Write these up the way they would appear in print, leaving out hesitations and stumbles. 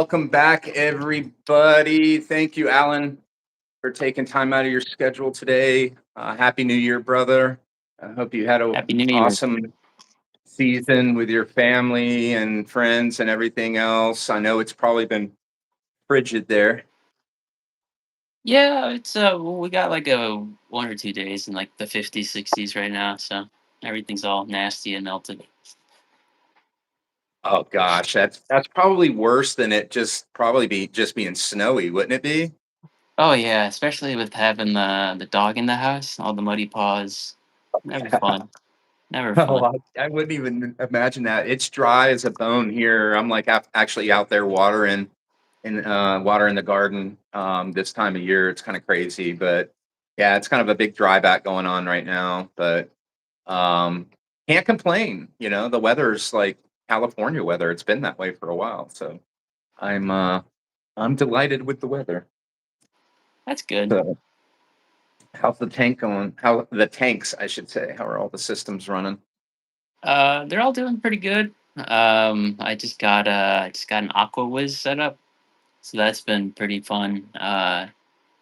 Welcome back, everybody. Thank you, Allan, for taking time out of your schedule today. Happy New Year, brother. I hope you had an Happy New Year. awesome season with your family and friends and everything else. I know it's probably been frigid there. Yeah, we got like a 1 or 2 days in like the 50s, 60s right now, so everything's all nasty and melted. Oh gosh, that's probably worse than it just probably be just being snowy, wouldn't it be? Oh yeah, especially with having the dog in the house, all the muddy paws. Never fun. Never Oh, fun. I wouldn't even imagine that. It's dry as a bone here. I'm like actually out there watering the garden this time of year. It's kind of crazy, but yeah, it's kind of a big dry back going on right now. But um, can't complain. The weather's like California weather. It's been that way for a while, so I'm uh, I'm delighted with the weather. That's good. So, how's the tank going? How the tanks, I should say. How are all the systems running? They're all doing pretty good. I just got an Aqua Whiz set up, so that's been pretty fun.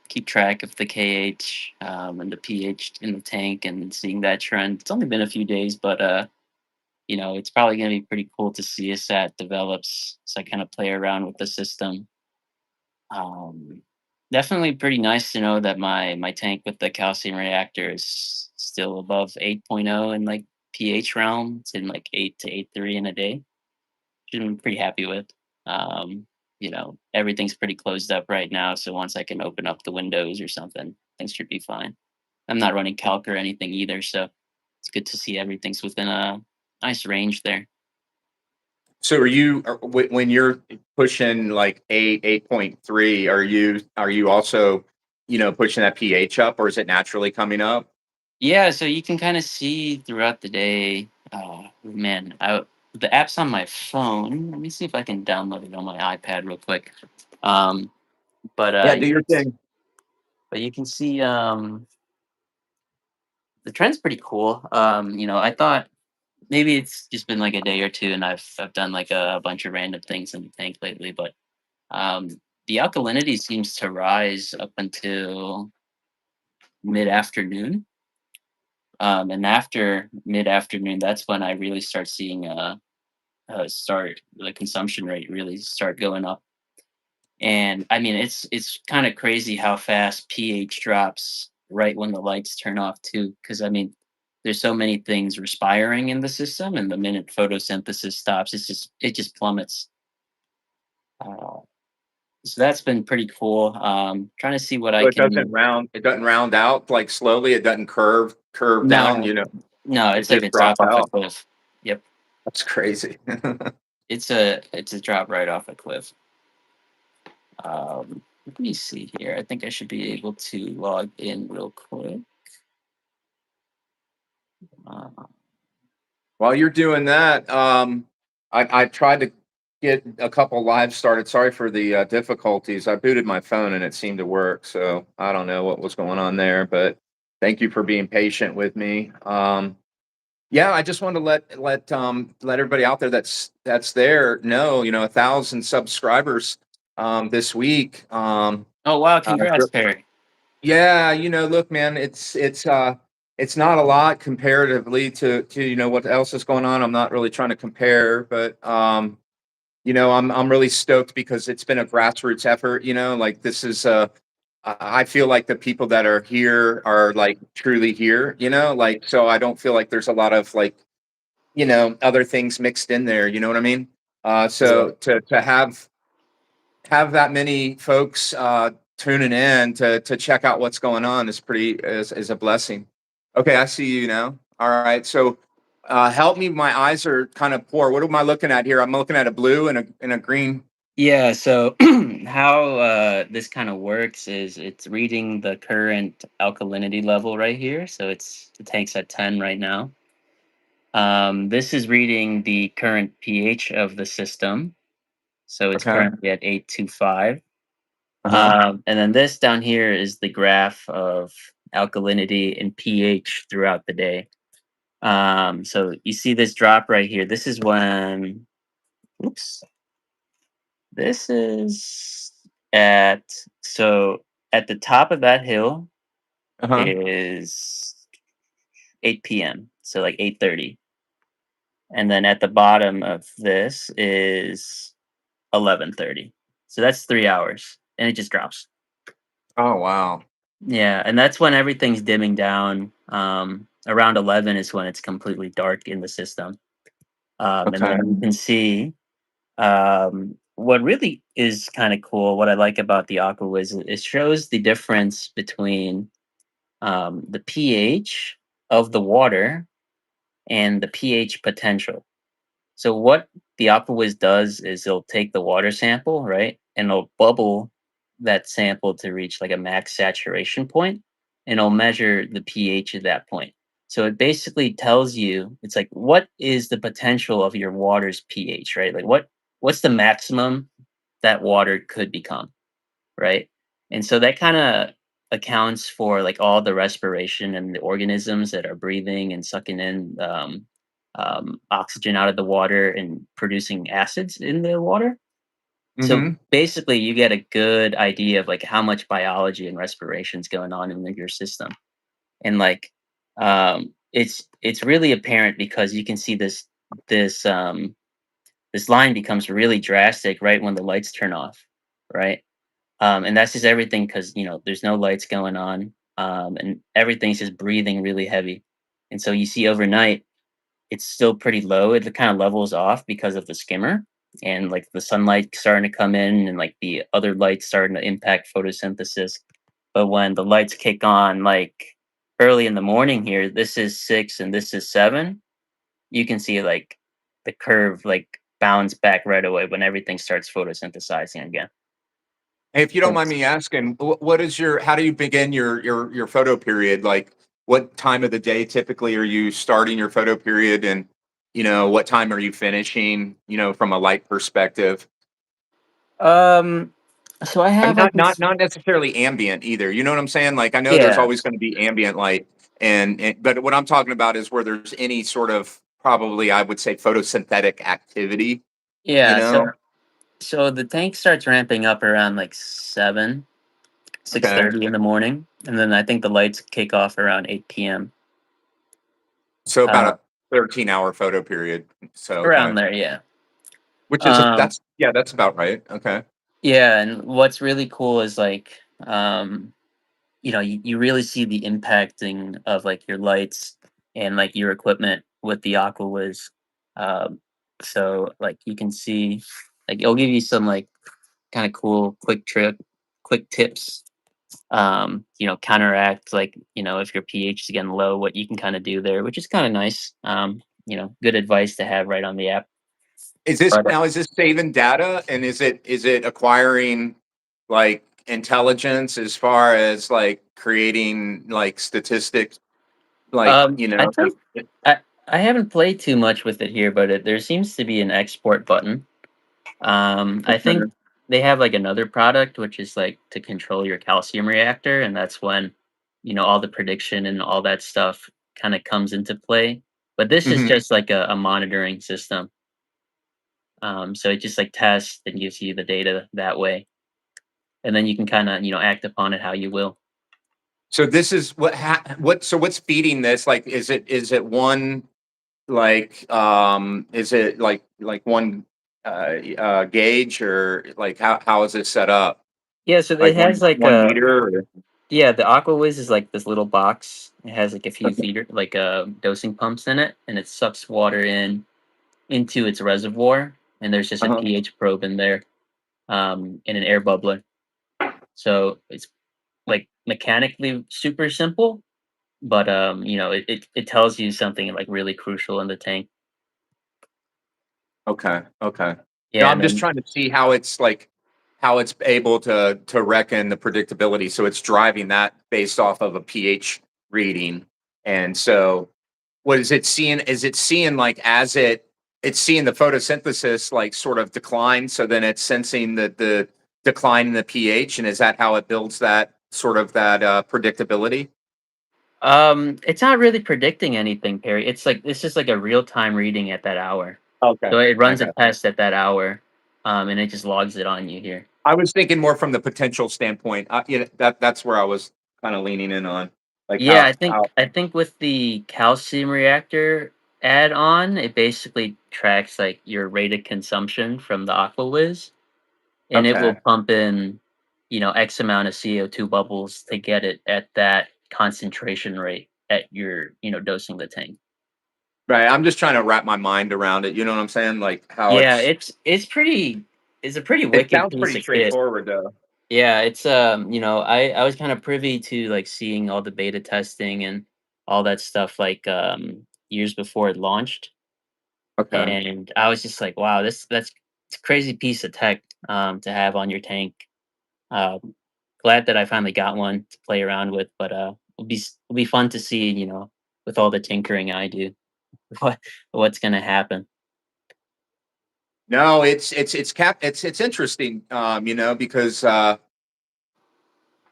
Keep track of the KH and the pH in the tank and seeing that trend. It's only been a few days, but it's probably going to be pretty cool to see as that develops. So I kind of play around with the system. Um, Definitely pretty nice to know that my tank with the calcium reactor is still above 8.0 in like pH realm. It's in like 8 to 8.3 in a day, which I'm pretty happy with. Um, Everything's pretty closed up right now. So once I can open up the windows or something, things should be fine. I'm not running calc or anything either. So it's good to see everything's within a nice range there. So when you're pushing like 8.3, are you also, pushing that pH up, or is it naturally coming up? Yeah, so you can kind of see throughout the day. Man, the app's on my phone. Let me see if I can download it on my iPad real quick. Um, but Yeah, do your thing. you can see the trend's pretty cool. I thought maybe it's just been like a day or two, and I've done like a bunch of random things in the tank lately, but um, the alkalinity seems to rise up until mid afternoon. And after mid afternoon, that's when I really start seeing start the consumption rate really start going up. And I mean, it's kind of crazy how fast pH drops right when the lights turn off too. Because I mean, there's so many things respiring in the system, and the minute photosynthesis stops, it just plummets. Uh, so that's been pretty cool. Trying to see what I So can. it doesn't round out like slowly, it doesn't curve down, No, no, it it's like just a drop drops off a out. cliff. Yep, That's crazy. it's a drop right off a cliff. Let me see here. I think I should be able to log in real quick. Uh, While you're doing that, I tried to get a couple lives started. Sorry for the difficulties. I booted my phone and it seemed to work. So I don't know what was going on there, but thank you for being patient with me. Yeah, I just wanted to let everybody out there that's there know, 1,000 subscribers this week. oh wow! Uh, Congrats, Perry. yeah, look, man, it's not a lot comparatively to what else is going on. I'm not really trying to compare, but I'm really stoked because it's been a grassroots effort. Like this is I feel like the people that are here are like truly here. Like so I don't feel like there's a lot of like other things mixed in there. You know what I mean? Yeah. So to have that many folks tuning in to check out what's going on is a blessing. Okay, I see you now. All right, so help me. My eyes are kind of poor. What am I looking at here? I'm looking at a blue and a green. Yeah. So how this kind of works is it's reading the current alkalinity level right here. So the tank's at 10 right now. This is reading the current pH of the system. So it's Okay. currently at 8.25. Uh-huh. And then this down here is the graph of alkalinity and pH throughout the day. So you see this drop right here. This is when, oops, This is at so at the top of that hill Uh-huh. is 8 p.m. So like 8:30. And then at the bottom of this is 11:30. So that's 3 hours and it just drops. Oh, wow. Yeah, and that's when everything's dimming down. Around 11 is when it's completely dark in the system. And Okay. then you can see what really is kind of cool. What I like about the Aqua is it shows the difference between the pH of the water and the pH potential. So what the AquaWiz does is it'll take the water sample, right, and it'll bubble that sample to reach like a max saturation point, and it'll measure the pH at that point. So it basically tells you it's like what is the potential of your water's pH, right? Like what's the maximum that water could become, right? And so that kind of accounts for like all the respiration and the organisms that are breathing and sucking in oxygen out of the water and producing acids in the water. So Mhm. basically, you get a good idea of like how much biology and respiration is going on in your system, and like it's really apparent because you can see this this line becomes really drastic right when the lights turn off, right? And that's just everything because there's no lights going on, and everything's just breathing really heavy. And so you see overnight, it's still pretty low. It kind of levels off because of the skimmer and like the sunlight starting to come in and like the other lights starting to impact photosynthesis. But when the lights kick on, like early in the morning here, this is 6 and this is 7. You can see like the curve like bounce back right away when everything starts photosynthesizing again. Hey, if you don't mind Yes. me asking, what is your how do you begin your photo period? Like, what time of the day typically are you starting your photo period, and what time are you finishing? From a light perspective, Um, so I and have like not this. not necessarily ambient either. You know what I'm saying? Like, I know there's Yeah, always going to be ambient light, and but what I'm talking about is where there's any sort of probably I would say photosynthetic activity. You yeah. So know? so the tank starts ramping up around like 7, six Okay. thirty in the morning, and then I think the lights kick off around 8 p.m. So about Uh, a 13-hour photo period. So around okay. there, yeah. Which is Um, that's yeah, that's about right. Okay. yeah, and what's really cool is like, you really see the impacting of like your lights and like your equipment with the AquaWiz. Um, so like you can see, like it'll give you some like kind of cool quick tips. Counteract like if your pH is getting low, what you can kind of do there, which is kind of nice. Good advice to have right on the app. But Is this saving data, and is it acquiring like intelligence as far as like creating like statistics like, I think I haven't played too much with it here, but there seems to be an export button. I think okay. they have like another product which is like to control your calcium reactor, and that's when all the prediction and all that stuff kind of comes into play. But this is Mhm. just like a monitoring system. So it just like tests and gives you the data that way, and then you can kind of act upon it how you will. So this is what's feeding this? Like, is it one like is it like one gauge, or like how is it set up? Yeah, so it Like has like one a meter or yeah, the AquaWiz is like this little box. It has like a few feeder like dosing pumps in it, and it sucks water into its reservoir, and there's just a uh pH probe in there, and an air bubbler. So it's like mechanically super simple, but it tells you something like really crucial in the tank. Okay, okay. No, Yeah, I'm and just then trying to see how it's able to reckon the predictability. So it's driving that based off of a pH reading. And so what is it seeing? Is it seeing like as it's seeing the photosynthesis like sort of decline, so then it's sensing the decline in the pH, and is that how it builds that sort of that predictability? it's not really predicting anything, Perry. It's just like a real time reading at that hour. Okay. So it I runs a got you. test at that hour, and it just logs it on you here. I was thinking more from the potential standpoint. That's where I was kind of leaning in on, like Yeah, how I think with the calcium reactor add-on, it basically tracks like your rate of consumption from the Aquawiz, and it will okay. pump in, X amount of CO2 bubbles to get it at that concentration rate at your, dosing the tank. Right. I'm just trying to wrap my mind around it. You know what I'm saying? Like how Yeah, it's a pretty it wicked sounds piece pretty of kit. straightforward though. Yeah, it's I was kind of privy to like seeing all the beta testing and all that stuff like years before it launched, Okay. and I was just like, wow, that's it's a crazy piece of tech to have on your tank. Um, Glad that I finally got one to play around with, but it'll be fun to see, with all the tinkering I do, what what's gonna happen. No, it's interesting, because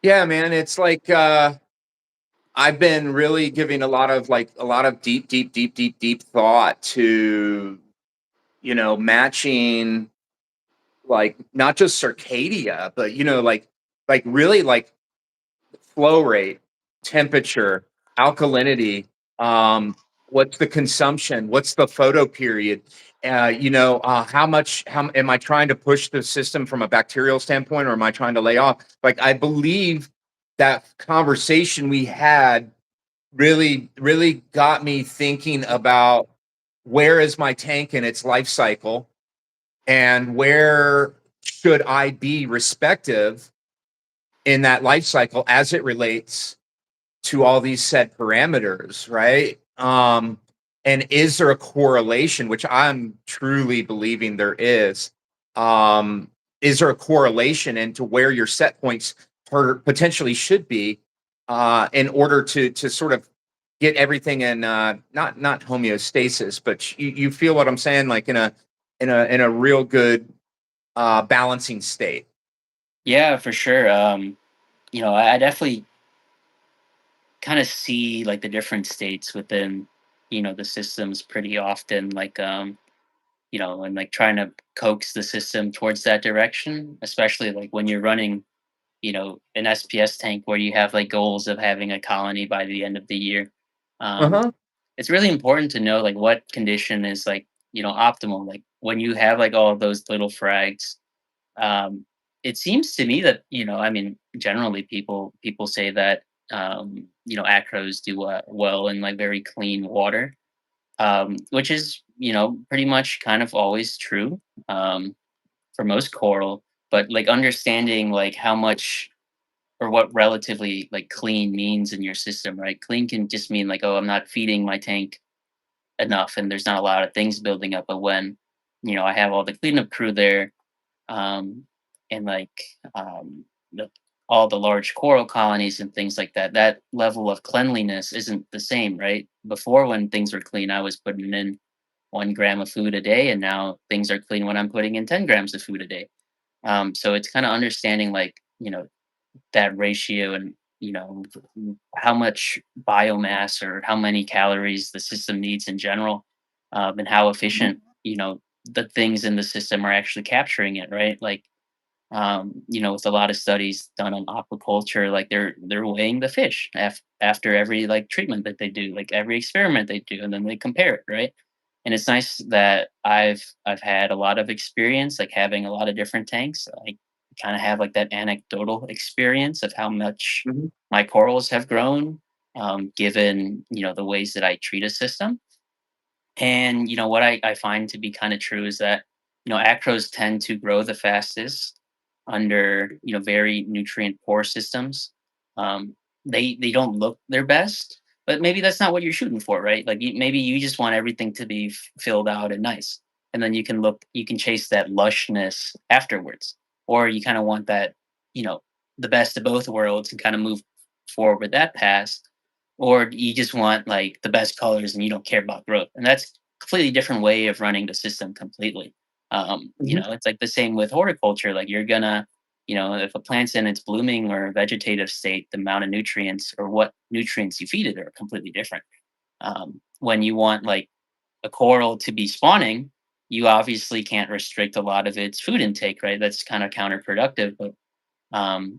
yeah, man, it's like I've been really giving a lot of deep thought to, matching like not just circadia, but really like flow rate, temperature, alkalinity, what's the consumption, what's the photo period, how am I trying to push the system from a bacterial standpoint, or am I trying to lay off? Like I believe that conversation we had really got me thinking about where is my tank in its life cycle, and where should I be respective in that life cycle as it relates to all these set parameters, right? And is there a correlation, which I'm truly believing there is? Is there a correlation into where your set points potentially should be, in order to sort of get everything in, not homeostasis, but you feel what I'm saying, like in a real good balancing state. Yeah, for sure. I definitely kind of see like the different states within, the systems pretty often, like and like trying to coax the system towards that direction, especially like when you're running, an SPS tank where you have like goals of having a colony by the end of the year. Um, Uh-huh. it's really important to know like what condition is like, optimal. Like when you have like all of those little frags, um, it seems to me that, I mean, generally people say that acros do well in like very clean water, which is, pretty much kind of always true, for most coral. But like understanding like how much or what relatively like clean means in your system, right? Clean can just mean like, oh, I'm not feeding my tank enough and there's not a lot of things building up. But when, I have all the cleanup crew there, um, and like the, all the large coral colonies and things like that, that level of cleanliness isn't the same, right? Before, when things were clean, I was putting in 1 gram of food a day, and now things are clean when I'm putting in 10 grams of food a day. So it's kind of understanding like, that ratio and, how much biomass or how many calories the system needs in general, and how efficient, the things in the system are actually capturing it, right? Like, with a lot of studies done on aquaculture, like they're weighing the fish after every like treatment that they do, like every experiment they do, and then they compare it, right? And it's nice that I've had a lot of experience, like having a lot of different tanks. I kind of have like that anecdotal experience of how much Mhm. my corals have grown, given the ways that I treat a system. And what I find to be kind of true is that acros tend to grow the fastest under very nutrient poor systems. Um, they don't look their best, but maybe that's not what you're shooting for, right? Like maybe you just want everything to be filled out and nice, and then you can chase that lushness afterwards, or you kind of want that you know the best of both worlds and kind of move forward with that path, or you just want like the best colors and you don't care about growth, and that's completely different way of running the system completely. Mhm. It's like the same with horticulture. Like you're gonna, if a plant's in its blooming or vegetative state, the amount of nutrients or what nutrients you feed it are completely different. When you want like a coral to be spawning, you obviously can't restrict a lot of its food intake, right? That's kind of counterproductive. But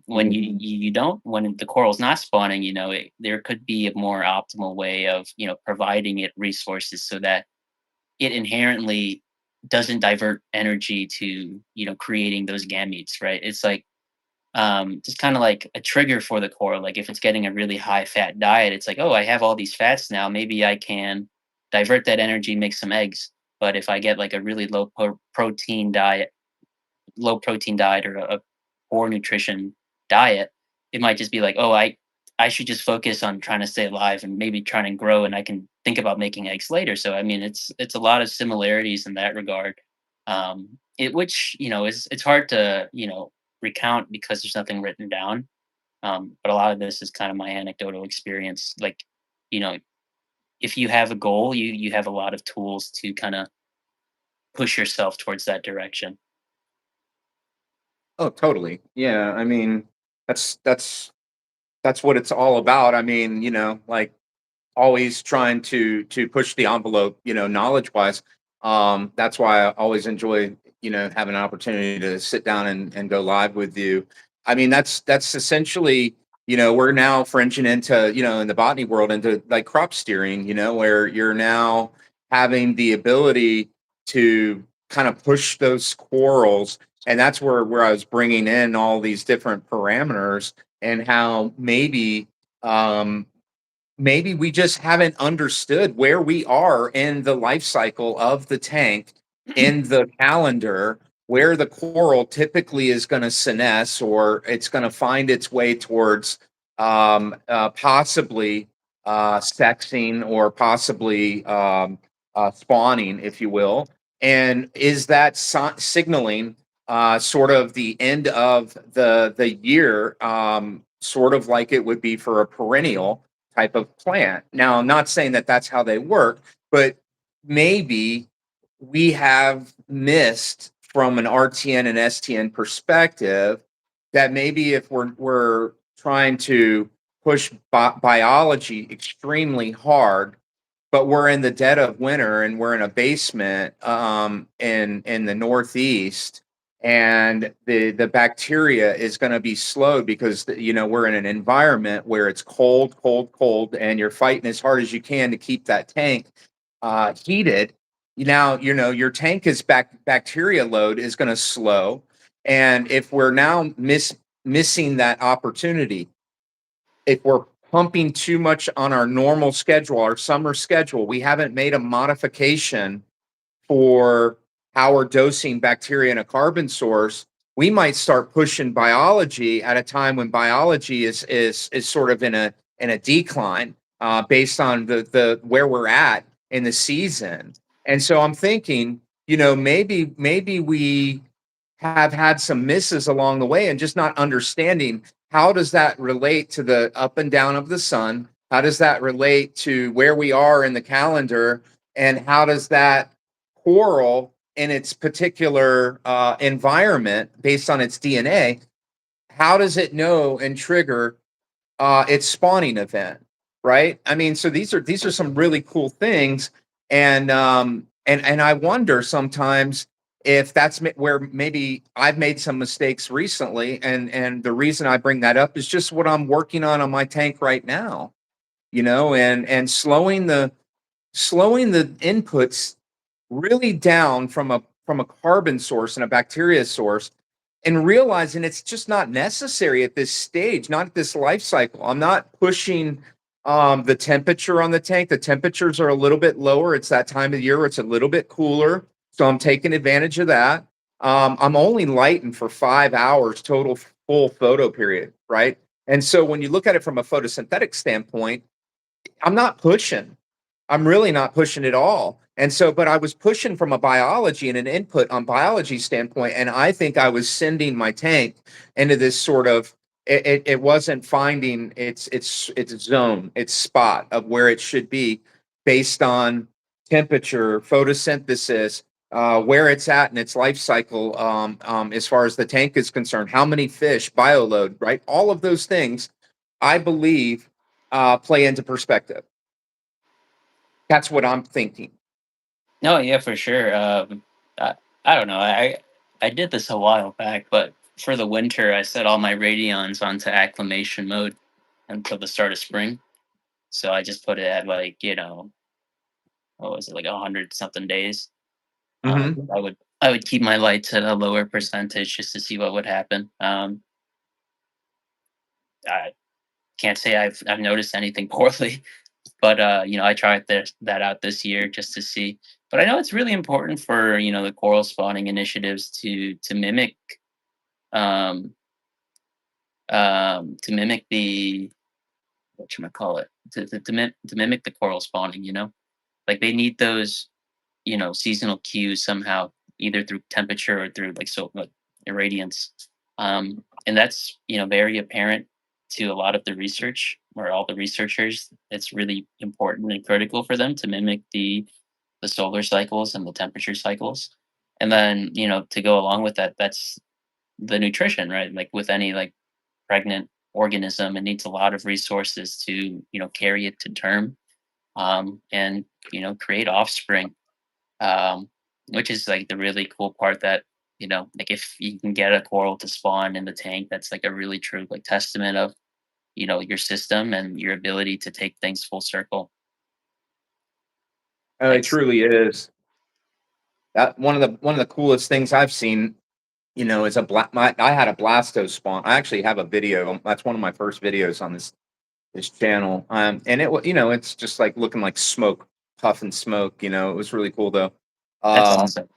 when you don't, when the coral's not spawning, there could be a more optimal way of providing it resources so that it inherently doesn't divert energy to creating those gametes, right? It's like just kind of like a trigger for the coral. Like if it's getting a really high fat diet, it's like, oh, I have all these fats now. Maybe I can divert that energy, make some eggs. But if I get like a really protein diet, or a poor nutrition diet, it might just be like, oh, I should just focus on trying to stay alive and maybe trying to grow, and I can think about making eggs later. So I mean, it's a lot of similarities in that regard. It which is it's hard to recount because there's nothing written down. But a lot of this is kind of my anecdotal experience. Like, you know, if you have a goal, you have a lot of tools to kind of push yourself towards that direction. Oh, totally. Yeah, I mean, that's that's what it's all about. I mean, like always trying to push the envelope, knowledge wise. That's why I always enjoy, having an opportunity to sit down and go live with you. I mean, that's essentially, we're now fringing into, in the botany world into like crop steering, where you're now having the ability to kind of push those squirrels. And that's where I was bringing in all these different parameters and how um, maybe we just haven't understood where we are in the life cycle of the tank in the calendar, where the coral typically is going to senesce or it's going to find its way towards possibly sexing or possibly spawning, if you will. And is that signaling sort of the end of the year, sort of like it would be for a perennial type of plant. Now, I'm not saying that that's how they work, but maybe we have missed from an RTN and STN perspective that maybe if we're trying to push biology extremely hard, but we're in the dead of winter and we're in a basement in the Northeast, and the bacteria is going to be slowed because we're in an environment where it's cold, cold, cold, and you're fighting as hard as you can to keep that tank heated. Now your tank is bacteria load is going to slow, and if we're now missing that opportunity, if we're pumping too much on our normal schedule, our summer schedule, we haven't made a modification for how we're dosing bacteria in a carbon source, we might start pushing biology at a time when biology is sort of in a decline based on the where we're at in the season. And so I'm thinking, maybe we have had some misses along the way and just not understanding how does that relate to the up and down of the sun? How does that relate to where we are in the calendar? And how does that coral in its particular environment based on its DNA, how does it know and trigger its spawning event? Right. I mean, so these are some really cool things, and I wonder sometimes if that's where maybe I've made some mistakes recently, and the reason I bring that up is just what I'm working on my tank right now. And slowing the inputs really down from a carbon source and a bacteria source, and realizing it's just not necessary at this stage, not at this life cycle. I'm not pushing the temperature on the tank. The temperatures are a little bit lower. It's that time of year where it's a little bit cooler, so I'm taking advantage of that. I'm only lighting for 5 hours total, full photo period, right? And so when you look at it from a photosynthetic standpoint, I'm not pushing. I'm really not pushing at all. And so, but I was pushing from a biology and an input on biology standpoint, and I think I was sending my tank into this sort of it wasn't finding its zone, its spot of where it should be based on temperature, photosynthesis, where it's at in its life cycle, as far as the tank is concerned, how many fish, bioload, right? All of those things, I believe, play into perspective. That's what I'm thinking. No, yeah, for sure. I don't know. I did this a while back, but for the winter, I set all my radions onto acclimation mode until the start of spring. So I just put it at like what was it, like 100 something days. Hmm. I would keep my lights at a lower percentage just to see what would happen. I can't say I've noticed anything poorly, but I tried that out this year just to see. But I know it's really important for the coral spawning initiatives um, to mimic the what you call it to mimic the coral spawning. Like they need those seasonal cues somehow, either through temperature or through like irradiance. And that's very apparent to a lot of the research or all the researchers. It's really important and critical for them to mimic the solar cycles and the temperature cycles. And then to go along with that, that's the nutrition, right? Like with any like pregnant organism, it needs a lot of resources to carry it to term, and create offspring, um, which is like the really cool part that like if you can get a coral to spawn in the tank, that's like a really true like testament of your system and your ability to take things full circle. It Like truly is. That one of the coolest things I've seen, is a black. I had a blasto spawn. I actually have a video. That's one of my first videos on this channel. And it's just like looking like smoke, puff and smoke. It was really cool though. that's Um, awesome.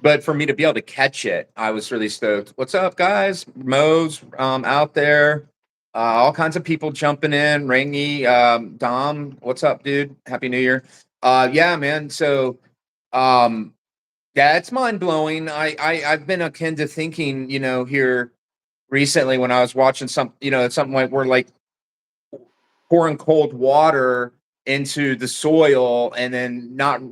but for me to be able to catch it, I was really stoked. What's up, guys? Mo's out there. All kinds of people jumping in. Rangy, Dom, what's up, dude? Happy New Year. Yeah, man. So, um, yeah, it's mind blowing. I've been akin to thinking, here recently when I was watching something like where like pouring cold water into the soil and then not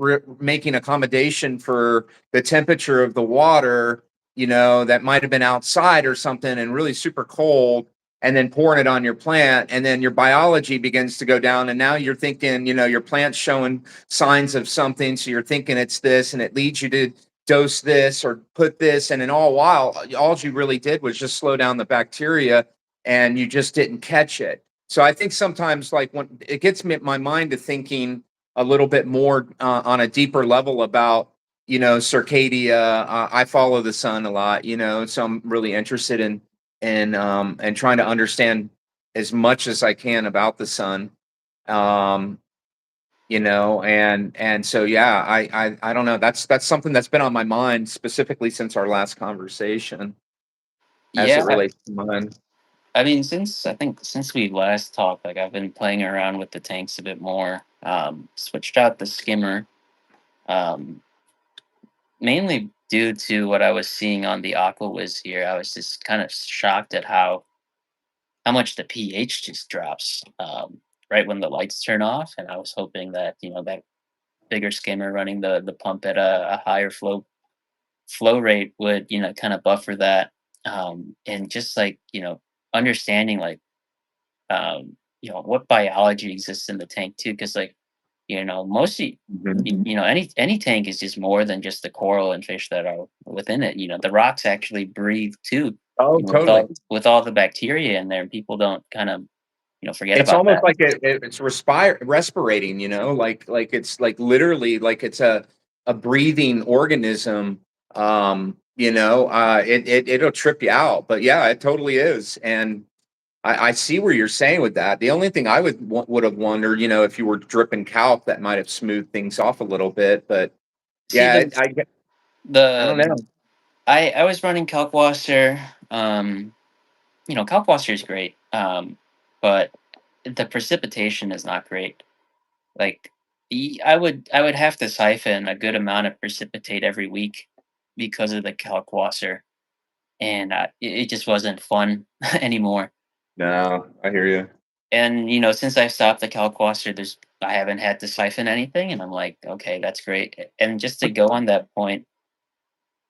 making accommodation for the temperature of the water, that might have been outside or something and really super cold, and then pouring it on your plant. And then your biology begins to go down. And now you're thinking, your plant's showing signs of something. So you're thinking it's this, and it leads you to dose this or put this. And in all while, all you really did was just slow down the bacteria and you just didn't catch it. So I think sometimes, like when it gets me my mind to thinking a little bit more on a deeper level about circadia. I follow the sun a lot, so I'm really interested in trying to understand as much as I can about the sun. Um, and so yeah, I don't know. That's something that's been on my mind specifically since our last conversation as it Yeah, relates to mine. I mean, since we last talked, like I've been playing around with the tanks a bit more. Switched out the skimmer, um, mainly due to what I was seeing on the Aquawiz here. I was just kind of shocked at how much the pH just drops, right when the lights turn off. And I was hoping that that bigger skimmer running the pump at a higher flow rate would kind of buffer that, and just like understanding like what biology exists in the tank too, because like mostly Mhm. any tank is just more than just the coral and fish that are within it. The rocks actually breathe too, Oh, with totally. all the bacteria in there, and people don't kind of forget It's about almost that. like it's respirating, like it's like literally like it's a breathing organism. It'll trip you out, but yeah, it totally is. And I see where you're saying with that. The only thing I would have wondered, if you were dripping calc, that might have smoothed things off a little bit. But See yeah, the I don't the know. I was running Kalkwasser. Kalkwasser is great, but the precipitation is not great. Like I would have to siphon a good amount of precipitate every week because of the Kalkwasser, and it just wasn't fun anymore. No, I hear you. And since I stopped the Kalkwasser, I haven't had to siphon anything, and I'm like, okay, that's great. And just to go on that point,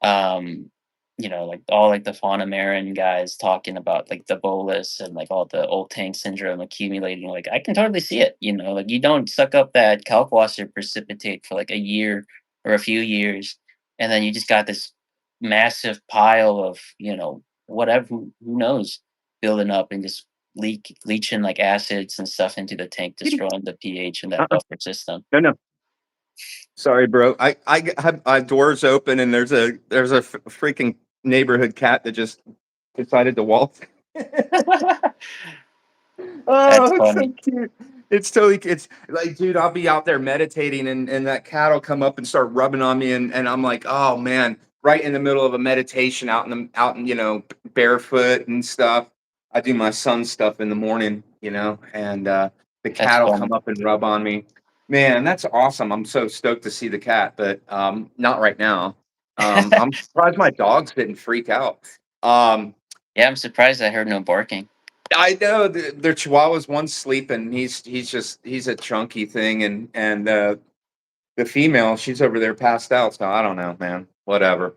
um like all like the fauna marin guys talking about like the bolus and like all the old tank syndrome accumulating, like I can totally see it. Like you don't suck up that kalkwasser precipitate for like a year or a few years, and then you just got this massive pile of whatever, who knows, building up and just leaching like acids and stuff into the tank, destroying the pH in that Uh-uh. buffer system. No, no. Sorry, bro. Have my doors open and there's a freaking neighborhood cat that just decided to waltz. That's Oh, it's so funny. cute. It's like, dude, I'll be out there meditating and that cat will come up and start rubbing on me and I'm like, oh man, right in the middle of a meditation out in, barefoot and stuff. I do my sun stuff in the morning, and the That's cat will funny. come up and rub on me. Man, that's awesome. I'm so stoked to see the cat, but not right now. I'm surprised my dogs didn't freak out. Um, Yeah, I'm surprised I heard no barking. I know their Chihuahua's one's sleeping. He's a chunky thing, and the female she's over there passed out. So I don't know, man. Whatever.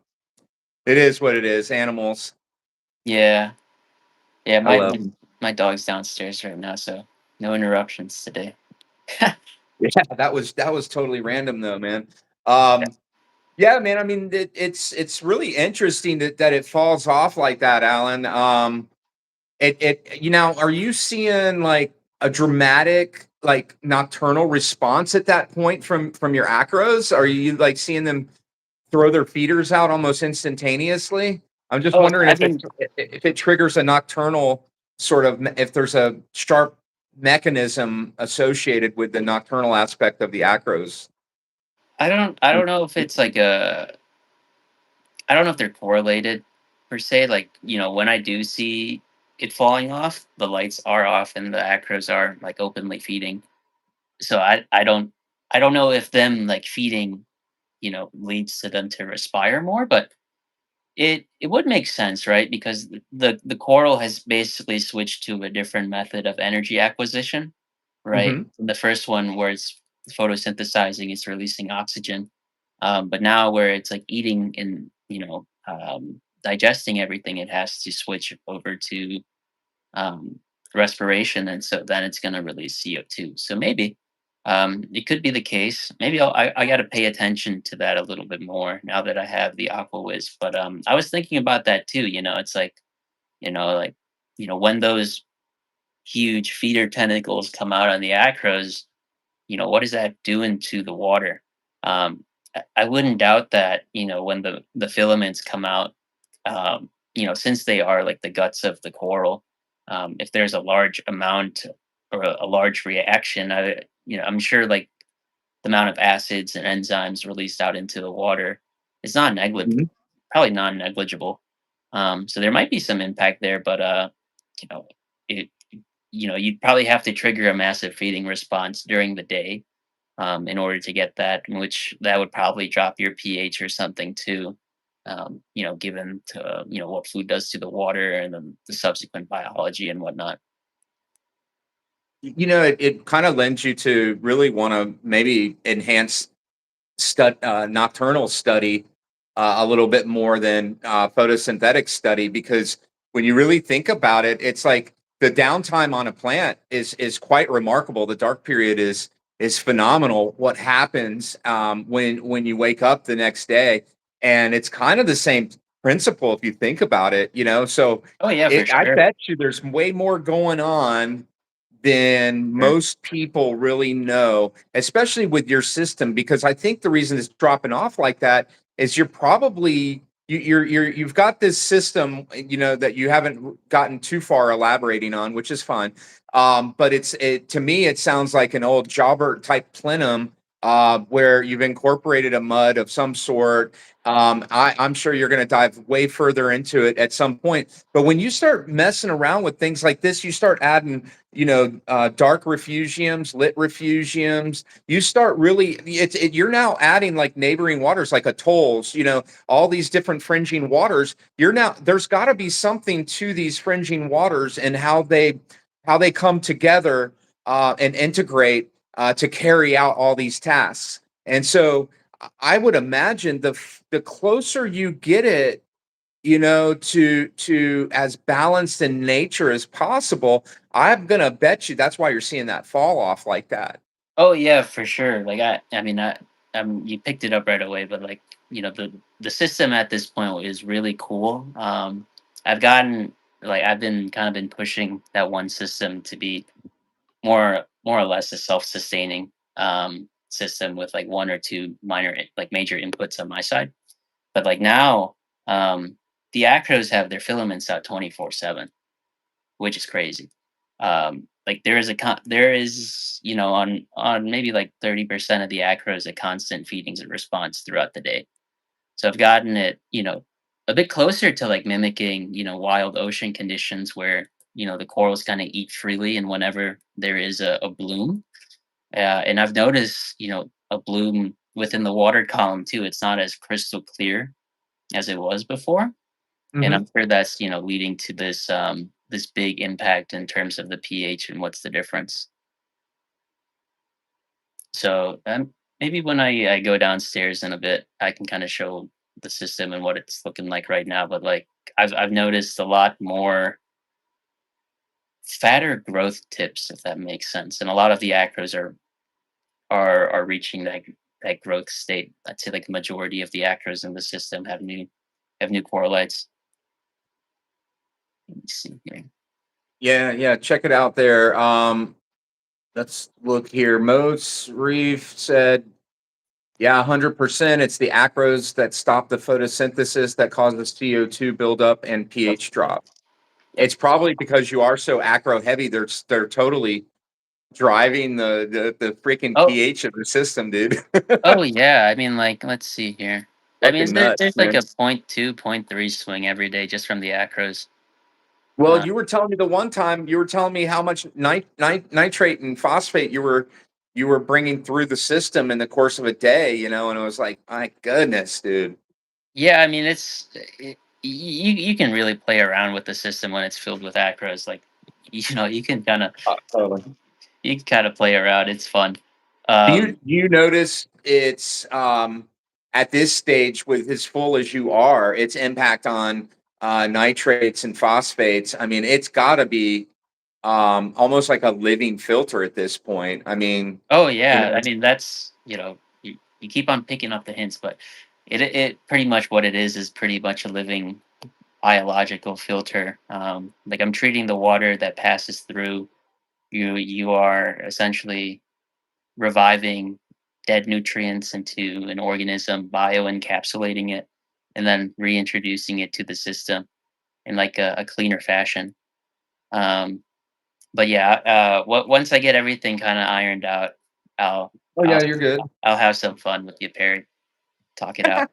It is what it is. Animals. Yeah, yeah. I My love them. my dog's downstairs right now, so no interruptions today. Yeah, that was totally random though, man. Um, yeah, man. I mean, it's really interesting that it falls off like that, Alan. Are you seeing like a dramatic like nocturnal response at that point from your acros? Are you like seeing them throw their feeders out almost instantaneously? I'm just Oh, wondering I mean, if it triggers a nocturnal sort of if there's a sharp mechanism associated with the nocturnal aspect of the acros. I don't know if it's like a I don't know if they're correlated per se. Like, when I do see it falling off, the lights are off and the acros are like openly feeding. So I don't know if them like feeding, leads to them to respire more, but it would make sense, right? Because the coral has basically switched to a different method of energy acquisition, right? Hmm. The first one where it's photosynthesizing, it's releasing oxygen, but now where it's like eating and digesting everything, it has to switch over to um, respiration, and so then it's going to release CO2. So maybe it could be the case. Maybe I got to pay attention to that a little bit more now that I have the Aqua Whiz. But I was thinking about that too. It's like like when those huge feeder tentacles come out on the acros, what is that doing to the water? I wouldn't doubt that, when the filaments come out, since they are like the guts of the coral, if there's a large amount or a large reaction, I'm sure like the amount of acids and enzymes released out into the water is not Hmm. probably non-negligible. So there might be some impact there, but you know, it you'd probably have to trigger a massive feeding response during the day in order to get that, in which that would probably drop your pH or something too. Given to what food does to the water and then the subsequent biology and whatnot. It kind of lends you to really want to maybe enhance nocturnal study a little bit more than photosynthetic study because when you really think about it, it's like the downtime on a plant is quite remarkable. The dark period is phenomenal. What happens when you wake up the next day, and it's kind of the same principle if you think about it. So Oh yeah, for I sure. bet you there's way more going on than Sure. most people really know, especially with your system, because I think the reason it's dropping off like that is you've got this system, that you haven't gotten too far elaborating on, which is fine. But to me, it sounds like an old Jobert type plenum, where you've incorporated a mud of some sort. I'm sure you're going to dive way further into it at some point. But when you start messing around with things like this, you start adding dark refugiums, lit refugiums. You start really, you're now adding like neighboring waters, like atolls, all these different fringing waters. There's got to be something to these fringing waters and how they come together and integrate to carry out all these tasks. And so I would imagine the closer you get it to as balanced in nature as possible, I'm gonna bet you that's why you're seeing that fall off like that. Oh yeah, for sure. Like I mean, you picked it up right away, but like the system at this point is really cool. I've gotten I've been kind of been pushing that one system to be more or less a self-sustaining system with like one or two major inputs on my side. But like now, the acros have their filaments out 24/7, which is crazy. Like there is on maybe like 30% of the acros a constant feedings and response throughout the day. So I've gotten it, a bit closer to like mimicking, wild ocean conditions where, the corals kind of eat freely and whenever there is a bloom. And I've noticed, a bloom within the water column too. It's not as crystal clear as it was before. And Hmm. I'm sure that's, leading to this big impact in terms of the pH and what's the difference. So maybe when I go downstairs in a bit, I can kind of show the system and what it's looking like right now. But like I've noticed a lot more fatter growth tips, if that makes sense. And a lot of the acros are reaching that growth state. I'd say like the majority of the acros in the system have new correlates. Let me see here. Yeah, yeah. Check it out there. Let's look here. Moats Reef said, yeah, 100%. It's the acros that stop the photosynthesis that causes CO2 buildup and Yep. pH drop. Yep. It's probably because you are so acro heavy. They're totally driving the freaking Oh, pH of the system, dude. oh yeah. I mean, like, let's see here. I mean, Fucking nuts, there's like man. a point 0.2, point 0.3 swing every day just from the acros. Well, Uh, you were telling me the one time you were telling me how much nitrate and phosphate you were bringing through the system in the course of a day, and it was like, my goodness, dude. yeah, I mean, you can really play around with the system when it's filled with acros. Like, you can kind of Totally. play around. It's fun. Do you notice it's at this stage with as full as you are, its impact on nitrates and phosphates? I mean, it's got to be almost like a living filter at this point. I mean, Oh you yeah, I know, mean that's you keep on picking up the hints, but it pretty much what it is pretty much a living biological filter. Like I'm treating the water that passes through you. You are essentially reviving dead nutrients into an organism, bioencapsulating it, and then reintroducing it to the system in like a cleaner fashion. Um, but yeah, once I get everything kind of ironed out, I'll oh I'll yeah, you're good. I'll have some fun with you, Perry. Talk it out.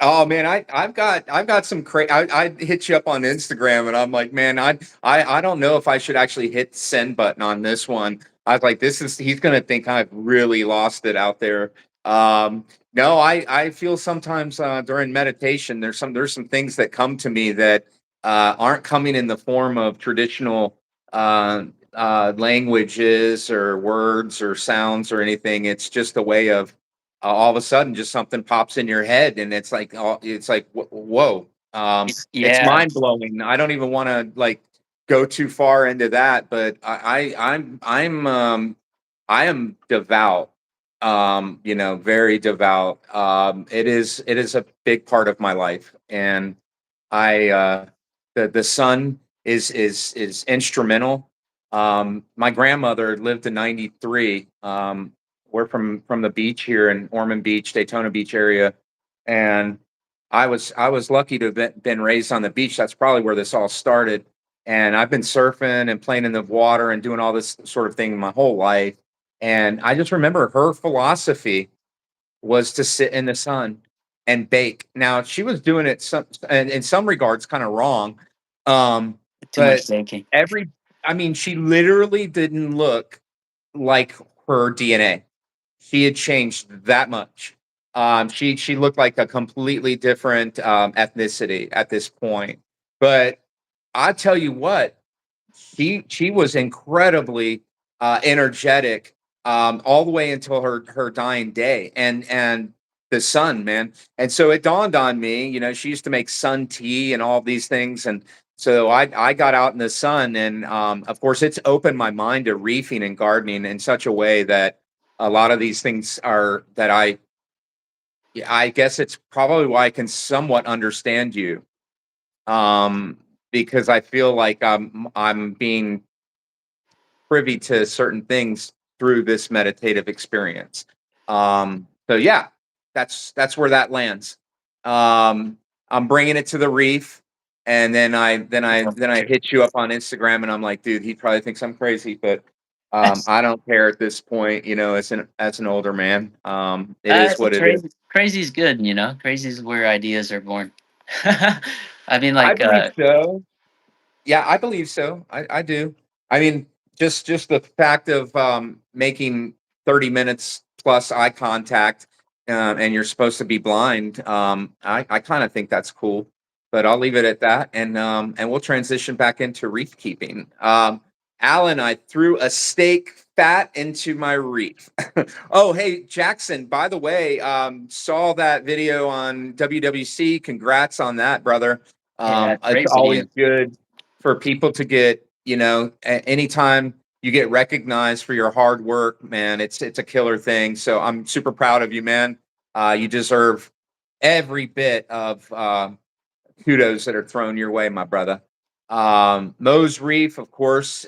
Oh man, I've got some I hit you up on Instagram and I'm like, man, I don't know if I should actually hit send button on this one. I was like, he's gonna think I've really lost it out there. No, I feel sometimes during meditation there's some things that come to me that aren't coming in the form of traditional languages or words or sounds or anything. It's just a way of all of a sudden just something pops in your head and it's like whoa. It's Yeah, mind blowing. I don't even want to like go too far into that, but I am devout, very devout. It is a big part of my life, and I the sun is instrumental. My grandmother lived to 93. We're from the beach here in Ormond Beach, Daytona Beach area, and I was lucky to have been raised on the beach. That's probably where this all started. And I've been surfing and playing in the water and doing all this sort of thing my whole life. And I just remember her philosophy was to sit in the sun and bake. Now she was doing it and in some regards kind of wrong. Um, too much but thinking. every I mean, she literally didn't look like her DNA. She had changed that much. She looked like a completely different ethnicity at this point. But I tell you what, she was incredibly energetic all the way until her dying day, and the sun, man. And so it dawned on me, she used to make sun tea and all these things, and so I got out in the sun, and of course, it's opened my mind to reefing and gardening in such a way that a lot of these things are that yeah, I guess it's probably why I can somewhat understand you. Um, because I feel like I'm being privy to certain things through this meditative experience. So yeah, that's where that lands. Um, I'm bringing it to the reef, and then I hit you up on Instagram, and I'm like, dude, he probably thinks I'm crazy, but I don't care at this point. You know, as an older man, it is what it is. Crazy is good, you know. Crazy is where ideas are born. I mean, I like, believe so. Yeah, I believe so. I do. I mean, just the fact of making 30 minutes plus eye contact, and you're supposed to be blind. I kind of think that's cool, but I'll leave it at that, and we'll transition back into reef keeping. Allan, I threw a steak fat into my reef. Oh, hey Jackson, by the way, saw that video on WWC. Congrats on that, brother. yeah, It's great video. always good for people to get, anytime you get recognized for your hard work, man, it's a killer thing. So I'm super proud of you, man. You deserve every bit of kudos that are thrown your way, my brother. Mo's Reef, of course,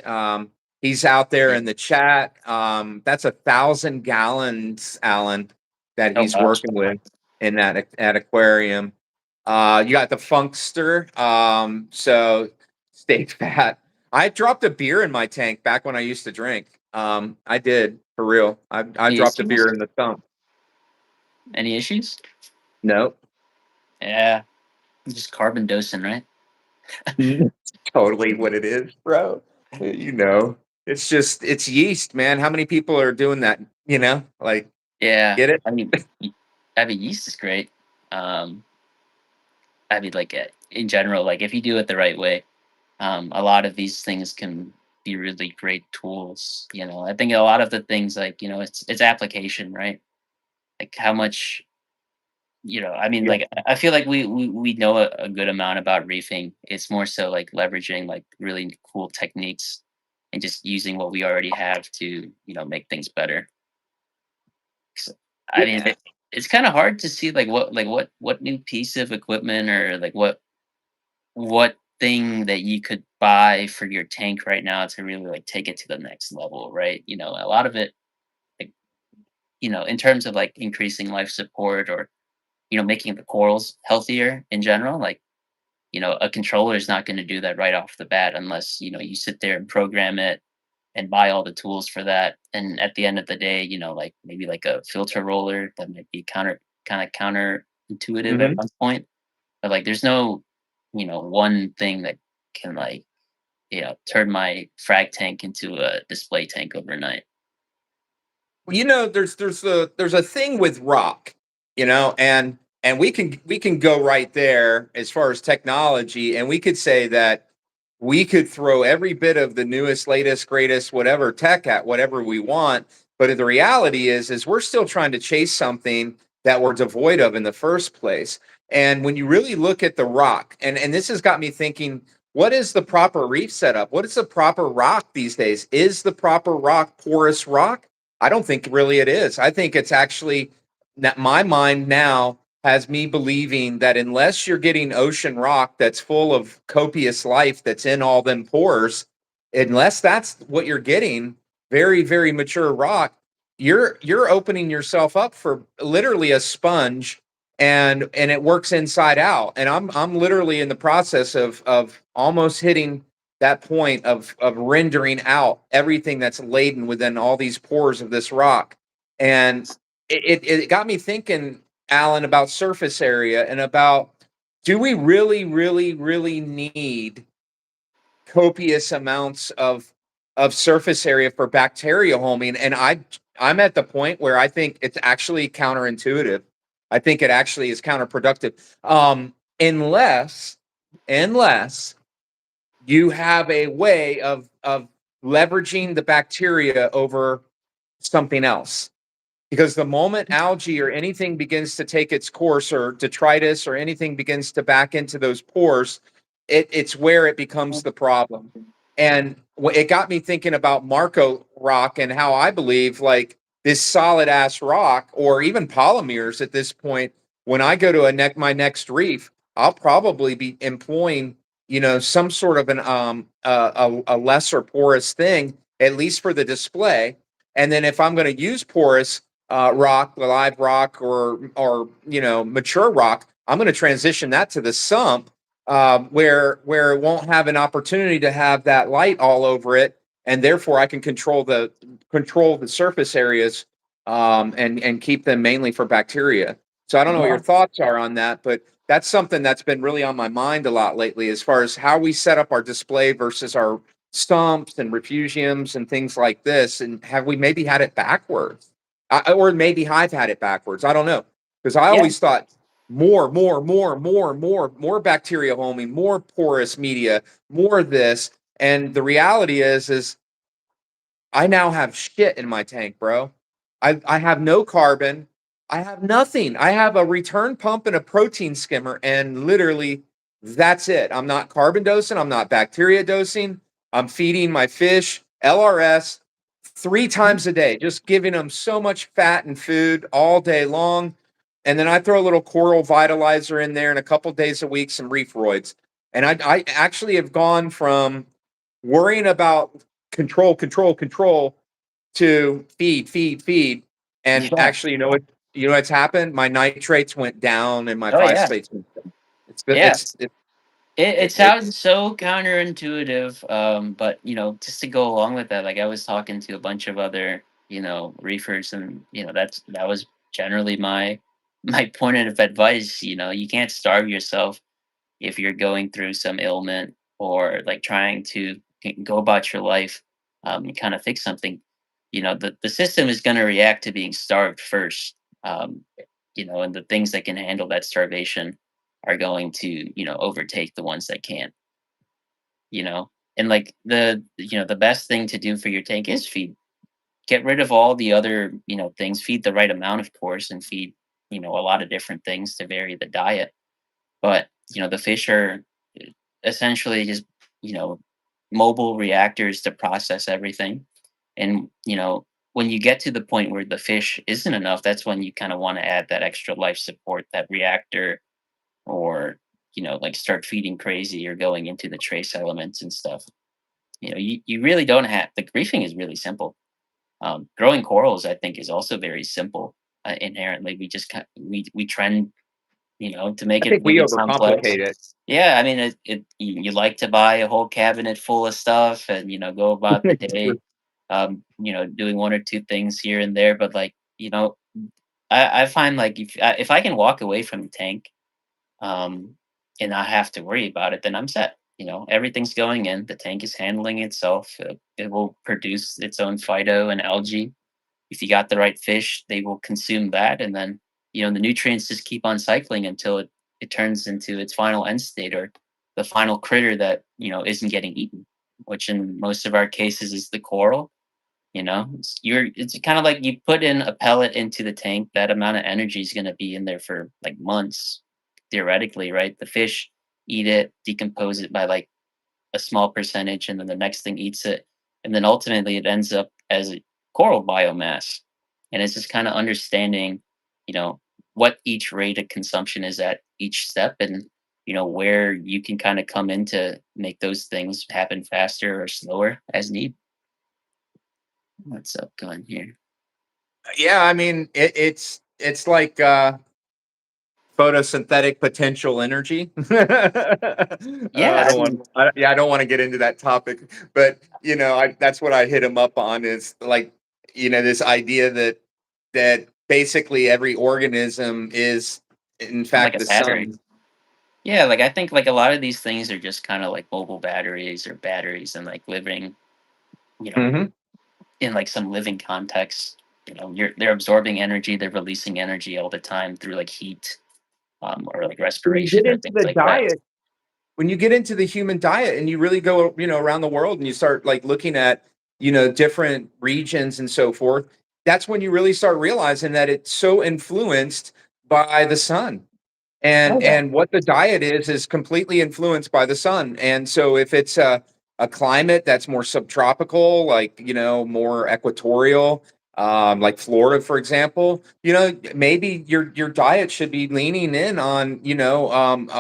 he's out there in the chat. That's 1,000 gallons, Allan, that Oh he's wow. working with in that aquarium. You got the Funkster. So stay fat. I dropped a beer in my tank back when I used to drink. I did for real. I Any dropped a issues? beer in the thump. Any issues? No, Yeah, just carbon dosing, right? totally what it is, bro. It's yeast, man. How many people are doing that? Like, Yeah, get it? I mean, yeast is great. Um, I mean, like in general, like if you do it the right way, a lot of these things can be really great tools. You know, I think a lot of the things, like, you know, it's application, right? Like how much, you know, I mean, Yeah. like I feel like we know a good amount about reefing. It's more so like leveraging like really cool techniques and just using what we already have to, you know, make things better. 'Cause, I mean, Yeah. it's kind of hard to see like what new piece of equipment or like what thing that you could buy for your tank right now to really like take it to the next level, right? You know, a lot of it, like, you know, in terms of like increasing life support or, you know, making the corals healthier in general, like, you know, a controller is not going to do that right off the bat unless, you know, you sit there and program it and buy all the tools for that. And at the end of the day, you know, like maybe like a filter roller that might be counterintuitive at Hmm. one point, but like there's no, you know, one thing that can like, you know, turn my frag tank into a display tank overnight. There's a thing with rock, and we can go right there as far as technology, and we could say that we could throw every bit of the newest, latest, greatest, whatever tech at whatever we want. But the reality is we're still trying to chase something that we're devoid of in the first place. And when you really look at the rock, and this has got me thinking, what is the proper reef setup? What is the proper rock these days? Is the proper rock porous rock? I don't think really it is. I think it's actually that my mind now has me believing that unless you're getting ocean rock that's full of copious life that's in all them pores, unless that's what you're getting, very, very mature rock, you're opening yourself up for literally a sponge, and it works inside out. And I'm literally in the process of almost hitting that point of rendering out everything that's laden within all these pores of this rock. And it got me thinking, Allan, about surface area and about, do we really, really, really need copious amounts of surface area for bacteria homing? And I'm at the point where I think it's actually counterintuitive. I think it actually is counterproductive. Unless you have a way of leveraging the bacteria over something else. Because the moment algae or anything begins to take its course, or detritus or anything begins to back into those pores, it's where it becomes the problem. And it got me thinking about Marco rock, and how I believe, like, this solid ass rock or even polymers at this point, when I go to my next reef, I'll probably be employing, some sort of a lesser porous thing, at least for the display. And then if I'm going to use porous rock, live rock, or mature rock, I'm going to transition that to the sump, where it won't have an opportunity to have that light all over it, and therefore I can control the surface areas, and keep them mainly for bacteria. So I don't know what your Yeah. thoughts are on that, but that's something that's been really on my mind a lot lately, as far as how we set up our display versus our stumps and refugiums and things like this. And have we maybe had it backwards? Or maybe I've had it backwards. I don't know. Because I Yeah. always thought more bacteria homing, more porous media, more this. And the reality is I now have shit in my tank, bro. I have no carbon. I have nothing. I have a return pump and a protein skimmer, and literally that's it. I'm not carbon dosing. I'm not bacteria dosing. I'm feeding my fish LRS 3 times a day, just giving them so much fat and food all day long. And then I throw a little coral vitalizer in there, and a couple days a week some reef roids. And I actually have gone from worrying about control to feed. And Yeah. actually, what's happened? My nitrates went down and my Oh yeah. phosphates went down. It's good. Yeah. It It sounds so counterintuitive, but just to go along with that, like I was talking to a bunch of other, reefers, and that was generally my my point of advice. You can't starve yourself if you're going through some ailment or like trying to go about your life, and kind of fix something. The system is going to react to being starved first. And the things that can handle that starvation are going to overtake the ones that can't. And like the best thing to do for your tank is feed. Get rid of all the other things. Feed the right amount, of course, and feed a lot of different things to vary the diet. But the fish are essentially just you know mobile reactors to process everything. And when you get to the point where the fish isn't enough, that's when you kind of want to add that extra life support, that reactor, or like start feeding crazy or going into the trace elements and stuff. You really don't have, the griefing is really simple. Growing corals, I think, is also very simple, inherently. We trend to make I it think we really complex. overcomplicate it. Yeah, I mean, you like to buy a whole cabinet full of stuff and go about the day, doing one or two things here and there. But like, I find like if I can walk away from the tank, um, and not have to worry about it, then I'm set. Everything's going in. The tank is handling itself. It will produce its own phyto and algae. If you got the right fish, they will consume that, and then the nutrients just keep on cycling until it turns into its final end state, or the final critter that isn't getting eaten, which in most of our cases is the coral. It's kind of like you put in a pellet into the tank. That amount of energy is going to be in there for like months, theoretically, right? The fish eat it, decompose it by like a small percentage, and then the next thing eats it, and then ultimately it ends up as a coral biomass. And it's just kind of understanding, you know, what each rate of consumption is at each step, and where you can kind of come in to make those things happen faster or slower as need. What's up going here? Yeah, I mean, it's like photosynthetic potential energy. I Yeah, I don't want, mean, yeah, I don't want to get into that topic, but that's what I hit him up on, is like, this idea that basically every organism is in like fact a the battery. sun. Yeah, like I think like a lot of these things are just kind of like mobile batteries or batteries and like living, you know, Hmm. in like some living context. They're absorbing energy, they're releasing energy all the time through like heat, or like When you respiration get or into things the like that. diet, when you get into the human diet and you really go, around the world, and you start like looking at, different regions and so forth, that's when you really start realizing that it's so influenced by the sun. Oh and yeah. and what the diet is completely influenced by the sun. And so if it's a climate that's more subtropical, like more equatorial, like Florida, for example, maybe your diet should be leaning in on,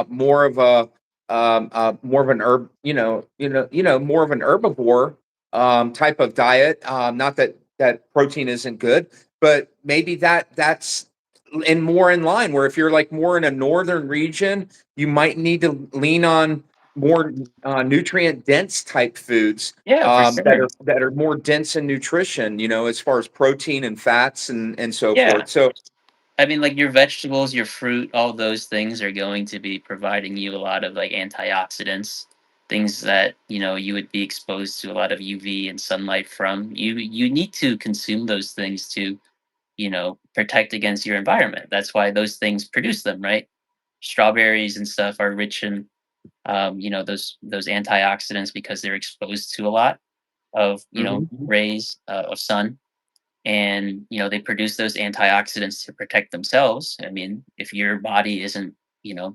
more of an more of an herbivore type of diet. Not that protein isn't good, but maybe that's and more in line where if you're like more in a northern region, you might need to lean on more nutrient dense type foods Yeah, for sure. that are more dense in nutrition, as far as protein and fats and so Yeah. forth. So I mean, like your vegetables, your fruit, all those things are going to be providing you a lot of like antioxidants, things that you would be exposed to a lot of UV and sunlight from. You need to consume those things to protect against your environment. That's why those things produce them, right? Strawberries and stuff are rich in those antioxidants because they're exposed to a lot of mhm. rays of sun, and they produce those antioxidants to protect themselves. I mean, if your body isn't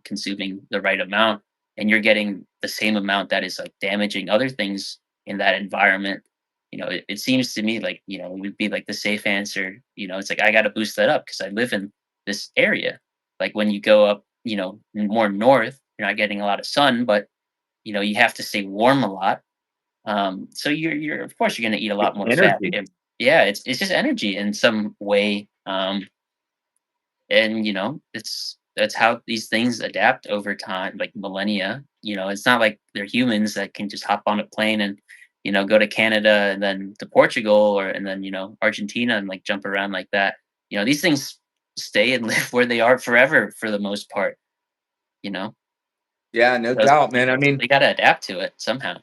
consuming the right amount, and you're getting the same amount that is like damaging other things in that environment, it seems to me like it would be like the safe answer. It's like I got to boost that up because I live in this area. Like when you go up more north, you're not getting a lot of sun, but you have to stay warm a lot. So you're of course you're gonna eat a lot more fat. Energy. Yeah, it's just energy in some way. And that's how these things adapt over time, like millennia. It's not like they're humans that can just hop on a plane and go to Canada and then to Portugal or and then Argentina and like jump around like that. These things stay and live where they are forever for the most part. You know, Yeah, no Those- doubt, man. I mean, they got to adapt to it somehow.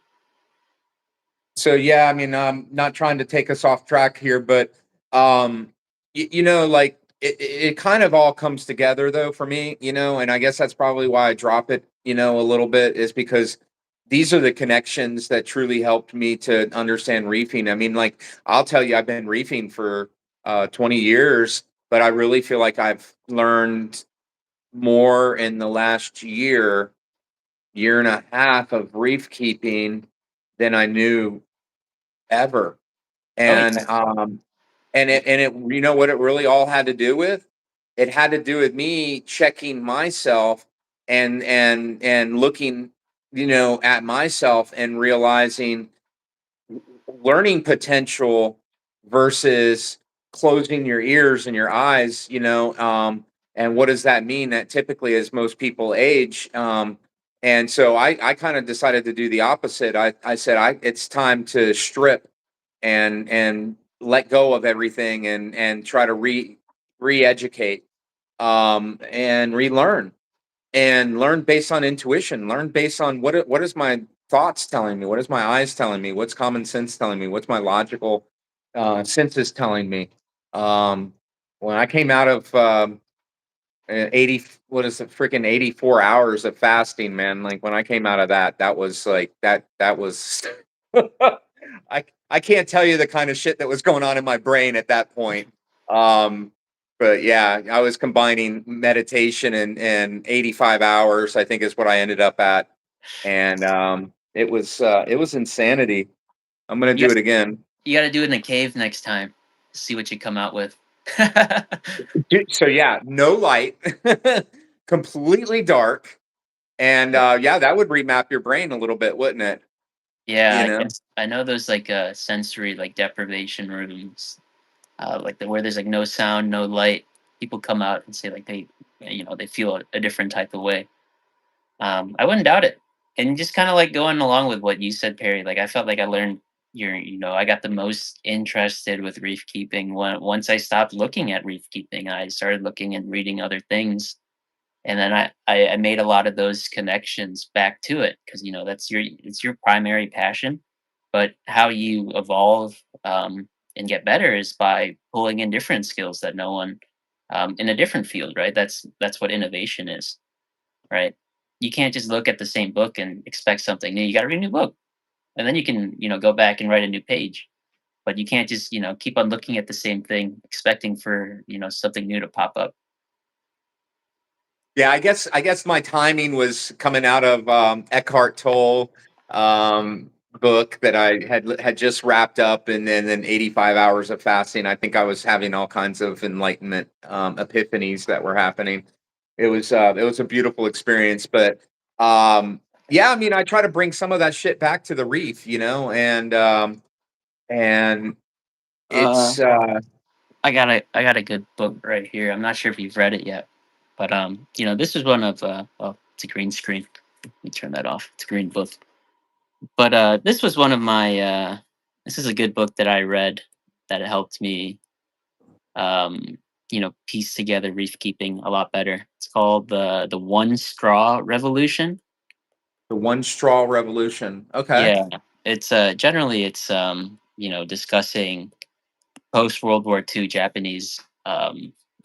so yeah, I mean, I'm not trying to take us off track here, but like it kind of all comes together though for me, and I guess that's probably why I drop it, a little bit is because these are the connections that truly helped me to understand reefing. I mean, like I'll tell you, I've been reefing for 20 years, but I really feel like I've learned more in the last year and a half of reef keeping than I knew ever. Oh And, yeah. you know what it really all had to do with? It had to do with me checking myself and looking, at myself and realizing learning potential versus closing your ears and your eyes, and what does that mean? That typically as most people age, and so I kind of decided to do the opposite. I said it's time to strip and let go of everything and try to re-educate and relearn and learn based on intuition, learn based on what is my thoughts telling me, what is my eyes telling me, what's common sense telling me, what's my logical senses telling me. Um, when I came out of 80, what is it, freaking 84 hours of fasting, man. Like when I came out of that, that was like that was I can't tell you the kind of shit that was going on in my brain at that point. Um, but yeah, I was combining meditation and 85 hours, I think is what I ended up at. And it was insanity. I'm gonna You do it again. You gotta do it in a cave next time. See what you come out with. So yeah, no light, completely dark. And yeah, that would remap your brain a little bit, wouldn't it? Yeah, You I know? guess I know those like sensory like deprivation rooms, like where there's like no sound, no light. People come out and say like they feel a different type of way. I wouldn't doubt it. And just kind of like going along with what you said, Perry. Like I felt like I learned I got the most interested with reef keeping once I stopped looking at reef keeping. I started looking and reading other things, and then I made a lot of those connections back to it because that's it's your primary passion, but how you evolve and get better is by pulling in different skills that no one in a different field, right? That's what innovation is, right? You can't just look at the same book and expect something new. You got to read a new book, and then you can go back and write a new page. But you can't just keep on looking at the same thing expecting for something new to pop up. Yeah, I guess my timing was coming out of Eckhart Tolle. book that I had just wrapped up, and then 85 hours of fasting. I think I was having all kinds of enlightenment epiphanies that were happening. It was a beautiful experience, but yeah, I mean, I try to bring some of that shit back to the reef, and Uh, it's I got a good book right here. I'm not sure if you've read it yet, but this is one of oh, it's a green screen. Let me turn that off. It's a green book. But this was one of my this is a good book that I read that helped me piece together reef keeping a lot better. It's called the One Straw Revolution. the one straw revolution. Okay, Yeah. It's generally it's discussing post World War II Japanese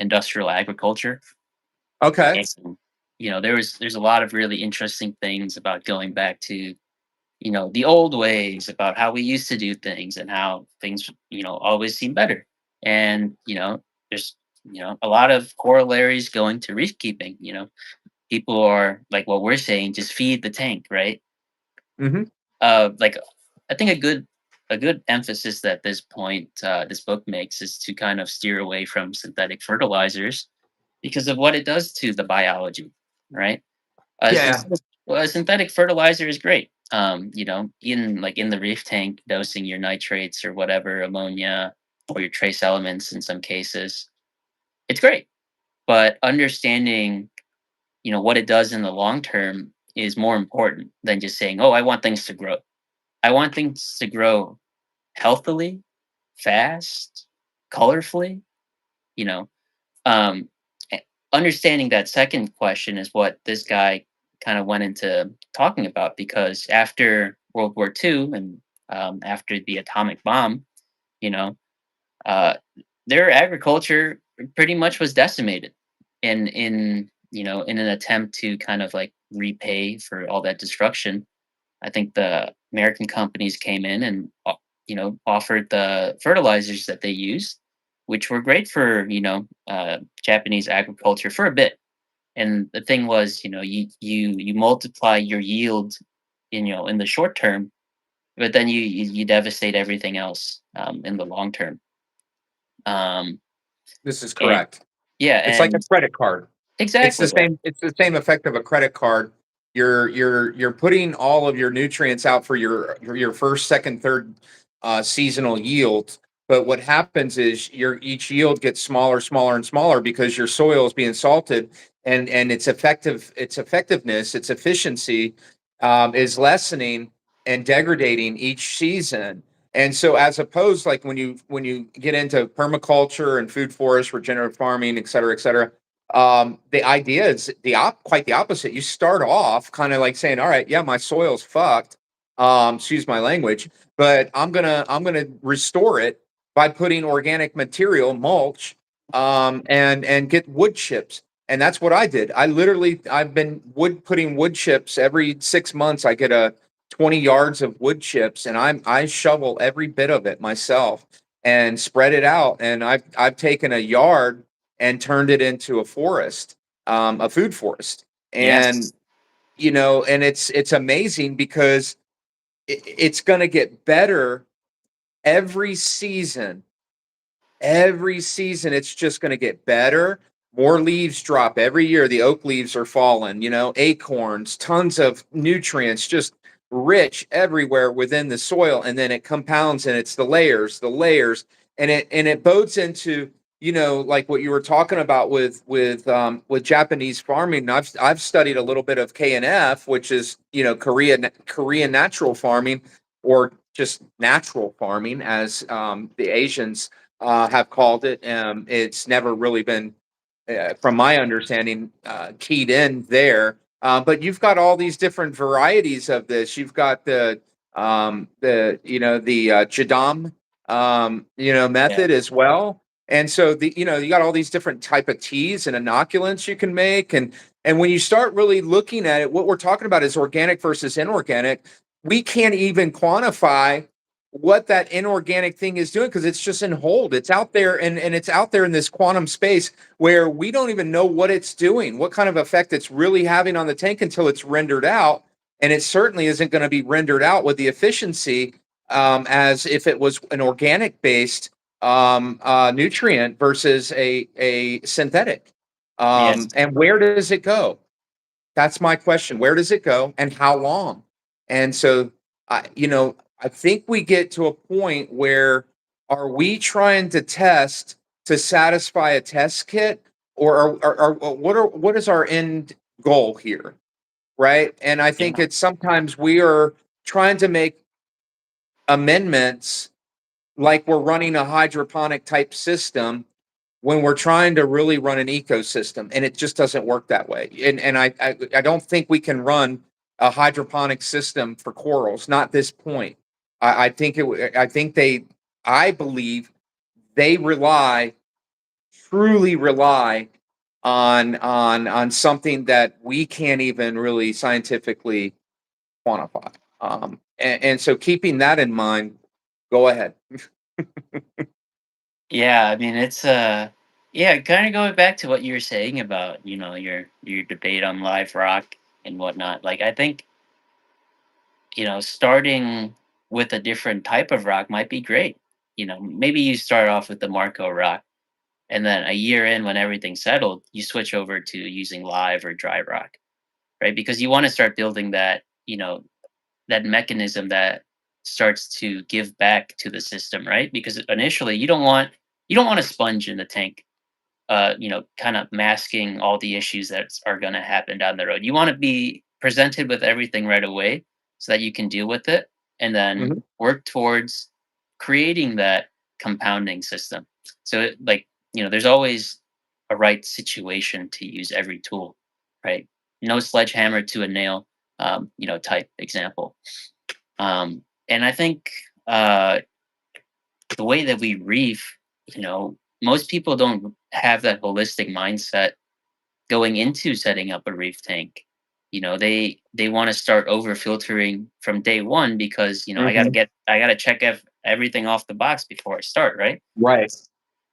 industrial agriculture. okay. And there's a lot of really interesting things about going back to the old ways, about how we used to do things and how things always seem better. And there's a lot of corollaries going to reef keeping. People are like what we're saying, just feed the tank, right? Hmm. Like I think a good emphasis that this book makes is to kind of steer away from synthetic fertilizers because of what it does to the biology, right? Uh, Yeah. synthetic, a synthetic fertilizer is great. In the reef tank, dosing your nitrates or whatever, ammonia or your trace elements in some cases, it's great. But understanding, what it does in the long term is more important than just saying, "Oh, I want things to grow." I want things to grow healthily, fast, colorfully. You know, um, eh, understanding that second question is what this guy kind of went into talking about because after World War II and after the atomic bomb, you know, uh, their agriculture pretty much was decimated, in an attempt to kind of like repay for all that destruction. I think the American companies came in and offered the fertilizers that they used, which were great for Japanese agriculture for a bit. And the thing was, you multiply your yield in the short term, but then you devastate everything else in the long term. Um, This is and correct. yeah, It's like a and credit card. exactly. Yeah. It's the same effect of a credit card. You're putting all of your nutrients out for your first, second, third seasonal yield. But what happens is your each yield gets smaller, smaller, and smaller because your soil is being salted, and its effectiveness, its efficiency is lessening and degrading each season. And so, as opposed, like when you get into permaculture and food forest, regenerative farming, et cetera, the idea is quite the opposite. You start off kind of like saying, "All right, yeah, my soil's fucked. Excuse my language, but I'm gonna restore it by putting organic material, mulch, and get wood chips." And that's what I did. I've been putting wood chips every 6 months. I get a 20 yards of wood chips, and I shovel every bit of it myself and spread it out. And I've taken a yard and turned it into a forest, a food forest. And Yes. and it's amazing because it's going to get better every season. Every season, it's just going to get better. More leaves drop every year. The oak leaves are falling, acorns, tons of nutrients, just rich everywhere within the soil. And then it compounds and it's the layers, and it bodes into, like what you were talking about with Japanese farming. I've studied a little bit of KNF, which is, Korean natural farming, or just natural farming, as the Asians have called it. It's never really been, from my understanding, keyed in there. But you've got all these different varieties of this. You've got the Jadam Yeah. method as well. And so you got all these different type of teas and inoculants you can make. And when you start really looking at it, what we're talking about is organic versus inorganic. We can't even quantify what that inorganic thing is doing because it's just in hold. It's out there, and it's out there in this quantum space where we don't even know what it's doing, what kind of effect it's really having on the tank until it's rendered out. and it certainly isn't going to be rendered out with the efficiency as if it was an organic based nutrient versus a synthetic. Yes. And where does it go? That's my question. Where does it go and how long? And so, I think we get to a point where are we trying to test to satisfy a test kit, or what is our end goal here? Right. And I think Yeah. it's sometimes we are trying to make amendments like we're running a hydroponic type system when we're trying to really run an ecosystem, and it just doesn't work that way. And I don't think we can run a hydroponic system for corals, not this point. I think I think I believe they truly rely on something that we can't even really scientifically quantify. And so keeping that in mind, go ahead. Yeah, I mean it's yeah, kind of going back to what you were saying about, your debate on live rock and whatnot. Like I think, starting with a different type of rock might be great. Maybe you start off with the Marco rock, and then a year in when everything's settled, you switch over to using live or dry rock, right? Because you want to start building that mechanism that starts to give back to the system, right? Because initially you don't want a sponge in the tank, kind of masking all the issues that are going to happen down the road. You want to be presented with everything right away so that you can deal with it and then Mhm. work towards creating that compounding system. So, there's always a right situation to use every tool, right? No sledgehammer to a nail, type example. And I think uh, the way that we reef, most people don't have that holistic mindset going into setting up a reef tank. They want to start over filtering from day one because Mhm. I gotta check everything off the box before I start, right? Right.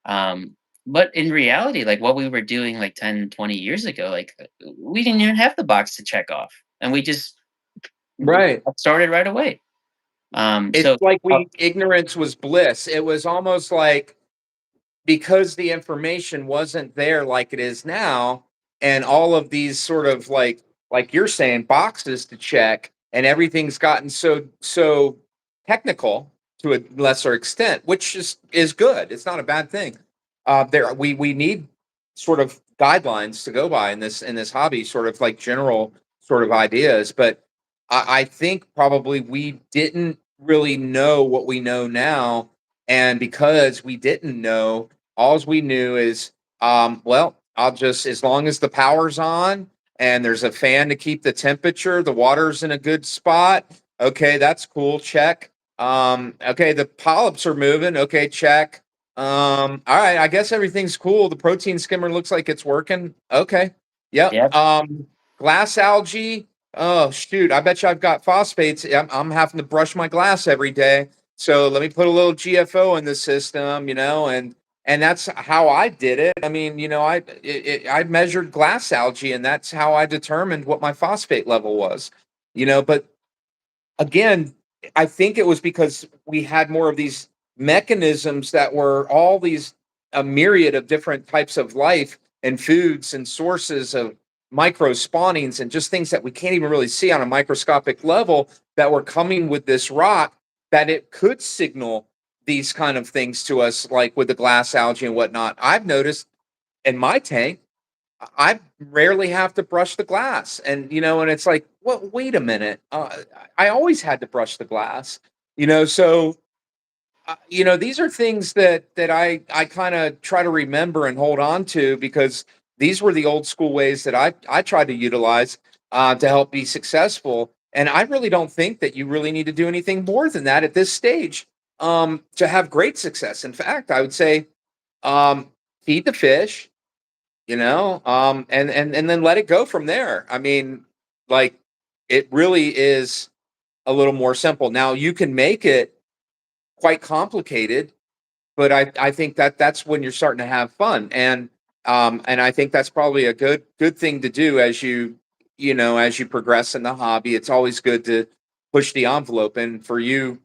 Um, but in reality, like what we were doing like 10, 20 years ago, like we didn't even have the box to check off, and we just Right. started right away. It's So like uh, we ignorance was bliss. It was almost like because the information wasn't there like it is now, and all of these sort of like you're saying boxes to check, and everything's gotten so technical to a lesser extent, which is good. It's not a bad thing. There we need sort of guidelines to go by in this hobby, sort of like general sort of ideas. But I think probably we didn't really know what we know now, and because we didn't know, alls we knew is, well, I'll just as long as the power's on and there's a fan to keep the temperature, the water's in a good spot. Okay, that's cool. Check. Okay, the polyps are moving. Okay, check. All right, I guess everything's cool. The protein skimmer looks like it's working. Okay. Yep. yeah, Glass algae. Oh shoot, I bet you I've got phosphates. I'm having to brush my glass every day. So let me put a little GFO in the system, and that's how I did it. I mean, I measured glass algae, and that's how I determined what my phosphate level was. But again, I think it was because we had more of these mechanisms that were all these a myriad of different types of life and foods and sources of micro spawnings and just things that we can't even really see on a microscopic level that were coming with this rock, that it could signal these kind of things to us, like with the glass algae and whatnot. I've noticed in my tank I rarely have to brush the glass. And it's like, well, wait a minute. I always had to brush the glass, so these are things that I kind of try to remember and hold on to, because these were the old school ways that I tried to utilize to help be successful. And I really don't think that you really need to do anything more than that at this stage to have great success. In fact, I would say um, feed the fish, and then let it go from there. I mean, like, it really is a little more simple. Now you can make it quite complicated, but I think that that's when you're starting to have fun. And I think that's probably a good thing to do as as you progress in the hobby, it's always good to push the envelope. And for you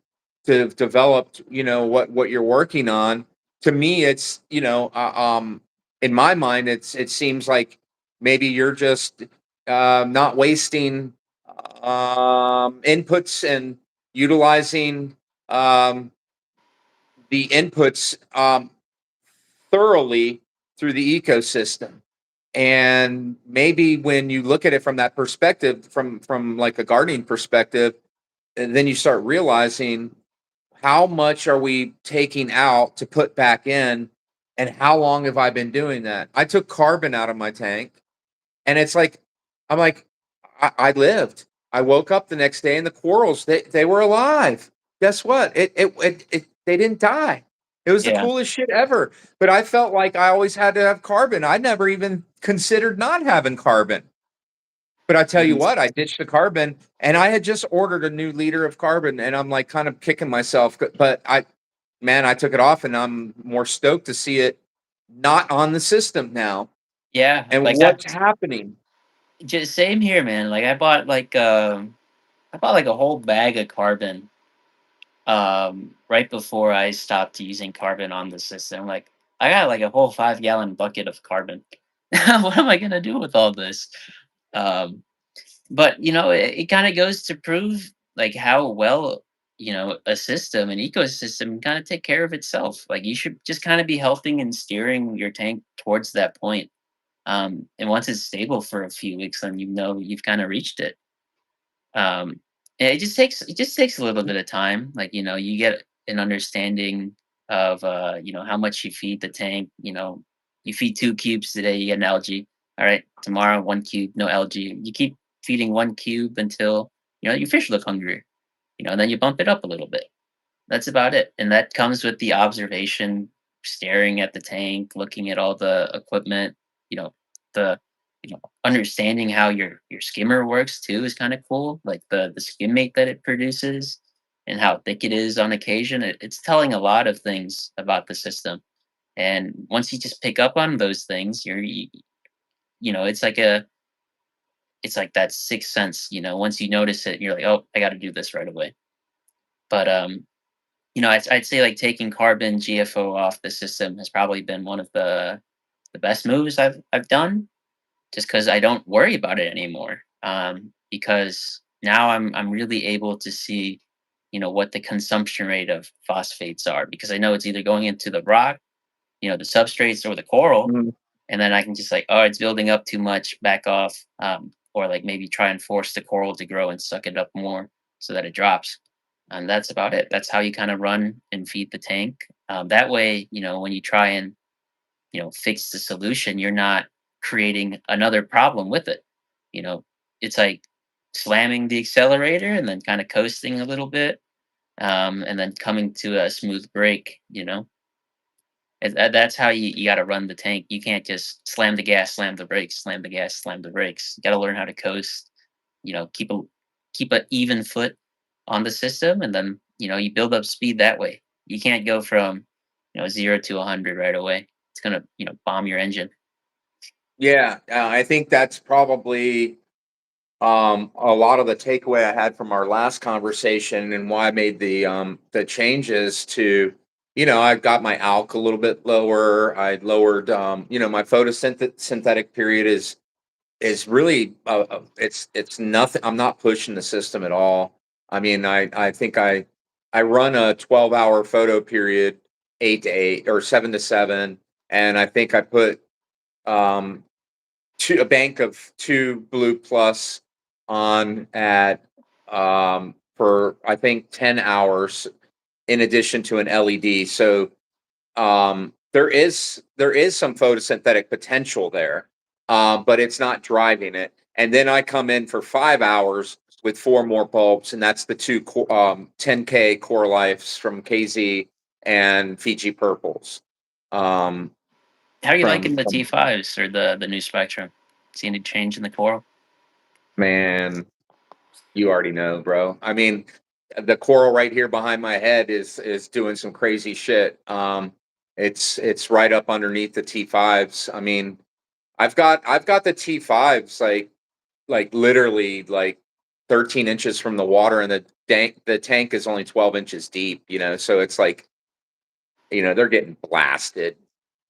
to have developed, what you're working on, to me, it's, in my mind, it seems like maybe you're just not wasting inputs and utilizing um, the inputs thoroughly through the ecosystem. And maybe when you look at it from that perspective, from like a gardening perspective, and then you start realizing how much are we taking out to put back in, and how long have I been doing that? I took carbon out of my tank, and it's like, I'm like, I lived. I woke up the next day and the corals, they were alive. Guess what? They didn't die. It was the Yeah. coolest shit ever. But I felt like I always had to have carbon. I never even considered not having carbon. But I tell you Mhm. what, I ditched the carbon, and I had just ordered a new liter of carbon, and I'm like kind of kicking myself. But man, I took it off, and I'm more stoked to see it not on the system now. Yeah, And like what's that's happening? just same here, man. Like I bought like a whole bag of carbon right before I stopped using carbon on the system. Like I got like a whole 5 gallon bucket of carbon. What am I gonna do with all this? Um but it kind of goes to prove like how well a system, an ecosystem, kind of take care of itself. Like you should just kind of be helping and steering your tank towards that point. And once it's stable for a few weeks, then you've kind of reached it. And it just takes a little bit of time. Like you get an understanding of how much you feed the tank. You feed 2 cubes today, you get an algae. All right, tomorrow 1 cube, no algae. You keep feeding 1 cube until your fish look hungry. And then you bump it up a little bit. That's about it, and that comes with the observation, staring at the tank, looking at all the equipment, you know, the understanding how your skimmer works too is kinda cool, like the skim mate that it produces and how thick it is on occasion. It's telling a lot of things about the system, and once you just pick up on those things, it's like that sixth sense, once you notice it, you're like, "Oh, I gotta do this right away." But, I'd say like taking carbon GFO off the system has probably been one of the best moves I've done, just because I don't worry about it anymore. Because now I'm really able to see, what the consumption rate of phosphates are, because I know it's either going into the rock, the substrates, or the coral, Mhm. and then I can just like, oh, it's building up too much, back off, or like maybe try and force the coral to grow and suck it up more so that it drops. And that's about it. That's how you kind of run and feed the tank. That way, when you try and fix the solution, you're not creating another problem with it. You know, it's like slamming the accelerator and then kind of coasting a little bit, and then coming to a smooth break. That's how you got to run the tank. You can't just slam the gas, slam the brakes, slam the gas, slam the brakes. You got to learn how to coast. Keep a even foot on the system, and then you build up speed that way. You can't go from 0 to 100 right away. It's gonna bomb your engine. Yeah, I think that's probably a lot of the takeaway I had from our last conversation, and why I made the changes to, I got my alk a little bit lower. I lowered, my photosynthetic period is really it's nothing. I'm not pushing the system at all. I mean, I think I run a 12-hour photo period, 8 to 8 or 7 to 7, and I think I put um a bank of two Blue Plus on at for I think 10 hours in addition to an LED. So there is some photosynthetic potential there, but it's not driving it. And then I come in for 5 hours with four more bulbs, and that's the 10K Core Lives from KZ and Fiji Purples. Um, How are you liking the from T5s or the new Spectrum? See any change in the coral? Man, you already know, bro. I mean, the coral right here behind my head is doing some crazy shit. It's right up underneath the T5s. I mean, I've got the T5s like like literally like 13 inches from the water, and the tank is only 12 inches deep, so it's like, they're getting blasted.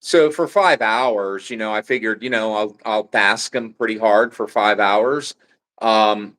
So for 5 hours, I figured, I'll bask them pretty hard for 5 hours. Um,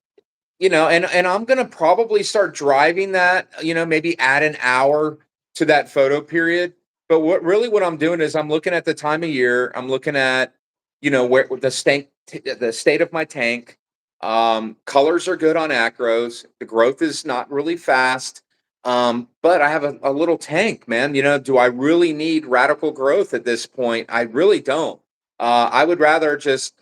and I'm gonna probably start driving that, maybe add an hour to that photo period. But what I'm doing is I'm looking at the time of year. I'm looking at, where the state of my tank. Colors are good on acros. The growth is not really fast. But I have a little tank, man. Do I really need radical growth at this point? I really don't. I would rather just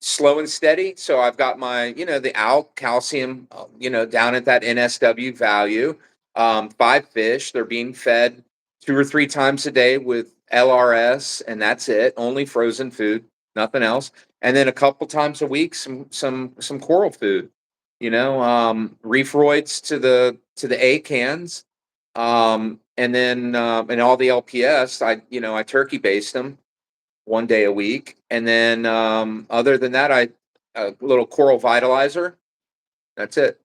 slow and steady. So I've got my, the ALK calcium, down at that NSW value. 5 fish, they're being fed 2 or 3 times a day with LRS, and that's it. Only frozen food, nothing else. And then a couple times a week, some coral food. Reefroids to the A cans, and then and all the LPS. I turkey based them 1 day a week, and then other than that, I a little coral vitalizer. That's it.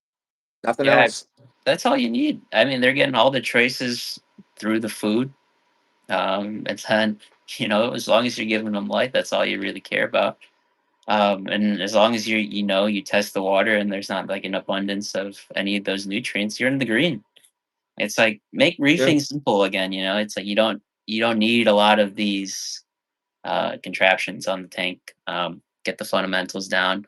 Nothing Yeah, else. that's all you need. I mean, they're getting all the traces through the food. And then, as long as you're giving them light, that's all you really care about. And as long as you test the water and there's not like an abundance of any of those nutrients, you're in the green. It's like make Yeah. reefing simple again. It's like you don't need a lot of these contraptions on the tank. Get the fundamentals down,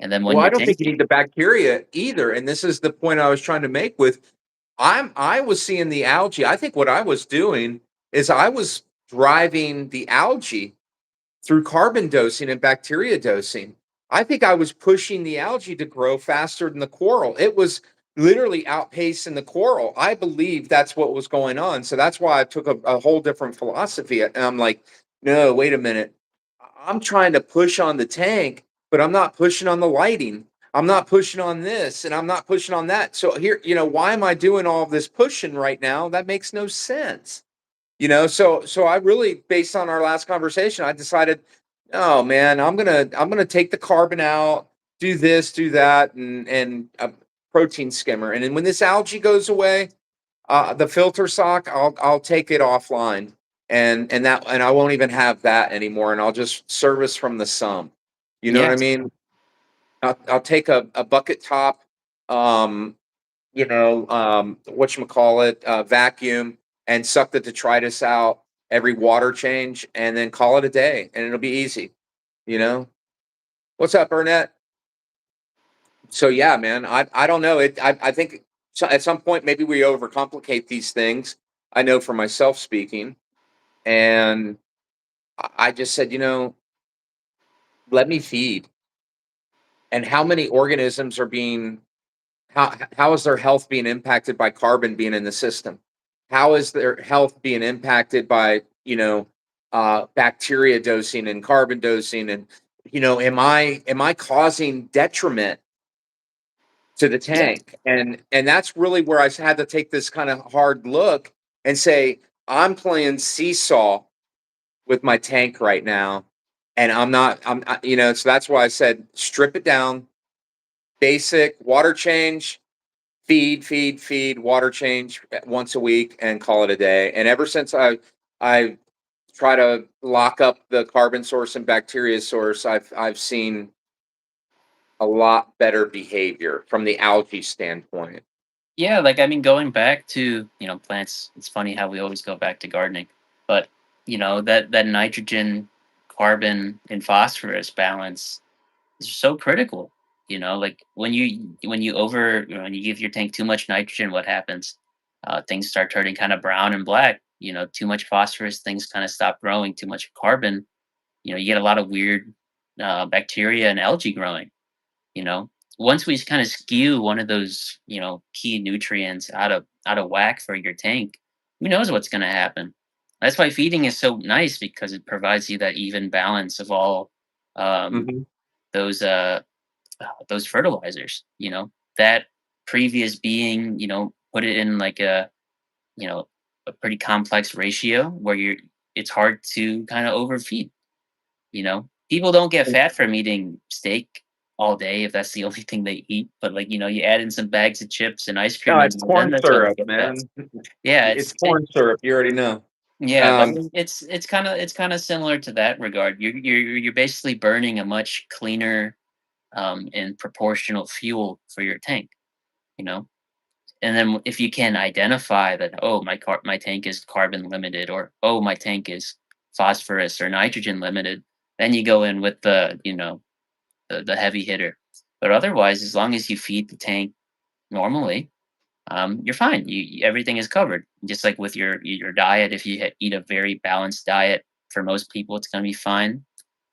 and then when Well, I you're don't think you tanking, need the bacteria either, and this is the point I was trying to make with I was seeing the algae. I think what I was doing is I was driving the algae through carbon dosing and bacteria dosing. I think I was pushing the algae to grow faster than the coral. It was literally outpacing the coral. I believe that's what was going on. So that's why I took a whole different philosophy. And I'm like, no, wait a minute. I'm trying to push on the tank, but I'm not pushing on the lighting. I'm not pushing on this and I'm not pushing on that. So here, why am I doing all of this pushing right now? That makes no sense. So I really, based on our last conversation, I decided, oh man, I'm gonna take the carbon out, do this, do that, and a protein skimmer. And then when this algae goes away, the filter sock, I'll take it offline, and I won't even have that anymore, and I'll just service from the sump. You know what yeah, I mean? I'll take a bucket top, um, whatchamacallit, vacuum, and suck the detritus out every water change, and then call it a day, and it'll be easy. You know, what's up, Burnett? So yeah, man, I don't know. I think so at some point maybe we overcomplicate these things. I know for myself speaking, and I just said, let me feed. And how many organisms are being how is their health being impacted by carbon being in the system? How is their health being impacted by, bacteria dosing and carbon dosing? And, am I causing detriment to the yeah, tank? And that's really where I had to take this kind of hard look and say, I'm playing seesaw with my tank right now. And I'm not, so that's why I said strip it down, basic water change, feed, water change once a week, and call it a day. And ever since I try to lock up the carbon source and bacteria source, I've seen a lot better behavior from the algae standpoint. yeah. Like I mean, going back to plants. It's funny how we always go back to gardening, but that nitrogen, carbon, and phosphorus balance is so critical. Like when you give your tank too much nitrogen, what happens? Things start turning kind of brown and black. Too much phosphorus, things kind of stop growing. Too much carbon, you get a lot of weird bacteria and algae growing. You know, Once we kind of skew one of those key nutrients out of whack for your tank, who knows what's going to happen? That's why feeding is so nice because it provides you that even balance of all um, Mhm. those those fertilizers. That previous being, put it in like you know a pretty complex ratio where it's hard to kind of overfeed. People don't get fat from eating steak. all day if that's the only thing they eat. But like you add in some bags of chips and ice No, cream, it's and then corn they're gonna syrup, get fat. man. Yeah, It's corn syrup, you already know. yeah, but Um, it's kind of similar to that regard. You're basically burning a much cleaner and proportional fuel for your tank. You know, and then if you can identify that, oh, my tank is carbon limited, or oh, my tank is phosphorus or nitrogen limited, then you go in with the heavy hitter. But otherwise, as long as you feed the tank normally, you're fine. Everything is covered. Just like with your diet, if you eat a very balanced diet, for most people, it's going to be fine.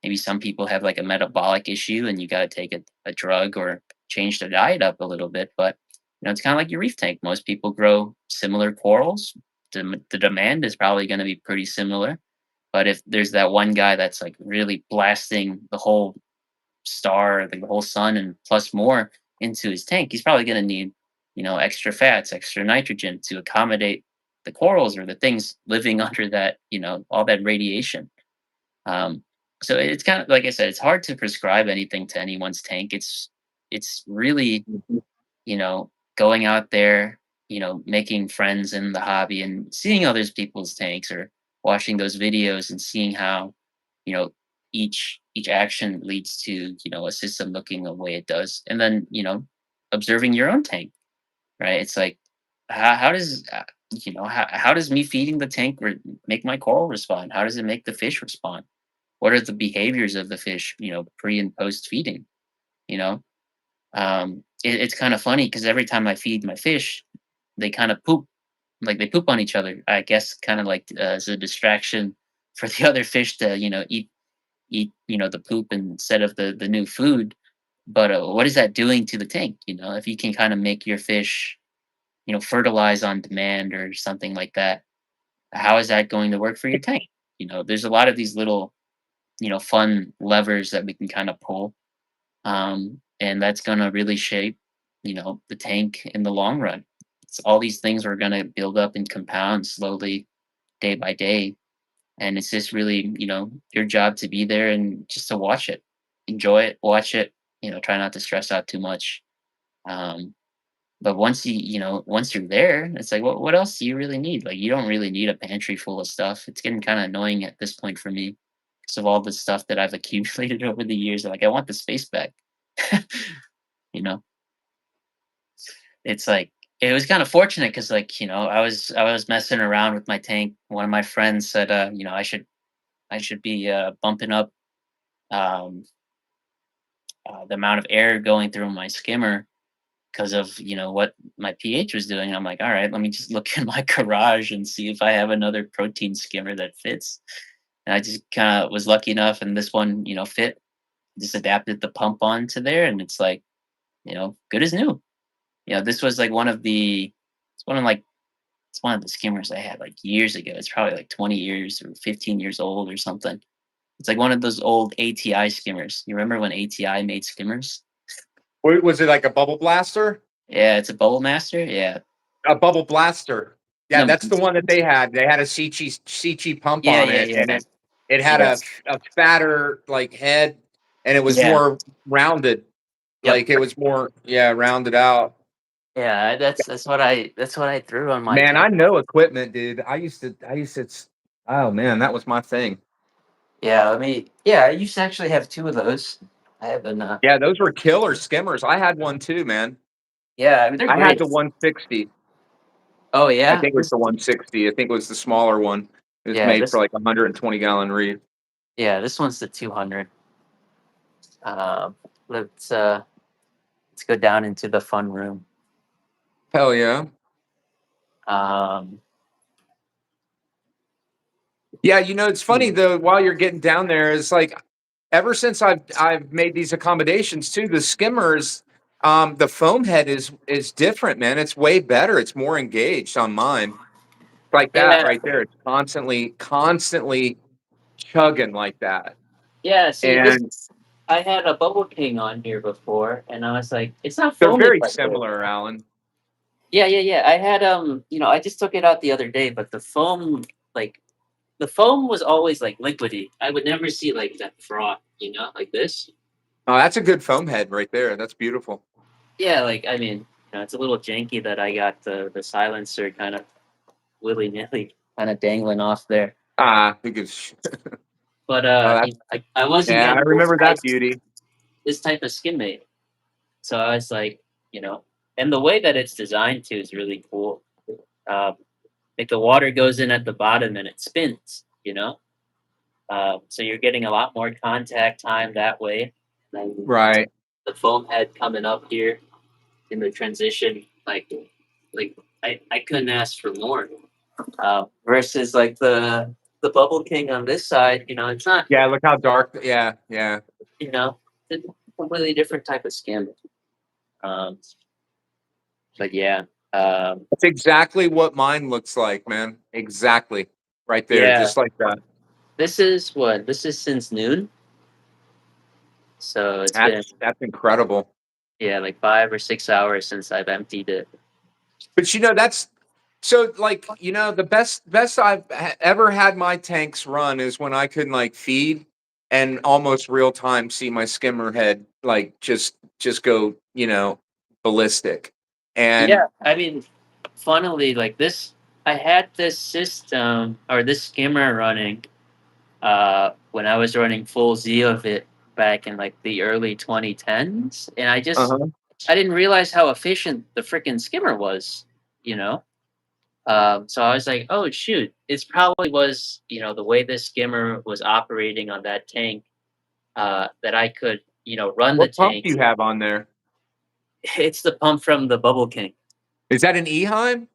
Maybe some people have like a metabolic issue, and you got to take a drug or change their diet up a little bit. But it's kind of like your reef tank. Most people grow similar corals. The demand is probably going to be pretty similar. But if there's that one guy that's like really blasting the whole star, the whole sun, and plus more into his tank, he's probably going to need, extra fats, extra nitrogen to accommodate the corals or the things living under that, all that radiation. Um, so it's kind of like I said, it's hard to prescribe anything to anyone's tank. It's really, going out there, making friends in the hobby and seeing others people's tanks, or watching those videos and seeing how, you know, each action leads to, a system looking the way it does. And then, observing your own tank, right? It's like, how does how does me feeding the tank make my coral respond? How does it make the fish respond? What are the behaviors of the fish, pre and post feeding? You know, it's kind of funny because every time I feed my fish, they kind of poop, like they poop on each other. I guess kind of like as a distraction for the other fish to eat the poop instead of the new food. But what is that doing to the tank? If you can kind of make your fish fertilize on demand or something like that, how is that going to work for your tank? There's a lot of these little fun levers that we can kind of pull, and that's going to really shape the tank in the long run. All these things are going to build up and compound slowly, day by day, and it's just really your job to be there and just to watch it, enjoy it, watch it. Try not to stress out too much. um, but once you're there, it's like, what else do you really need? Like, you don't really need a pantry full of stuff. It's getting kind of annoying at this point for me because of all the stuff that I've accumulated over the years. Like, I want the space back. you know, it's like, it was kind of fortunate because, like, I was messing around with my tank. One of my friends said, I should be bumping up um, the amount of air going through my skimmer because of what my pH was doing. I'm like, all right, let me just look in my garage and see if I have another protein skimmer that fits. And I just kind of was lucky enough, and this one fit. Just adapted the pump onto there, and it's like good as new. This was like it's one of like it's one of the skimmers I had like years ago. It's probably like 20 years or 15 years old or something. It's like one of those old ATI skimmers. You remember when ATI made skimmers? was it like a bubble blaster? Yeah, it's a Bubble Master. Yeah. A bubble blaster. Yeah, No. that's the one that they had. They had a CG pump Yeah, on yeah, it, and yeah. it had Yeah. a fatter like head, and it was Yeah. more rounded. Yep. Like it was more, yeah, rounded out. Yeah, that's what I threw on my Man, I tank. know equipment, dude. Oh man, that was my thing. Yeah, I used to actually have two of those. I have an Yeah, those were killer skimmers. I had one too, man. Yeah, I mean they're I had great. the 160. Oh I yeah? think it was the 160. I think it was the smaller one. It was Yeah, made for this like a 120-gallon reef. yeah, this one's the 200. Um let's go down into the fun room. Hell yeah. Um Yeah, it's funny though, while you're getting down there, it's like ever since I've made these accommodations too, the skimmers, the foam head is different, man. It's way better. It's more engaged on mine. Like that yeah, right there. It's constantly chugging like that. yeah, see this And I had a Bubble King on here before, and I was like, it's not they're foaming very like this. similar, Alan. Yeah, yeah, yeah. I had I just took it out the other day, but like the foam was always like liquidy. I would never see like that froth, like this. Oh, that's a good foam head right there. That's beautiful. Yeah, like I mean, it's a little janky that I got the silencer kind of willy nilly, kind of dangling off there. Ah, who gives? But Oh, that's I wasn't yeah. I getting remember that beauty. this type of skin mate, so I was like, and the way that it's designed too is really cool. Um, like the water goes in at the bottom and it spins, so you're getting a lot more contact time that way. And Right. the foam head coming up here in the transition, like I couldn't ask for more. Versus like the Bubble King on this side, it's not, Yeah. Look how dark. Yeah. Yeah. you know, it's a completely different type of skin. Um, but yeah, That's exactly what mine looks like, man. Exactly. Right there, yeah. just like that. This is since noon, so it's been That's incredible. yeah like 5 or 6 hours since I've emptied it. But that's so like the best I've ever had my tanks run is when I can like feed and almost real time see my skimmer head like just go ballistic. And Yeah, I mean, funnily, like this, I had this system or this skimmer running when I was running full Z of it back in like the early 2010s, and uh-huh. I didn't realize how efficient the freaking skimmer was, you know. So I was like, oh shoot, it's probably was the way this skimmer was operating on that tank that I could run the What pump tank. do you have on there? It's the pump from the Bubble King. Is that an Eheim?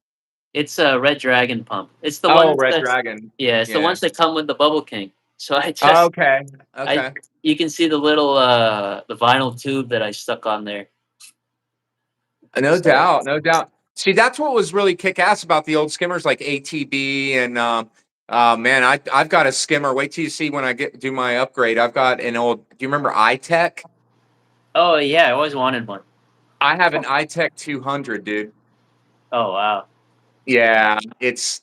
It's a Red Dragon pump. It's the Oh, ones Red that Dragon. yeah, it's the Yeah. ones that come with the Bubble King. So Okay. I Okay. you can see the little the vinyl tube that I stuck on there. No So doubt, no doubt. See, that's what was really kick ass about the old skimmers like ATB and man, I've got a skimmer. Wait till you see when I do my upgrade. I've got an old. Do you remember iTech? oh yeah, I always wanted one. I have an iTech 200, dude. Oh wow. Yeah, it's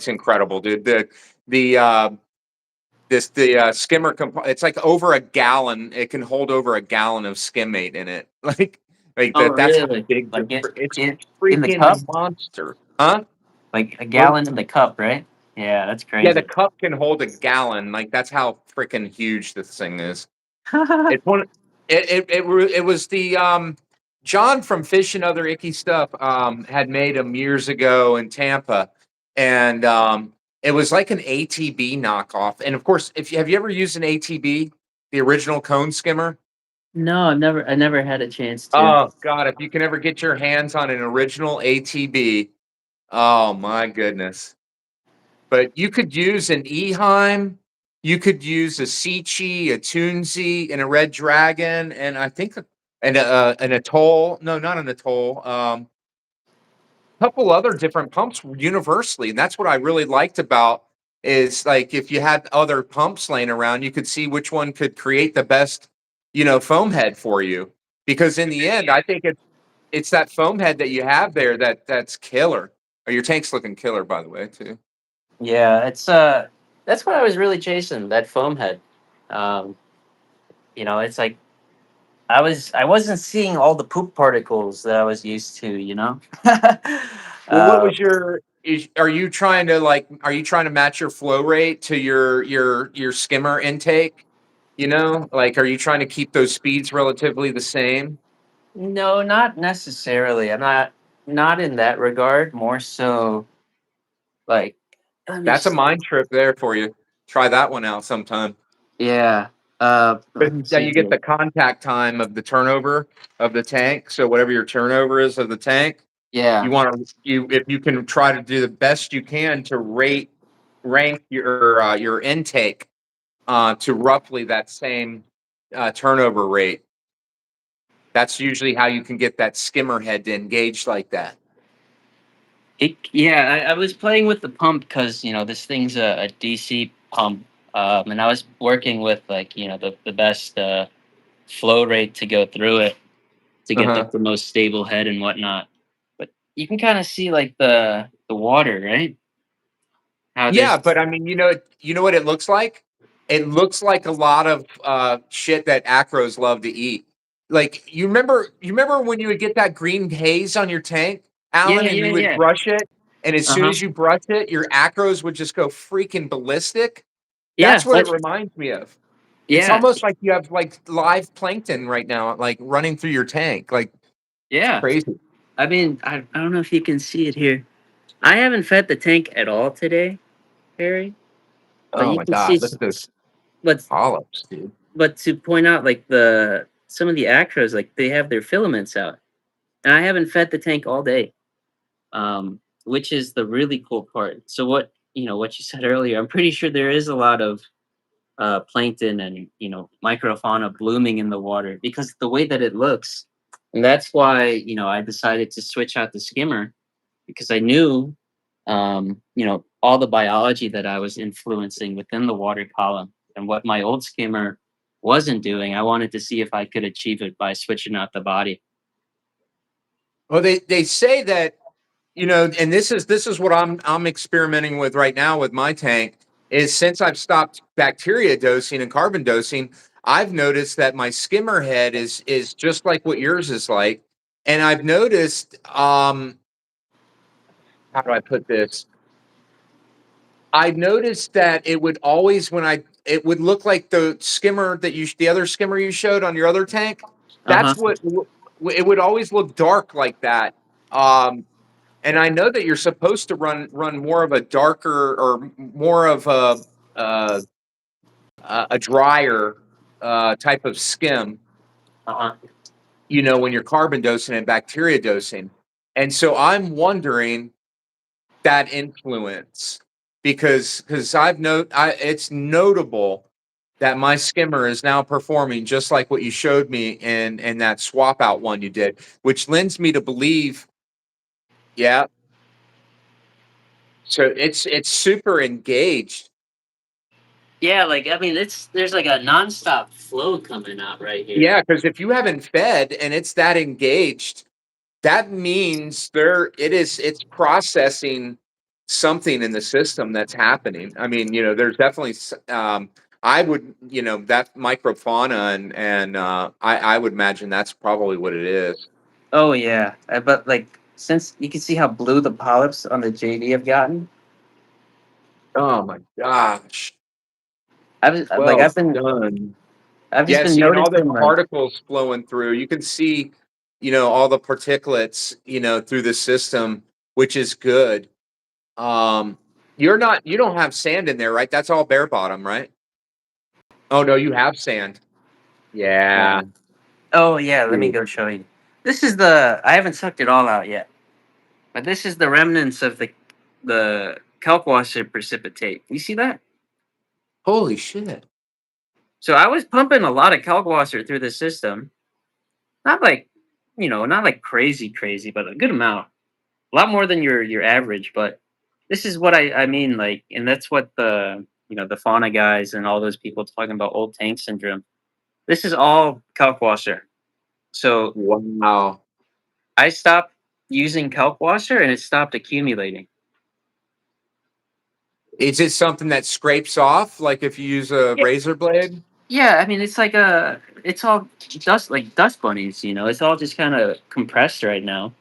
incredible, dude. The skimmer it's like over a gallon. It can hold over a gallon of skimmate in it. Like Oh that. That's how really? big Like it's in the cup? freaking monster, huh? Like a What? gallon in the cup, right? Yeah, that's Yeah, the crazy. cup can hold a gallon. Like that's how freaking huge this thing is. It's one. It was the John from Fish and Other Icky Stuff had made them years ago in Tampa, and it was like an ATB knockoff. And of course, if you have you ever used an ATB, the original cone skimmer? No, I never had a chance to. Oh God, if you can ever get your hands on an original ATB, oh my goodness. But you could use an Eheim, you could use a Sichi, a Tunzi, and a Red Dragon, and I think an Atoll. No, not an Atoll. Couple other different pumps universally, and that's what I really liked about is like if you had other pumps laying around, you could see which one could create the best, foam head for you. Because in the end, I think it's that foam head that you have there that's killer. Or your tank's looking killer, by the way, too. Yeah, it's that's what I was really chasing, that foam head. Um, it's like I wasn't seeing all the poop particles that I was used to, Well, what uh, was your are you trying to match your flow rate to your skimmer intake? Like are you trying to keep those speeds relatively the same? no, not necessarily. I'm not in that regard. More so, like, let me That's a see. mind trip there for you. Try that one out sometime. Yeah. But Let me then see you get here. the contact time of the turnover of the tank. So whatever your turnover is of the tank, Yeah. you want to you if you can try to do the best you can to rank your intake to roughly that same turnover rate. That's usually how you can get that skimmer head to engage like that. Yeah, I was playing with the pump because this thing's a DC pump, and I was working with like the best flow rate to go through it to get Uh-huh. the most stable head and whatnot. But you can kind of see like the water, right? How Yeah, there's but I mean, you know what it looks like? it looks like a lot of shit that acros love to eat. Like you remember when you would get that green haze on your tank, Yeah, Alan, and yeah, you would yeah. brush it, and as soon Uh-huh. as you brush it, your acros would just go freaking ballistic. Yeah, That's what it reminds me of. It's yeah, almost like you have like live plankton right now, like running through your tank. Like it's yeah. crazy. I mean, I don't know if you can see it here. I haven't fed the tank at all today, Harry, but Oh you my can see god, look at those but polyps, dude. to point out like the some of the acros, like they have their filaments out. And I haven't fed the tank all day. Which is the really cool part. So what what you said earlier, I'm pretty sure there is a lot of plankton and microfauna blooming in the water because the way that it looks, and that's why I decided to switch out the skimmer because I knew all the biology that I was influencing within the water column and what my old skimmer wasn't doing. I wanted to see if I could achieve it by switching out the body. Well, they say that, and this is what I'm experimenting with right now with my tank is since I've stopped bacteria dosing and carbon dosing, I've noticed that my skimmer head is just like what yours is like. And I've noticed how do I put this? I noticed that it would always when I it would look like the other skimmer you showed on your other tank. Uh-huh. That's it would always look dark like that. Um, and I know that you're supposed to run more of a darker or more of uh, a drier type of skim, Uh-huh. when you're carbon dosing and bacteria dosing. And so I'm wondering that influence because it's notable that my skimmer is now performing just like what you showed me in that swap out one you did, which lends me to believe, yeah. So it's super engaged. Yeah, like I mean, there's like a nonstop flow coming out right here. Yeah, because if you haven't fed and it's that engaged, that means it's processing something in the system that's happening. I mean, there's definitely I would, that microfauna and I would imagine that's probably what it is. Oh yeah, but like since you can see how blue the polyps on the JD have gotten, Oh my gosh. like Well done. I've just Yeah, been seeing all those noticing like particles flowing through, you can see, all the particulates, through the system, which is good. Um, you don't have sand in there, right? That's all bare bottom, right? Oh no, you have sand. Yeah. um, oh yeah, let me Dude. go show you. This is the I haven't sucked it all out yet, but this is the remnants of the kalkwasser precipitate. You see that? Holy shit. So I was pumping a lot of kalkwasser through the system, not like not like crazy crazy, but a good amount. A lot more than your average, but this is what I mean, like, and that's what the fauna guys and all those people talking about old tank syndrome. This is all kalkwasser. So Wow. I stopped using kalkwasser and it stopped accumulating. Is it something that scrapes off, like if you use a Yeah, razor blade? yeah. I mean, it's all dust like dust bunnies. It's all just kind of compressed right now.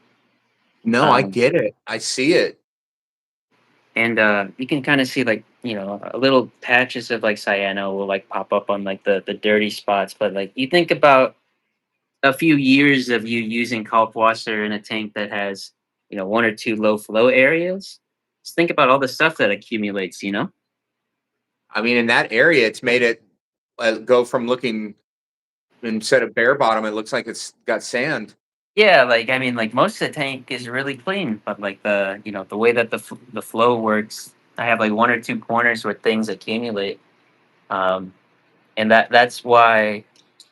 No, I Um, get it. I see it. and you can kind of see like a little patches of like cyano will like pop up on like the dirty spots. But like you think about a few years of you using kalkwasser in a tank that has one or two low flow areas, just think about all the stuff that accumulates. I mean, in that area, it's made it go from looking instead of bare bottom, it looks like it's got sand. Yeah, like I mean, like most of the tank is really clean, but like the way that the flow works, I have like one or two corners where things accumulate. um and that's why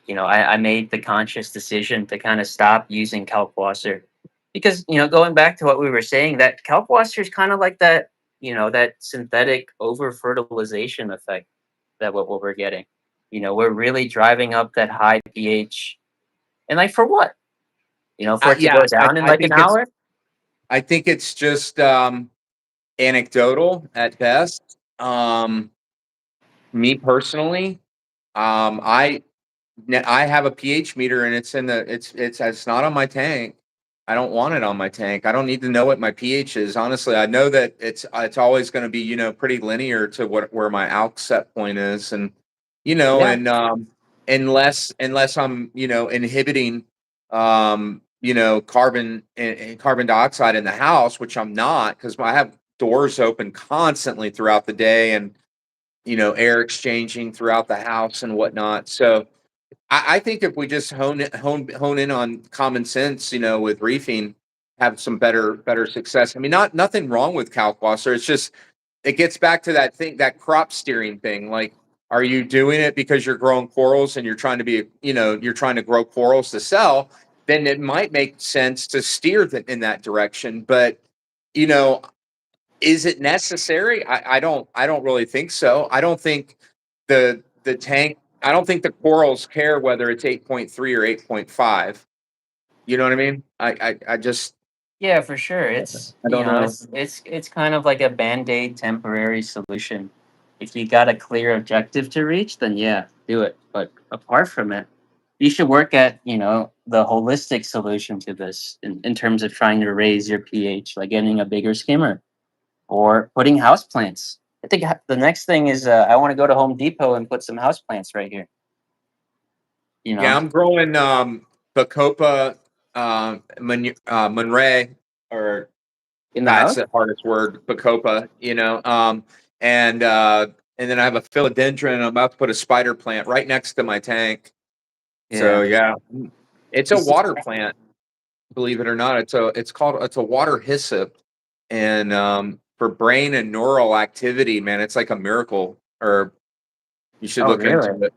I made the conscious decision to kind of stop using kalkwasser because going back to what we were saying, that kalkwasser is kind of like that synthetic over fertilization effect that what we're getting. We're really driving up that high pH, and like for what? For it to Yeah, go down in I like an think it's hour. I think it's just anecdotal at best. Me personally, I I have a pH meter and it's in the it's not on my tank. I don't want it on my tank. I don't need to know what my pH is. Honestly, I know that it's always going to be, pretty linear to what where my alk set point is. And Yeah. and unless I'm, inhibiting carbon and carbon dioxide in the house, which I'm not, because I have doors open constantly throughout the day, and air exchanging throughout the house and whatnot. So I think if we just hone in on common sense, with reefing, have some better success. I mean, nothing wrong with kalkwasser. It's just it gets back to that thing, that crop steering thing. Like, are you doing it because you're growing corals and you're trying to be, you're trying to grow corals to sell? Then it might make sense to steer in that direction. But you know, is it necessary? I don't really think so. I don't think the tank I don't think the corals care whether it's 8.3 or 8.5. You know what I mean? I just Yeah, for sure. It's I don't know. it's kind of like a band-aid temporary solution. If you got a clear objective to reach, then yeah, do it. But apart from it, you should work at, the holistic solution to this in terms of trying to raise your pH, like getting a bigger skimmer or putting houseplants. I think the next thing is I want to go to Home Depot and put some houseplants right here, you Yeah, know, I'm growing Bacopa Monterey, or in the that's house. the hardest word, Bacopa, and then I have a philodendron. I'm about to put a spider plant right next to my tank. So Yeah. yeah, it's You a see- water plant. Believe it or not, it's a water hyssop, and for brain and neural activity, man, it's like a miracle. Or you should Oh, look into really? it.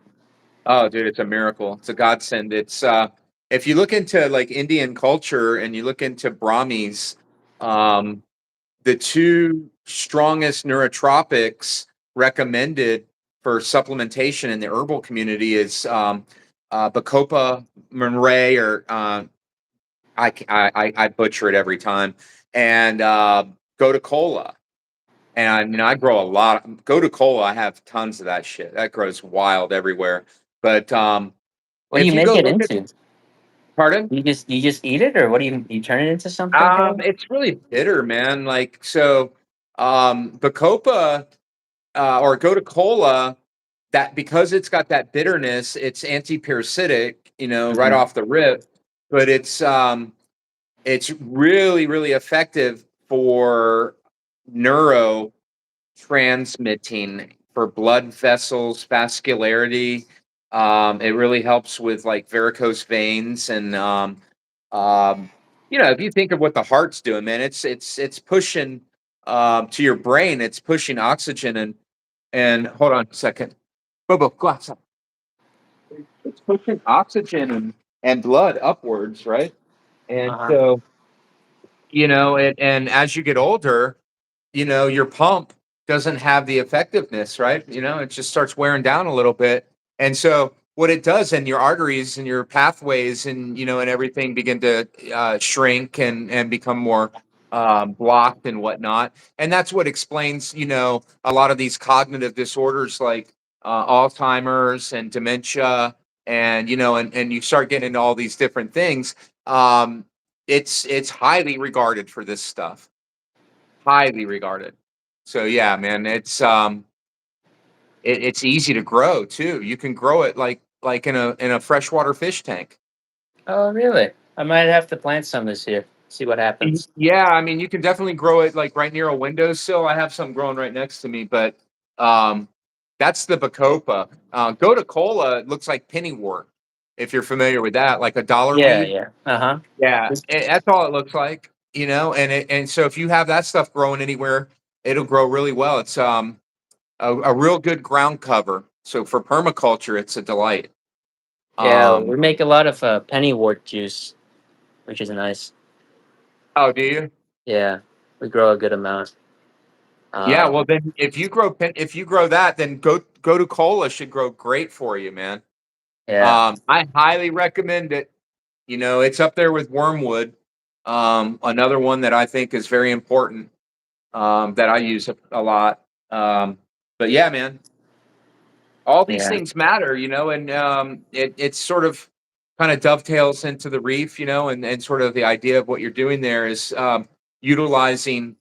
Oh, dude, it's a miracle. It's a godsend. If you look into like Indian culture and you look into Brahmis, um, the two strongest neurotropics recommended for supplementation in the herbal community is Bacopa Monterey, or I butcher it every time. And go to cola. And I grow a lot. Go to cola. I have tons of that shit. That grows wild everywhere. But What do if you you make go it look at, into? pardon, You just eat it, or what do you turn it into something? it's really bitter, man. Like so, Bacopa or go to cola. That because it's got that bitterness, it's anti-parasitic. Right Mhm. off the rip. But it's really, really effective for neurotransmitting, for blood vessels, vascularity. It really helps with like varicose veins, and if you think of what the heart's doing, man, it's pushing to your brain. It's pushing oxygen, and hold on a second. Bobo, go outside. It's pushing oxygen and blood upwards, right? And Uh-huh. so and as you get older, your pump doesn't have the effectiveness, right? It just starts wearing down a little bit. And so what it does, and your arteries and your pathways and and everything begin to shrink and become more blocked and whatnot. And that's what explains, a lot of these cognitive disorders like Alzheimer's and dementia, and and you start getting into all these different things. Um, it's highly regarded for this stuff. Highly regarded. So yeah, man, it's easy to grow too. You can grow it like in a freshwater fish tank. Oh, really? I might have to plant some this year. See what happens. Yeah, I mean, you can definitely grow it like right near a windowsill. I have some growing right next to me, but um, that's the Bacopa. Go to cola. It looks like pennywort, if you're familiar with that, like a dollar Yeah, weed. yeah. Uh-huh. Yeah, that's all it looks like, and so if you have that stuff growing anywhere, it'll grow really well. It's a real good ground cover. So for permaculture, it's a delight. Yeah, Um, we make a lot of pennywort juice, which is nice. oh, do you? Yeah, we grow a good amount. Yeah. Um, Well, then if you grow that, then go to cola should grow great for you, man. yeah. I highly recommend it. It's up there with wormwood. Another one that I think is very important. That I use a lot. But yeah, man. all these Yeah. things matter, and it's sort of kind of dovetails into the reef, and sort of the idea of what you're doing there is utilizing,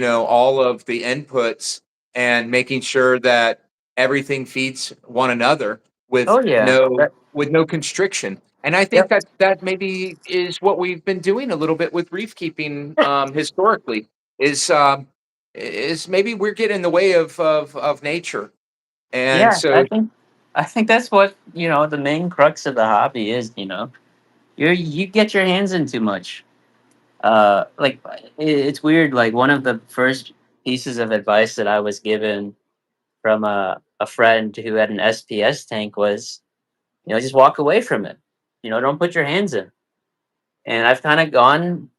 all of the inputs and making sure that everything feeds one another with Oh yeah. no with no constriction. And I think Yep. that maybe is what we've been doing a little bit with reef keeping historically is maybe we're getting in the way of nature. And Yeah, so I think that's what, the main crux of the hobby is, you get your hands in too much. Like it's weird, like one of the first pieces of advice that I was given from a friend who had an SPS tank was, just walk away from it. Don't put your hands in. And I've kind of gone,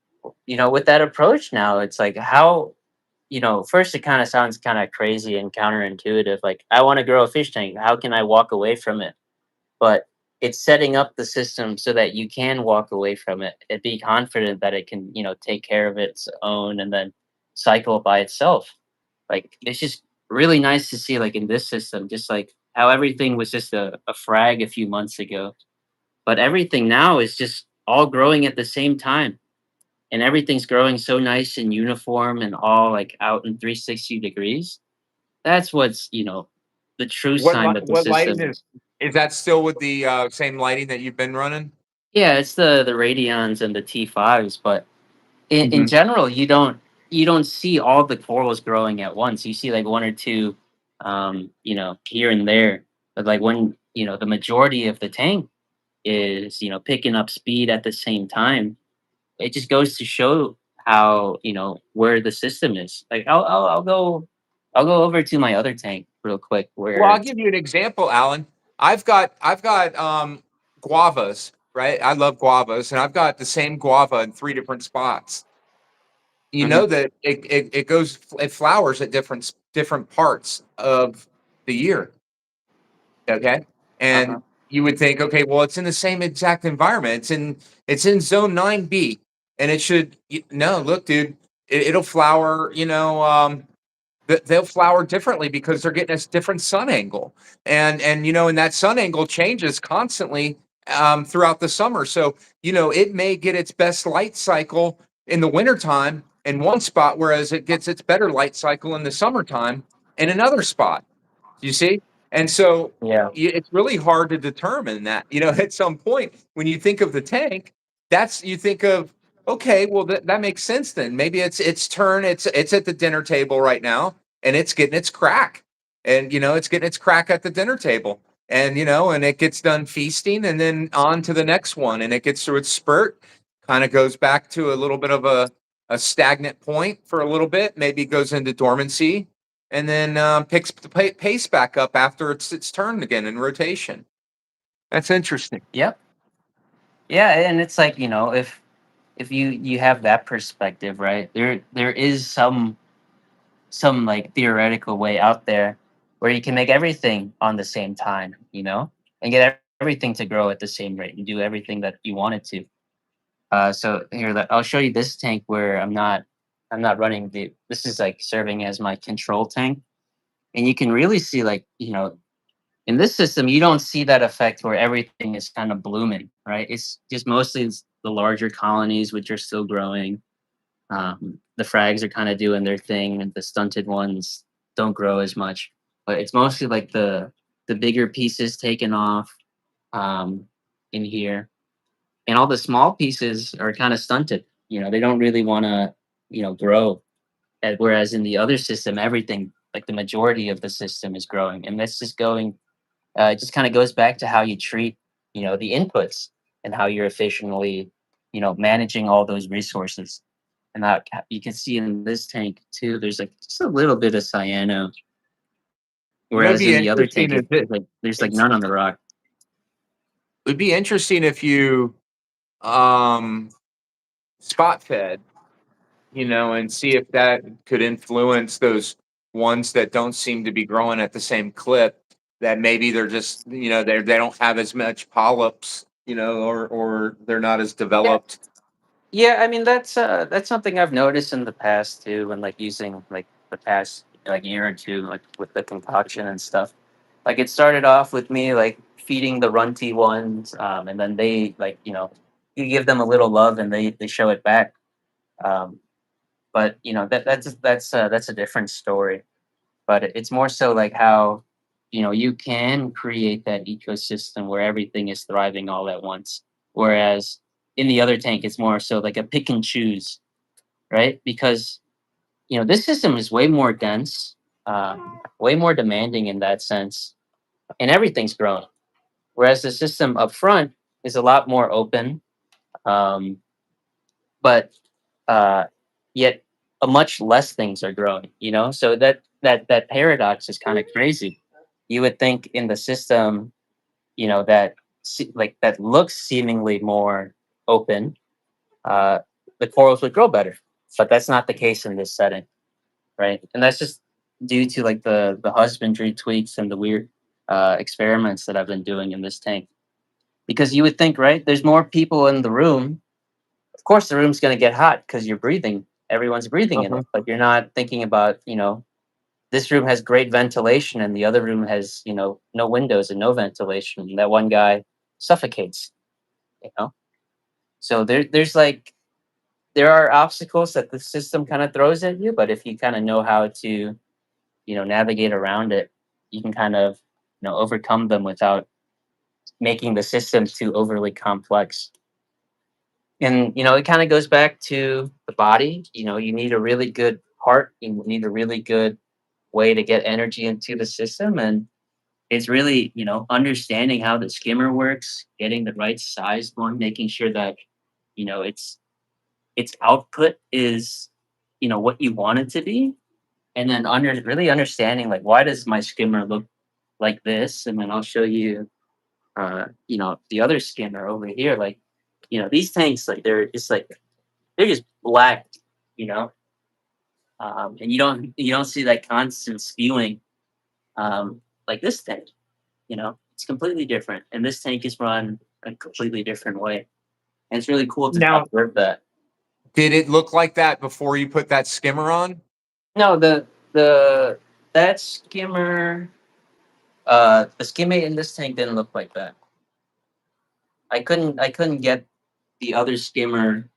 with that approach now. It's like how, first it kind of sounds kind of crazy and counterintuitive. Like I want to grow a fish tank. How can I walk away from it? But it's setting up the system so that you can walk away from it and be confident that it can, take care of its own and then cycle by itself. Like it's just really nice to see, like in this system, just like how everything was just a frag a few months ago, but everything now is just all growing at the same time, and everything's growing so nice and uniform and all like out in 360 degrees. That's what's, the true sign that the what lighting system. is that still with the same lighting that you've been running? Yeah, it's the Radions and the T5s, but in Hmm. general, you don't see all the corals growing at once. You see like one or two, here and there. But like when the majority of the tank is picking up speed at the same time, it just goes to show how where the system is. Like I'll go over to my other tank real quick Well, where I'll it's. give you an example, Alan. I've got guavas, right? I love guavas, and I've got the same guava in three different spots. You Mhm. know that it flowers at different parts of the year. Okay. And Uh-huh. you would think, okay, well, it's in the same exact environment. It's in zone 9B. And it should no, look, dude, it'll flower, they'll flower differently because they're getting a different sun angle. And that sun angle changes constantly throughout the summer. So, it may get its best light cycle in the wintertime in one spot, whereas it gets its better light cycle in the summertime in another spot. You see? And so Yeah. it's really hard to determine that. At some point when you think of the tank, you think of, okay, well that makes sense then. Maybe it's turn, it's at the dinner table right now and it's getting its crack. And it's getting its crack at the dinner table. And and it gets done feasting and then on to the next one and it gets through its spurt, kind of goes back to a little bit of a stagnant point for a little bit, maybe goes into dormancy and then picks the pace back up after it's turned again in rotation. That's interesting. Yep. Yeah, and it's like, if you have that perspective, right? There is some like theoretical way out there where you can make everything on the same time, and get everything to grow at the same rate and do everything that you want it to. So here, I'll show you this tank where I'm not running the. This is like serving as my control tank, and you can really see, like, in this system you don't see that effect where everything is kind of blooming, right? It's just mostly the larger colonies which are still growing. The frags are kind of doing their thing, and the stunted ones don't grow as much. But it's mostly like the bigger pieces taken off um, in here, and all the small pieces are kind of stunted. They don't really want to grow. Whereas in the other system, everything, like the majority of the system, is growing, and that's just going. It just kind of goes back to how you treat the inputs and how you're efficiently managing all those resources. And that you can see in this tank too. There's like just a little bit of cyano, It'd whereas be in the other interesting tank, if it there's like it's none on the rock. it'd be interesting if you um spot fed, and see if that could influence those ones that don't seem to be growing at the same clip. That maybe they're just they don't have as much polyps, or they're not as Yeah, developed. yeah. I mean, that's something I've noticed in the past too, when like using like the past like year or two, like with the concoction and stuff. Like it started off with me like feeding the runty ones, and then they like you give them a little love and they show it back. Um, but that's a different story. But it's more so like how you can create that ecosystem where everything is thriving all at once. Whereas in the other tank, it's more so like a pick and choose, right? Because this system is way more dense, way more demanding in that sense, and everything's growing. Whereas the system up front is a lot more open, um, but uh, yet a much less things are growing. So that paradox is kind of crazy. You would think in the system, that like that looks seemingly more open, uh, the corals would grow better, but that's not the case in this setting, right? And that's just due to like the husbandry tweaks and the weird experiments that I've been doing in this tank. Because you would think, right? There's more people in the room. Of course, the room's going to get hot because you're breathing. Everyone's breathing in Uh-huh. it, but you're not thinking about, this room has great ventilation and the other room has, no windows and no ventilation. And that one guy suffocates, you know? So there's like, there are obstacles that the system kind of throws at you, but if you kind of know how to, navigate around it, you can kind of, overcome them without making the system too overly complex. And it kind of goes back to the body. You need a really good heart. You need a really good way to get energy into the system, and it's really understanding how the skimmer works, getting the right size one, making sure that its output is what you want it to be, and then really understanding like why does my skimmer look like this, and then I'll show you the other skimmer over here. Like these tanks, like they're just black, you know, and you don't see that constant spewing like this tank. It's completely different, and this tank is run a completely different way, and it's really cool to Now, observe that. did it look like that before you put that skimmer on? No, the that skimmer, the skimmate in this tank didn't look like that. I couldn't get the other skimmer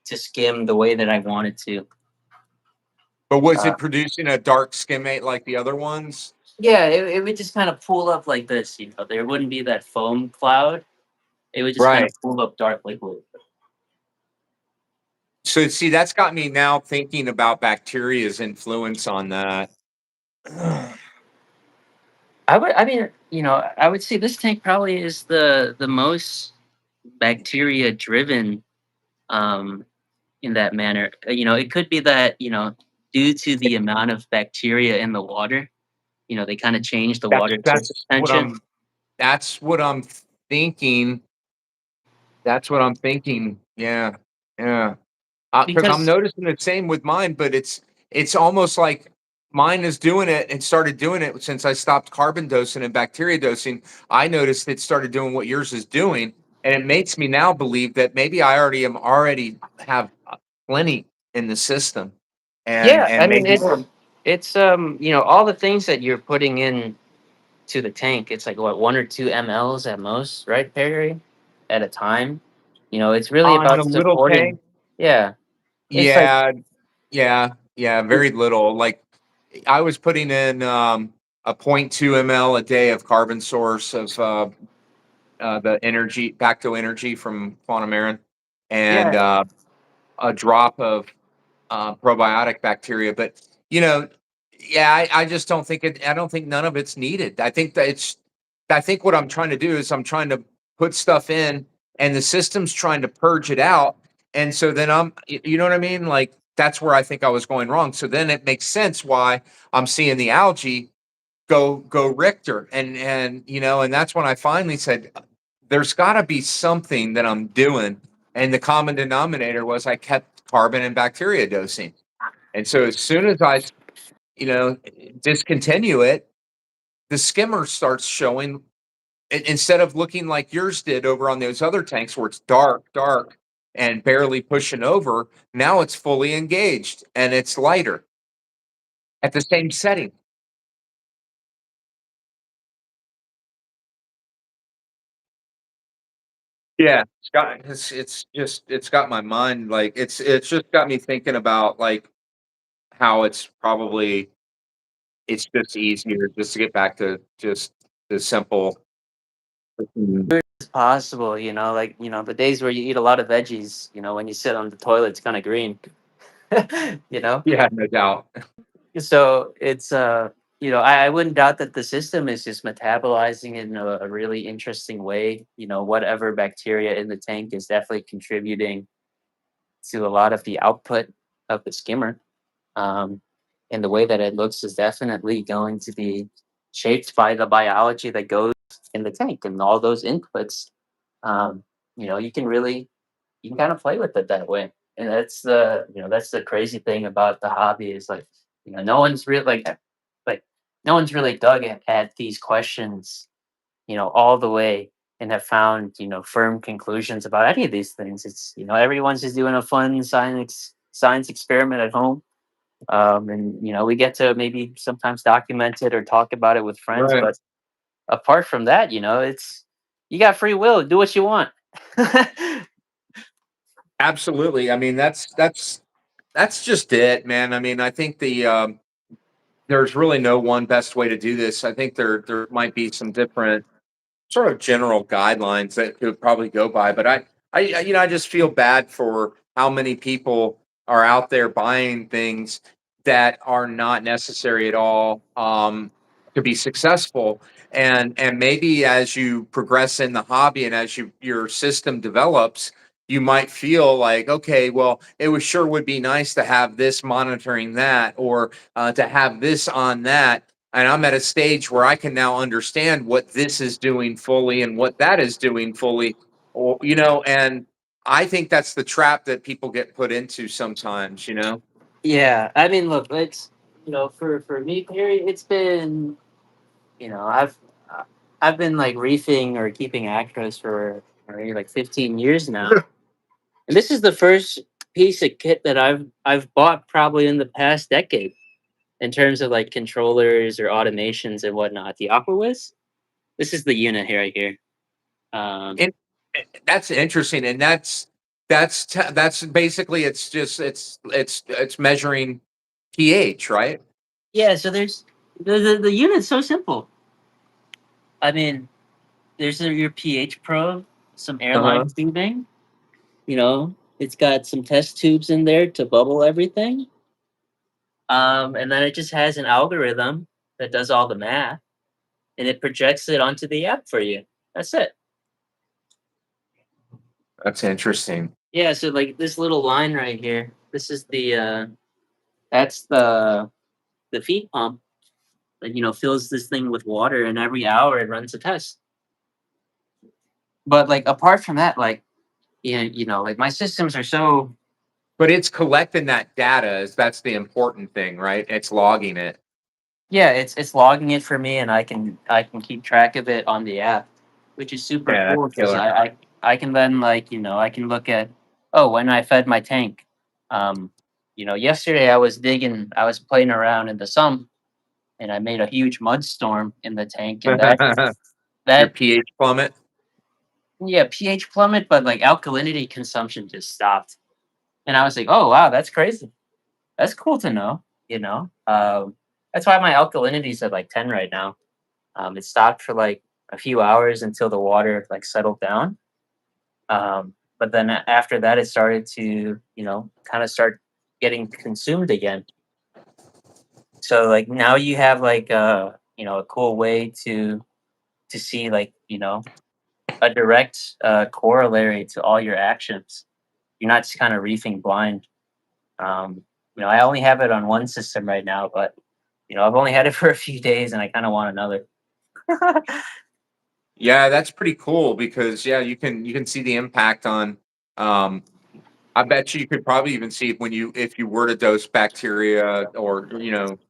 to skim the way that I wanted to. But was Uh, it producing a dark skimmate like the other ones? yeah, it would just kind of pull up like this. There wouldn't be that foam cloud. It would just kind of Right. pull up dark liquid. So see, that's got me now thinking about bacteria's influence on that. I mean, I would say this tank probably is the most bacteria driven um in that manner. It could be that, due to the amount of bacteria in the water, they kind of change the That's water surface that's what tension. I'm that's what I'm thinking. That's what I'm thinking. Yeah. Yeah. Because I'm Because noticing the same with mine, but it's almost like mine is doing it and started doing it since I stopped carbon dosing and bacteria dosing. I noticed it started doing what yours is doing, and it makes me now believe that maybe I already have plenty in the system, yeah, I and mean maybe it's all the things that you're putting in to the tank, it's like what 1 or 2 mLs at most, right, Perry? At a time. It's really on the about little supporting. tank, Yeah. It's like yeah, yeah, very little. Like I was putting in a point 0.2 ml a day of carbon source of the energy, Bacto energy from Quantum Air, and yeah. a drop of probiotic bacteria. But you know, yeah, I just don't think it. I don't think none of it's needed. I think that it's. I think what I'm trying to do is I'm trying to put stuff in, and the system's trying to purge it out. And so then you know what I mean? Like that's where I think I was going wrong. So then it makes sense why I'm seeing the algae go Richter, and and that's when I finally said, there's got to be something that I'm doing, and the common denominator was I kept carbon and bacteria dosing, and so as soon as I you know discontinue it, the skimmer starts showing instead of looking like yours did over on those other tanks where it's dark and barely pushing over. Now it's fully engaged and it's lighter at the same setting. Yeah, it's got my mind, like, it's just got me thinking about, like, how it's just easier just to get back to just the simple. Mhm. It's possible, like, the days where you eat a lot of veggies, when you sit on the toilet, it's kind of green, you know? Yeah, no doubt. So it's, I wouldn't doubt that the system is just metabolizing it in a really interesting way. Whatever bacteria in the tank is definitely contributing to a lot of the output of the skimmer. Um, and the way that it looks is definitely going to be shaped by the biology that goes in the tank and all those inputs. Um, you can really you can kind of play with it that way. And that's the crazy thing about the hobby is like, no one's really like no one's really dug at these questions, all the way and have found, firm conclusions about any of these things. It's, everyone's just doing a fun science experiment at home. And we get to maybe sometimes document it or talk about it with friends, Right. but apart from that, it's you got free will, do what you want. Absolutely, I mean, that's just it, man. I mean, I think there's really no one best way to do this. I think there might be some different sort of general guidelines that could probably go by. But I just feel bad for how many people are out there buying things that are not necessary at all to be successful. And maybe as you progress in the hobby and as your system develops, you might feel like, okay, well, it was sure would be nice to have this monitoring that, or to have this on that, and I'm at a stage where I can now understand what this is doing fully and what that is doing fully, or and I think that's the trap that people get put into sometimes. Yeah, I mean, look, it's for me, Perry, it's been you know uh, I've been like reefing or keeping acros for already like 15 years now, and this is the first piece of kit that I've bought probably in the past decade in terms of like controllers or automations and whatnot. The Aquawiz, this is the unit here, right here. Um, And that's interesting, and that's basically it's measuring pH, right? yeah, so there's the unit's so simple. I mean, there's your pH probe, some airline Uh-huh. tubing. It's got some test tubes in there to bubble everything. And then it just has an algorithm that does all the math and it projects it onto the app for you. That's it. That's interesting. Yeah, so like this little line right here, this is that's the feed pump that fills this thing with water and every hour it runs a test. But like apart from that, like like my systems are so. But it's collecting that data, is that's the important thing, right? It's logging it. Yeah, it's logging it for me, and I can keep track of it on the app, which is super Yeah, that's cool because killer. I can then like I can look at, oh, when I fed my tank. Yesterday I was playing around in the sump and I made a huge mud storm in the tank, and that Your that pH plummet. yeah, pH plummet, but like alkalinity consumption just stopped, and I was like, oh wow, that's crazy. That's cool to know. That's why my alkalinity is at like 10 right now. It stopped for like a few hours until the water like settled down. But then after that, it started to, kind of start getting consumed again. So like now you have like a cool way to see like a direct corollary to all your actions. You're not just kind of reefing blind. I only have it on one system right now, but I've only had it for a few days, and I kind of want another. Yeah, that's pretty cool because yeah, you can see the impact on. Um, I bet you could probably even see when if you were to dose bacteria or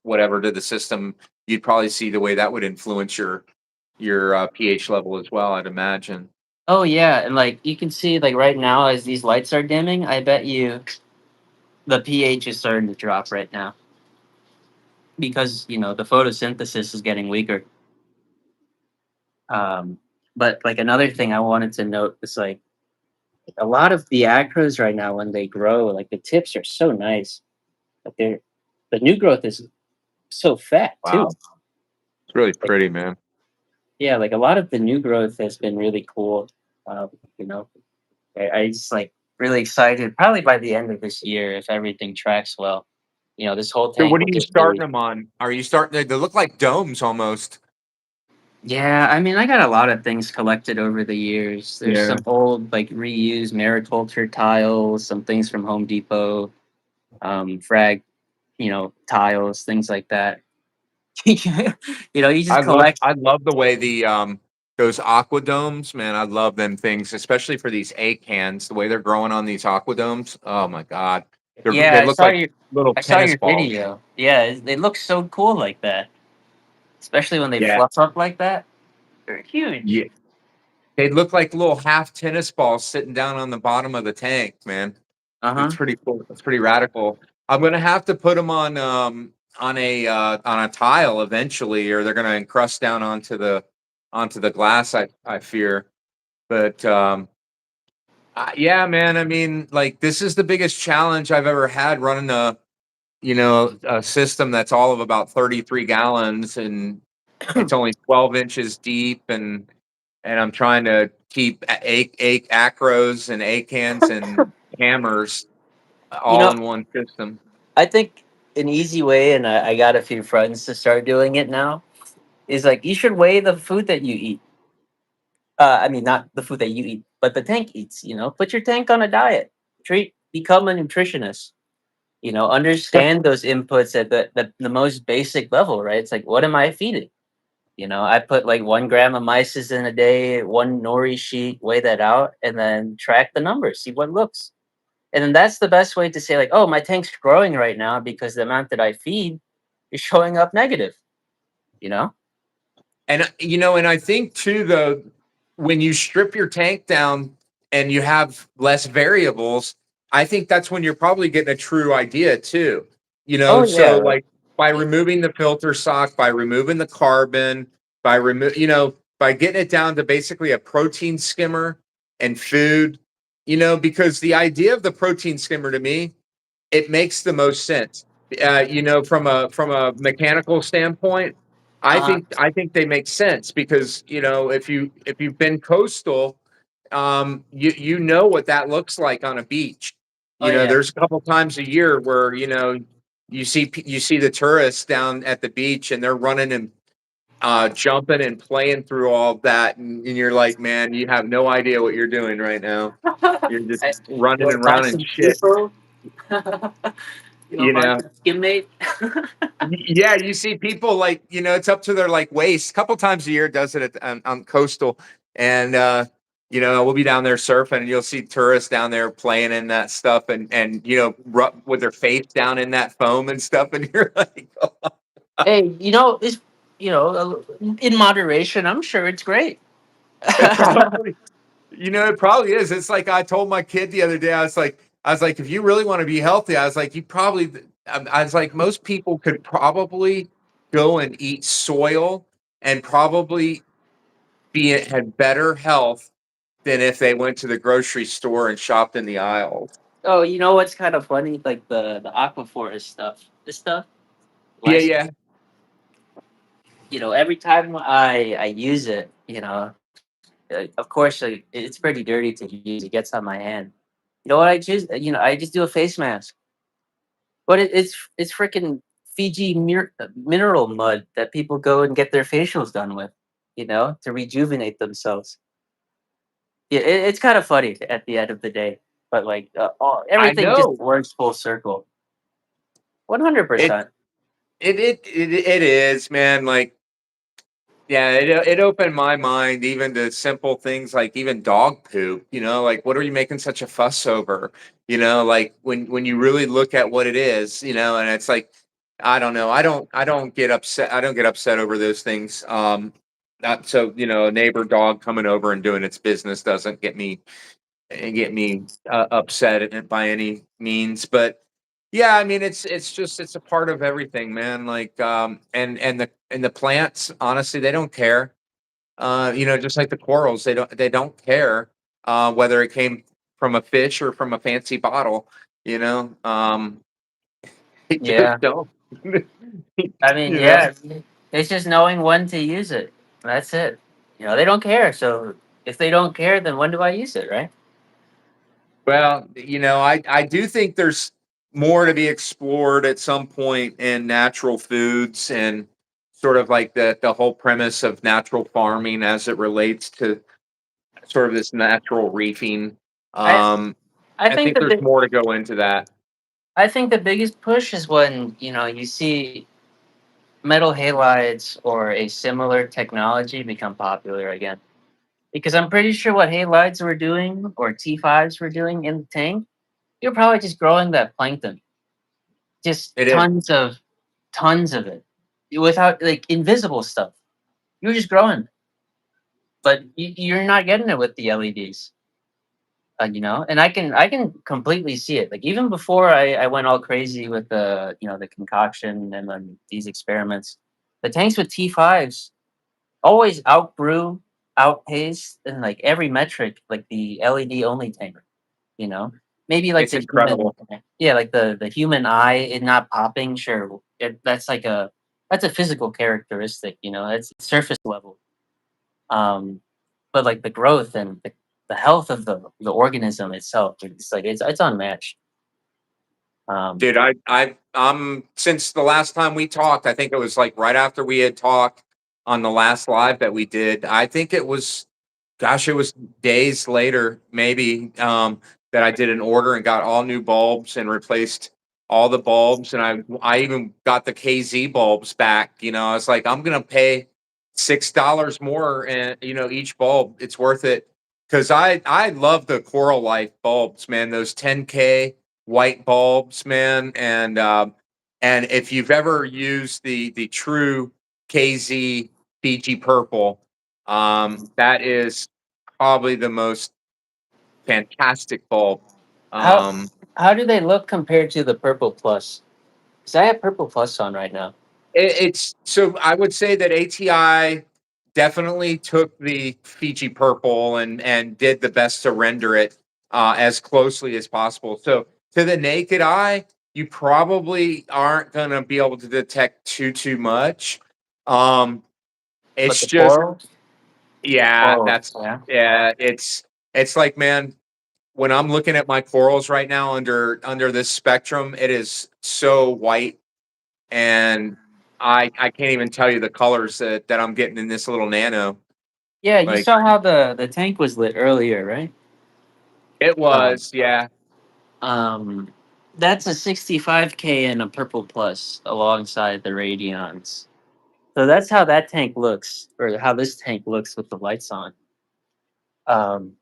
whatever to the system, you'd probably see the way that would influence your pH level as well. I'd imagine. Oh yeah, and like you can see like right now as these lights are dimming, I bet you the pH is starting to drop right now because the photosynthesis is getting weaker. Um, but like another thing I wanted to note is like A lot of the acros right now, when they grow, like the tips are so nice. But they're the new growth is so fat too. Wow. It's really Like, pretty, man. yeah, like a lot of the new growth has been really cool. Um, you know, I just like really excited. Probably by the end of this year, if everything tracks well, this whole So tank what will are you just starting really. them on? Are you starting they look like domes almost? Yeah, I mean, I got a lot of things collected over the years. There's Yeah. some old like reused mariculture tiles, some things from Home Depot, frag, tiles, things like that. You just collect. I love the way those aqua domes, man. I love them things, especially for these A cans, the way they're growing on these aqua domes. Oh my God. Yeah, They look like little I saw tennis your balls. video. Yeah, they look so cool like that, especially when they Yeah. fluff up like that. They're huge. Yeah. They look like little half tennis balls sitting down on the bottom of the tank, man. Uh It's huh. pretty cool. It's pretty radical. I'm gonna have to put them on a tile eventually, or they're gonna encrust down onto the glass. I fear, but yeah, man. I mean, like this is the biggest challenge I've ever had running a system that's all of about 33 gallons and it's only 12 inches deep and I'm trying to keep acros and acans and hammers You all know, in one system. I think an easy way, and I got a few friends to start doing it now, is like you should weigh the food that you eat. I mean, not the food that you eat, but the tank eats. Put your tank on a diet. Become a nutritionist. Understand those inputs at the most basic level, right? It's like, what am I feeding? I put like 1 gram of myces in a day, one nori sheet, weigh that out, and then track the numbers, see what looks. And then that's the best way to say, like, oh, my tank's growing right now because the amount that I feed is showing up negative, you know? And and I think too, though, when you strip your tank down and you have less variables, I think that's when you're probably getting a true idea too. Oh So yeah. like by removing the filter sock, by removing the carbon, by getting it down to basically a protein skimmer and food, because the idea of the protein skimmer to me, it makes the most sense. From a mechanical standpoint, Uh-huh. I think they make sense because if you've been coastal, you know what that looks like on a beach. Oh yeah. There's a couple times a year where you see the tourists down at the beach and they're running and jumping and playing through all of that, and you're like, man, you have no idea what you're doing right now. You're just I, you running want to and buy running some shit. people? You want You to buy know, some skimmate? Yeah, you see people like, it's up to their like waist. A couple times a year does it on coastal. And we'll be down there surfing and you'll see tourists down there playing in that stuff and with their face down in that foam and stuff. And you're like, Hey, it's in moderation. I'm sure it's great. it probably, it probably is. It's like I told my kid the other day, I was like, if you really want to be healthy, I was like, I was like, most people could probably go and eat soil and probably had better health than if they went to the grocery store and shopped in the aisles. Oh, you know what's kind of funny? Like the aquaforest stuff. This stuff. Yeah, Last, yeah. every time I use it, of course, like, it's pretty dirty to use. It gets on my hand. You know what I choose? I just do a face mask. But it's freaking Fiji mineral mud that people go and get their facials done with, to rejuvenate themselves. Yeah, it's kind of funny at the end of the day, but like I everything just know. works full circle. 100. It percent it is, man. Like, yeah, it opened my mind even to simple things like even dog poop, like what are you making such a fuss over? Like when you really look at what it is, and it's like I don't know. I don't get upset. I don't get upset over those things. Not so, a neighbor dog coming over and doing its business doesn't get me upset at it by any means. But yeah, I mean, it's a part of everything, man. Like, and the plants, honestly, they don't care. Just like the corals, they don't care whether it came. from a fish or from a fancy bottle. You know, they just Yeah. don't. I mean, you know. yeah, it's just knowing when to use it. That's it. They don't care. So if they don't care, then when do I use it, right? Well, I do think there's more to be explored at some point in natural foods and sort of like the whole premise of natural farming as it relates to sort of this natural reefing. I Um, I I think think the there's more to go into that. I think the biggest push is when you see metal halides or a similar technology become popular again. Because I'm pretty sure what halides were doing or T5s were doing in the tank, you're probably just growing that plankton, just It is. tons of it, without like invisible stuff. You're just growing, but you're not getting it with the LEDs. And I can completely see it. Like even before I went all crazy with the concoction and then these experiments, the tanks with T5s always outgrew, outpaced in like every metric, like the LED only tank. You know, maybe like It's the human, incredible. yeah, like the human eye, it not popping. Sure, that's a physical characteristic. It's surface level. Um, but like the growth and the health of the organism itself, it's like it's unmatched. Um, Dude, I'm since the last time we talked, I think it was like right after we had talked on the last live that we did. I think it was, gosh, it was days later, maybe, that I did an order and got all new bulbs and replaced all the bulbs. And I even got the KZ bulbs back. I was like, I'm gonna pay $6 more and each bulb. It's worth it. Cause I love the Coral Life bulbs, man. Those 10K white bulbs, man. And if you've ever used the true KZ Fiji purple, that is probably the most fantastic bulb. how Um, how do they look compared to the Purple Plus? Because I have Purple Plus on right now. it's so I would say that ATI definitely took the Fiji purple and did the best to render it as closely as possible. So to the naked eye, you probably aren't going to be able to detect too much. Um, But it's the just corals, yeah, oh that's yeah, yeah, it's like, man, when I'm looking at my corals right now under this spectrum, it is so white, and I can't even tell you the colors that I'm getting in this little nano. yeah. You Like saw how the tank was lit earlier, right? it Um, was, yeah. um, that's a 65K and a Purple Plus alongside the Radions. So that's how that tank looks, or how this tank looks with the lights on. I'm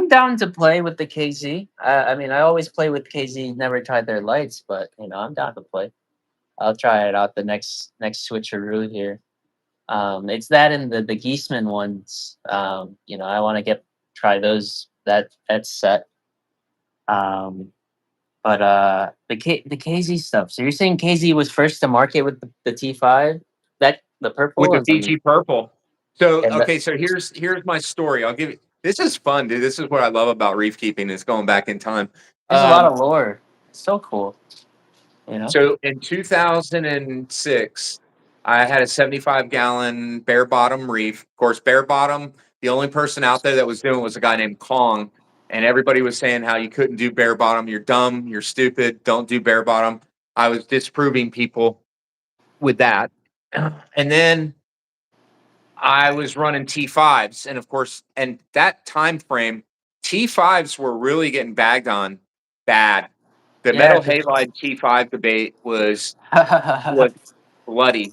down to play with the KZ. I mean, I always play with KZ. Never tried their lights, but I'm down to play. I'll try it out the next switcheroo here. It's that and the Geeseman ones. I want to get try those. That's set. Um, but the KZ stuff. So you're saying KZ was first to market with the T5, that the With purple, the and then Fiji purple. So and okay, so here's my story. I'll give you this is fun, dude. This is what I love about reef keeping is going back in time. there's a lot Um, of lore. It's so cool. You know. So in 2006, I had a 75-gallon bare bottom reef. Of course, bare bottom, the only person out there that was doing it was a guy named Kong. And everybody was saying how you couldn't do bare bottom. You're dumb. You're stupid. Don't do bare bottom. I was disproving people with that. And then I was running T5s. And of course, and that time frame, T5s were really getting bagged on bad. The Yeah. metal halide T5 debate was bloody.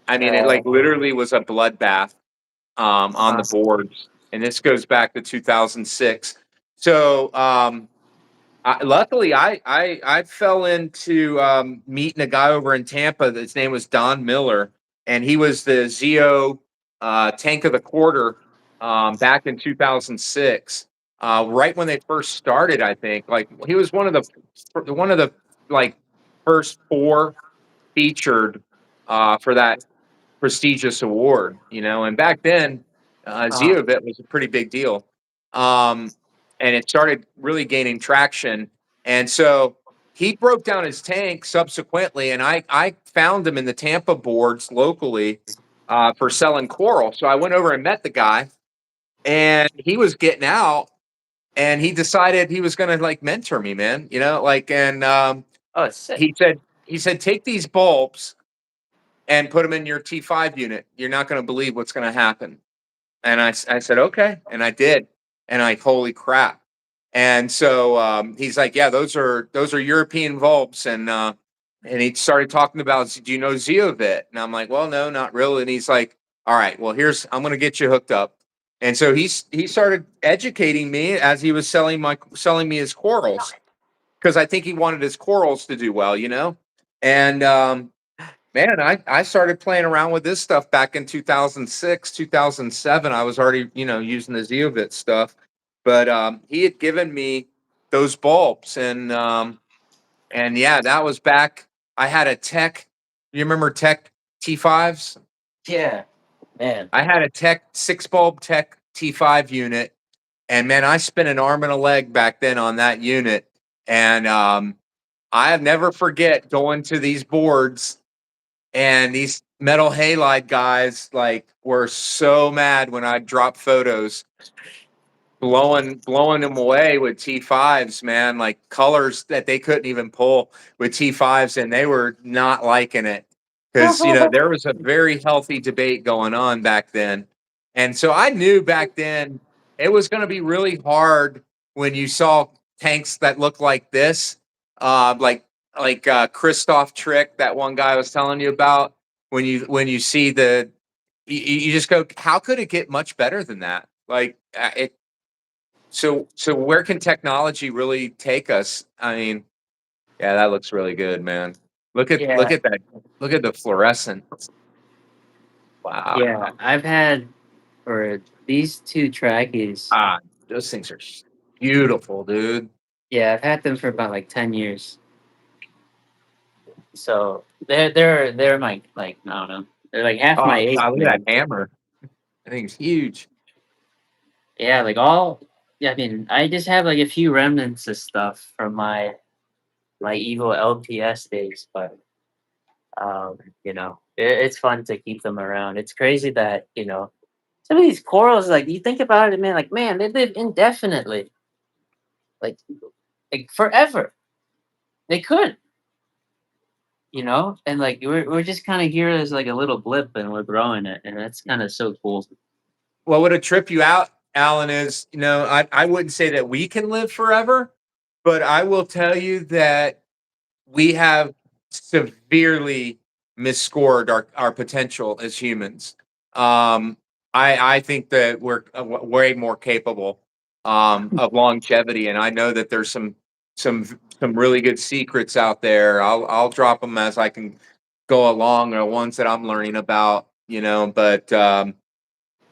I mean, it like literally was a bloodbath on the boards, and this goes back to 2006. So luckily, I fell into meeting a guy over in Tampa. His name was Don Miller, and he was the Zeo tank of the quarter back in 2006. Right when they first started, I think. Like he was one of the like first four featured for that prestigious award, and back then, uh, Zeovit was a pretty big deal. Um, and it started really gaining traction. And so he broke down his tank subsequently, and I found him in the Tampa boards locally for selling coral. So I went over and met the guy, and he was getting out, and he decided he was going to like mentor me, man. You know, like, and Oh, it's sick. he said take these bulbs and put them in your T5 unit. You're not going to believe what's going to happen. And I said, okay. And I did. And holy crap. And so he's like, yeah, those are European bulbs. And he started talking about, do you know Zeovit? And I'm like, well, no, not really. And he's like, all right, well, I'm going to get you hooked up. And so he started educating me as he was selling me his corals, because I think he wanted his corals to do well, you know? And man, I started playing around with this stuff back in 2006, 2007. I was already, using the Zeovit stuff, but he had given me those bulbs, and yeah, that was back. I had a Tech. You remember Tech T5s? Yeah, man. I had a Tech 6 bulb Tech T5 unit, and man, I spent an arm and a leg back then on that unit, and I never forget going to these boards, and these metal halide guys like were so mad when I dropped photos, blowing them away with T5s, man, like colors that they couldn't even pull with T5s, and they were not liking it, because there was a very healthy debate going on back then. And so I knew back then it was going to be really hard when you saw tanks that looked like this, like Christoph Trick, that one guy I was telling you about. When you see you just go, how could it get much better than that? Like it. So where can technology really take us? I mean, yeah, that looks really good, man. Look Yeah, at that. Look at the fluorescent. Wow. yeah. I've had for these two trackies. Ah, those things are beautiful, dude. Yeah, I've had them for about like 10 years. So they're my like I don't know. They're like half my Oh, age, God, look at that man. hammer. I think it's huge. Yeah, like all. Yeah, I mean, I just have like a few remnants of stuff from my evil LPS days, but it's fun to keep them around. It's crazy that some of these corals, like you think about it, man, like man, they live indefinitely, like forever. They could, and like we're just kind of here as like a little blip, and we're growing it, and that's kind of so cool. What would have trip you out, Alan, is, I wouldn't say that we can live forever, but I will tell you that we have severely misscored our potential as humans. Um, I think that we're way more capable of longevity, and I know that there's some some really good secrets out there. I'll drop them as I can go along, or ones that I'm learning about. But that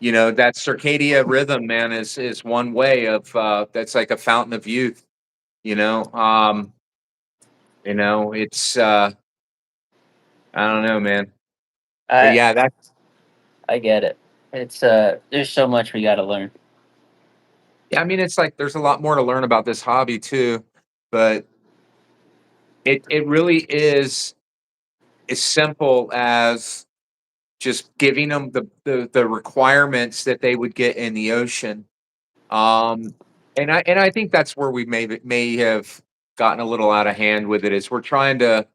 circadian rhythm, man, is one way of that's like a fountain of youth. You know, um, it's I don't know, man. But I yeah, I get it. It's there's so much we got to learn. yeah, I mean, it's like there's a lot more to learn about this hobby too, but it really is as simple as just giving them the requirements that they would get in the ocean. Um, and I think that's where we may have gotten a little out of hand with it, is we're trying to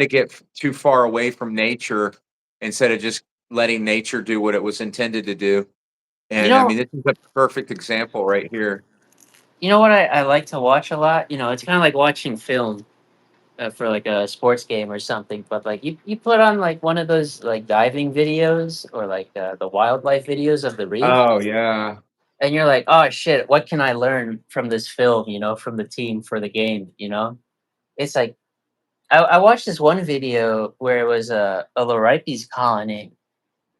get too far away from nature instead of just letting nature do what it was intended to do. You And I know, mean, this is a perfect example right here. you know what I like to watch a lot. It's kind of like watching film for like a sports game or something. But like you put on like one of those like diving videos or like the wildlife videos of the reef, Oh yeah. and you're like, oh shit, what can I learn from this film? From the team for the game. It's like I watched this one video where it was a Loripes colony,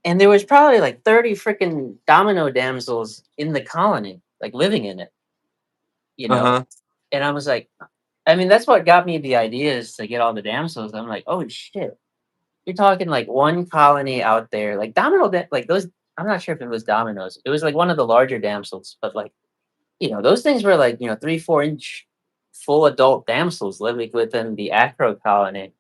and there was probably like 30 freaking domino damsels in the colony, like living in it. You know, Uh-huh. and I was like, I mean, that's what got me the idea is to get all the damsels. I'm like, oh shit, you're talking like one colony out there, like like those. I'm not sure if it was dominoes. It was like one of the larger damsels, but like those things were like 3, 4 inch full adult damsels living within the acro colony,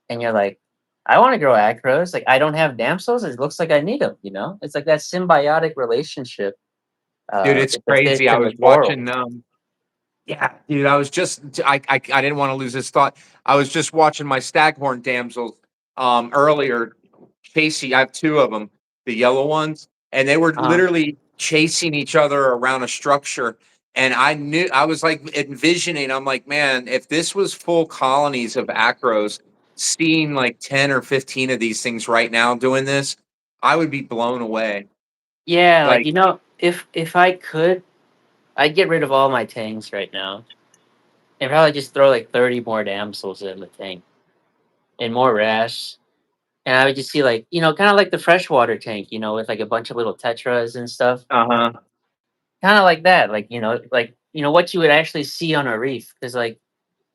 and you're like, I want to grow acros. Like I don't have damsels. It looks like I need them. It's like that symbiotic relationship. Dude, it's With the fish crazy. I and was the coral. watching, yeah, dude, I was just I didn't want to lose this thought. I was just watching my staghorn damsels earlier. Casey, I have two of them, the yellow ones, and they were Uh, literally chasing each other around a structure. And I was like envisioning, I'm like, man, if this was full colonies of acros, seeing like 10 or 15 of these things right now doing this, I would be blown away. yeah, like Like, if I could, I'd get rid of all my tanks right now and probably just throw like 30 more damsels in the tank and more wrasse. And I would just see like, kind of like the freshwater tank, with like a bunch of little tetras and stuff. uh-huh. Kind of like that, like what you would actually see on a reef. Because like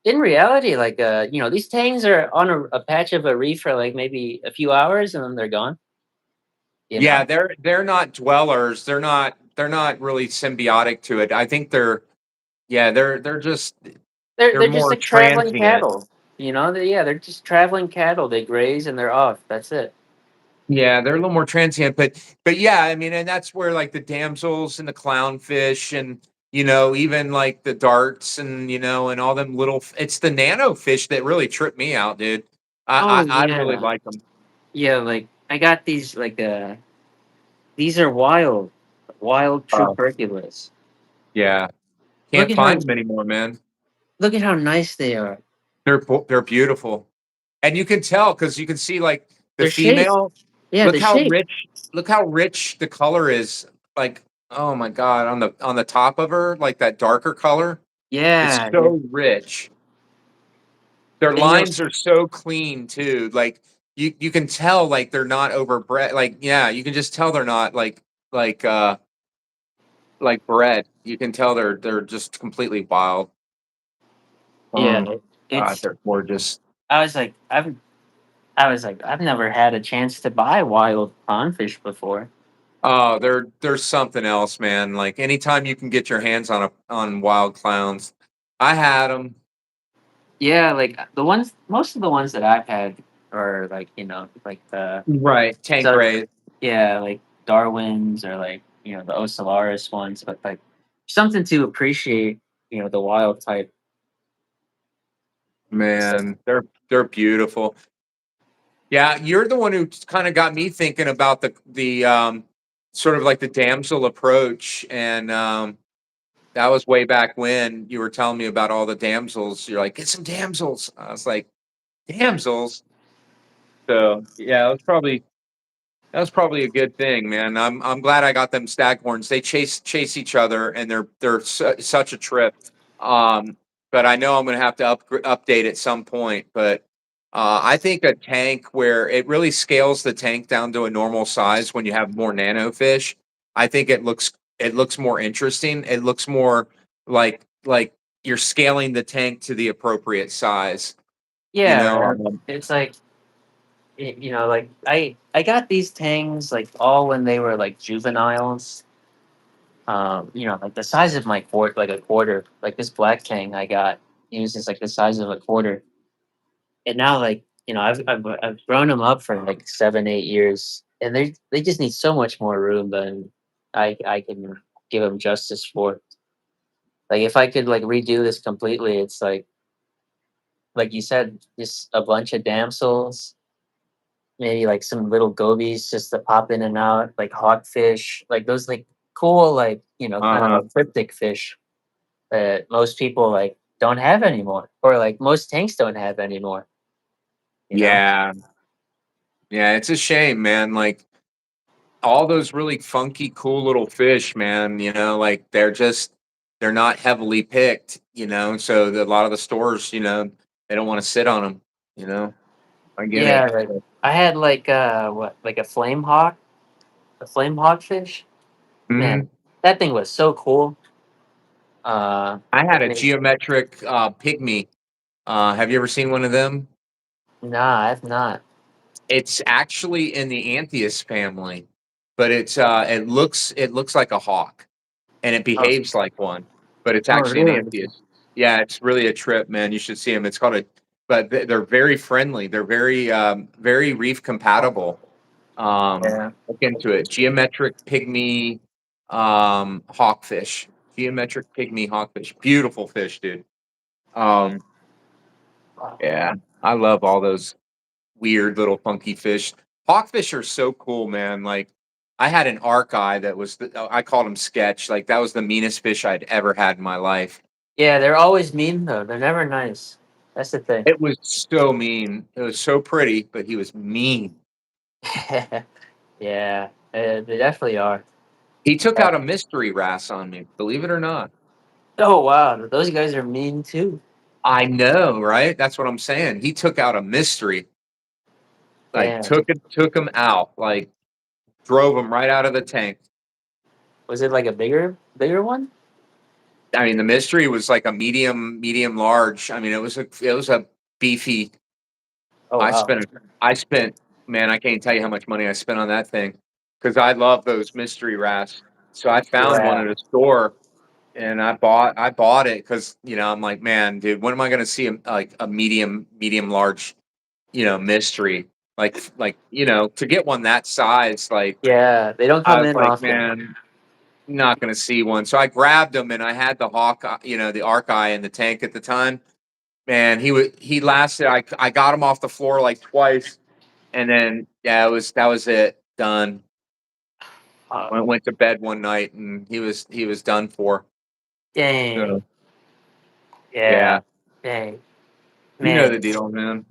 in reality, like these tangs are on a patch of a reef for like maybe a few hours and then they're gone. You Yeah, know, they're not dwellers. They're not really symbiotic to it. I think yeah, they're just they're they're just more like traveling transient. cattle. They're just traveling cattle. They graze and they're off. That's it. Yeah, they're a little more transient, but yeah, I mean, and that's where like the damsels and the clownfish and even like the darts and and all them it's the nano fish that really trip me out, dude. Oh I really yeah, like them. yeah. Like I got these like these are wild true Oh, perculars. yeah. Look Can't at how find them anymore, man. nice they are. They're beautiful. And you can tell because you can see like the They're shaped. female. Yeah, Look they're how shaped. rich. Look how rich the color is. Like, oh my god, on the top of her, like that darker color. It's Yeah, so rich. Their and lines are so clean too. Like you can tell like they're not overbred. Like yeah, you can just tell they're not like uh like bred. You can tell they're just completely wild. yeah. Oh god, It's. they're gorgeous. I was like, I've never had a chance to buy wild pondfish before. Oh, there's something else, man. Like anytime you can get your hands on wild clowns, I had them. Yeah, like most of the ones that I've had are like like the Right, tank so rays, yeah, like Darwin's or like the Ocellaris ones, but like something to appreciate the wild type. So, man. They're beautiful. Yeah, you're the one who kind of got me thinking about the sort of like the damsel approach, and that was way back when you were telling me about all the damsels. You're like, get some damsels. I was like, damsels. So yeah, that was probably a good thing, man. I'm glad I got them staghorns. They chase each other, and they're such a trip. Um, but I know I'm going to have to update at some point. But I think a tank where it really scales the tank down to a normal size when you have more nano fish, I think it looks more interesting. It looks more like you're scaling the tank to the appropriate size. You yeah, know, right. It's like like I got these tangs like all when they were like juveniles. Like the size of my quart, like a quarter. Like this black tang I got, it was just like the size of a quarter. And now, like I've grown them up for like 7, 8 years, and they just need so much more room than I can give them justice for. Like if I could like redo this completely, it's like you said, just a bunch of damsels, maybe like some little gobies just to pop in and out, like hawkfish, like those like cool like kind of uh-huh. like cryptic fish that most people like don't have anymore, or like most tanks don't have anymore. You know? Yeah. Yeah, it's a shame, man. Like all those really funky, cool little fish, man, like they're not heavily picked, so a lot of the stores, they don't want to sit on them, you know. I get Yeah, it. like I had like what like a flame hawk fish. Man, Mhm. that thing was so cool. Uh, I had a man, geometric pygmy. Have you ever seen one of them? nah, I've not. It's actually in the Anthias family, but it looks like a hawk. and it Oh, behaves like one, but it's oh, actually an really? amphibious. Yeah, it's really a trip, man. You should see them. It's called a, but they're very friendly. They're very reef compatible. Yeah. Look into it. Geometric pygmy hawkfish. Geometric pygmy hawkfish. Beautiful fish, dude. Um, yeah, I love all those weird little funky fish. Hawkfish are so cool, man. Like I had an arc eye that was I called him sketch. Like that was the meanest fish I'd ever had in my life. Yeah, they're always mean though. They're never nice. That's the thing. It was so mean. It was so pretty, but he was mean. Yeah, they definitely are. He took Yeah. out a mystery wrasse on me, believe it or not. Oh wow, those guys are mean too. I know, right? That's what I'm saying. He took out a mystery, like Damn. took him out, like drove him right out of the tank. Was it like a bigger one? I mean, the mystery was like a medium large. I mean, it was a beefy. Oh I wow. spent I spent man, I can't tell you how much money I spent on that thing because I love those mystery wrasse. So I found one Yeah. at a store and I bought it because I'm like, man, dude, when am I going to see a medium large mystery to get one that size? Like Yeah, they don't I come was in like, often. man, not going to see one. So I grabbed him and I had the hawk, the arc eye in the tank at the time. Man, he lasted. I got him off the floor like twice, and then yeah, that was it. Done. Uh, Went to bed one night, and he was done for. Dang. So Yeah. yeah, Dang. you know Man, the deal, man.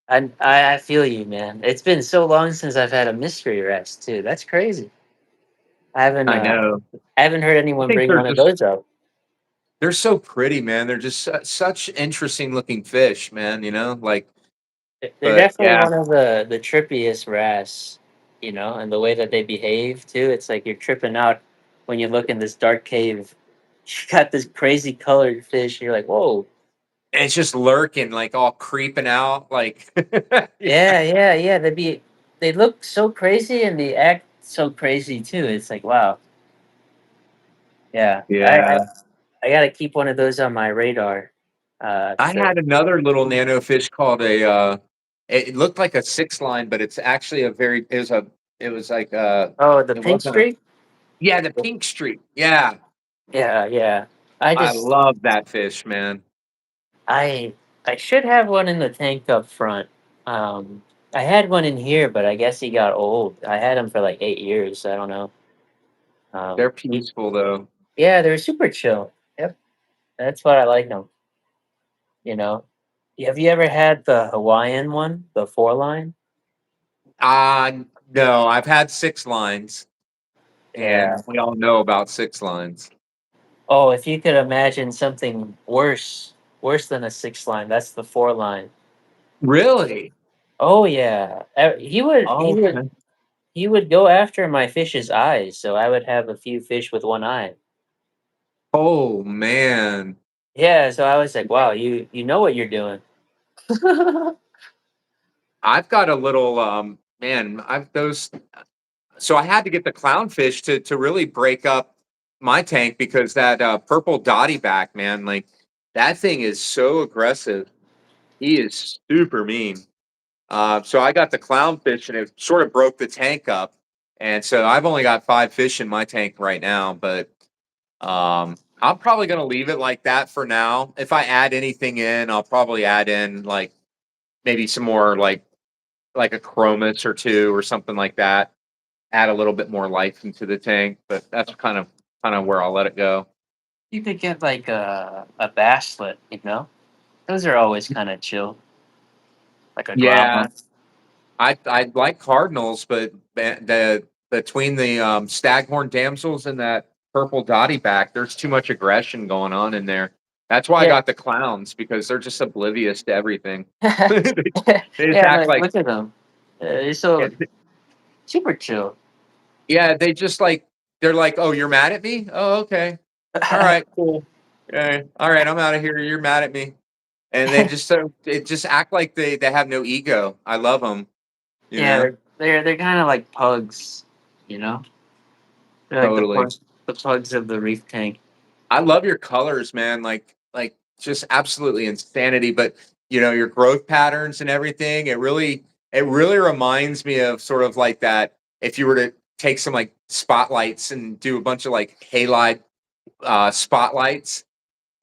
I feel you, man. It's been so long since I've had a mystery rest too. That's crazy. I haven't I uh know. I haven't heard I anyone think bring one of those up. they're so pretty, man. They're just such interesting looking fish, man. They're But definitely yeah, one of the trippiest wrasse, and the way that they behave too. It's like you're tripping out when you look in this dark cave. You got this crazy colored fish. You're like, whoa. it's just lurking, like all creeping out, like yeah, Yeah, yeah, yeah. They look so crazy and they act so crazy too. It's like, wow. Yeah. yeah. I gotta keep one of those on my radar. I To had another little nano fish called it looked like a six line, but it's actually it was like Oh, the it pink wasn't a, streak? yeah, the pink streak. Yeah. Yeah, yeah. I I just love that fish, man. I I should have one in the tank up front. I had one in here, but I guess he got old. I had him for like 8 years. I don't know. They're He, peaceful though. yeah, they're super chill. Yep, that's what I like them. You know, have you ever had the Hawaiian one, the four line? No, I've had six lines, Yeah. and we all know about six lines. Oh, if you could imagine something worse than a six line, that's the four line. Really? Oh yeah, he would he Oh, would okay. he would go after my fish's eyes, so I would have a few fish with one eye. Oh man. Yeah, so I was like, wow, you know what you're doing. I've got a little man, I've those so I had to get the clownfish to really break up my tank because that purple dotty back, man, like that thing is so aggressive. He is super mean. So I got the clownfish and it sort of broke the tank up. And so I've only got 5 fish in my tank right now, but I'm probably gonna leave it like that for now. If I add anything in, I'll probably add in like maybe some more like a chromis or two or something like that. Add a little bit more life into the tank, but that's kind of where I'll let it go. You could get like a basslet. Those are always kind of chill, like a Yeah, drama. I like cardinals, but the between the staghorn damsels and that purple dotty back, there's too much aggression going on in there. That's why I Yeah. got the clowns because they're just oblivious to everything. they, they just Yeah, act like like look at them. They're yeah, so super chill. yeah, they just like they're like, oh, you're mad at me? Oh, okay, all right, cool. Okay, all right, I'm out of here. You're mad at me, and they just act like they have no ego. I love them, you Yeah, know, they're kind of like pugs, you know. They're like the totally. pug. the plugs of the Reef tank. I love your colors, man. Just absolutely insanity. But your growth patterns and everything. It really reminds me of sort of like that. If you were to take some like spotlights and do a bunch of like halide spotlights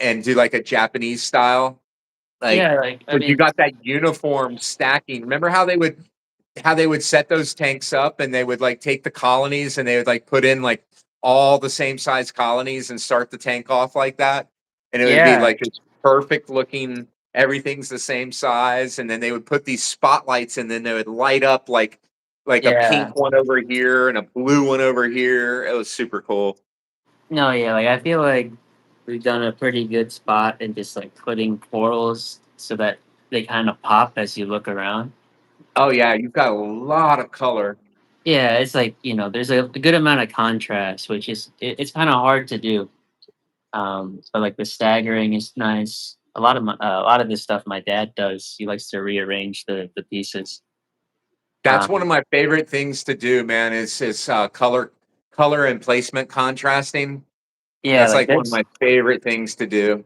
and do like a Japanese style, like Yeah, like I because you mean, got that uniform stacking. Remember how they would set those tanks up and they would like take the colonies and they would like put in like all the same size colonies and start the tank off like that. And it would be yeah, like this perfect looking, everything's the same size. And then they would put these spotlights and then they would light up like a yeah. pink one over here and a blue one over here. It was super cool. No, yeah, like I feel like we've done a pretty good spot in just like putting portals so that they kind of pop as you look around. Oh yeah, you've got a lot of color. Yeah, it's like there's a good amount of contrast, which is it's kind of hard to do. But like the staggering is nice. A lot of this stuff my dad does. He likes to rearrange the pieces. That's one of Um, my favorite things to do, man, is color and placement contrasting. yeah, That's like like one of my favorite things to do.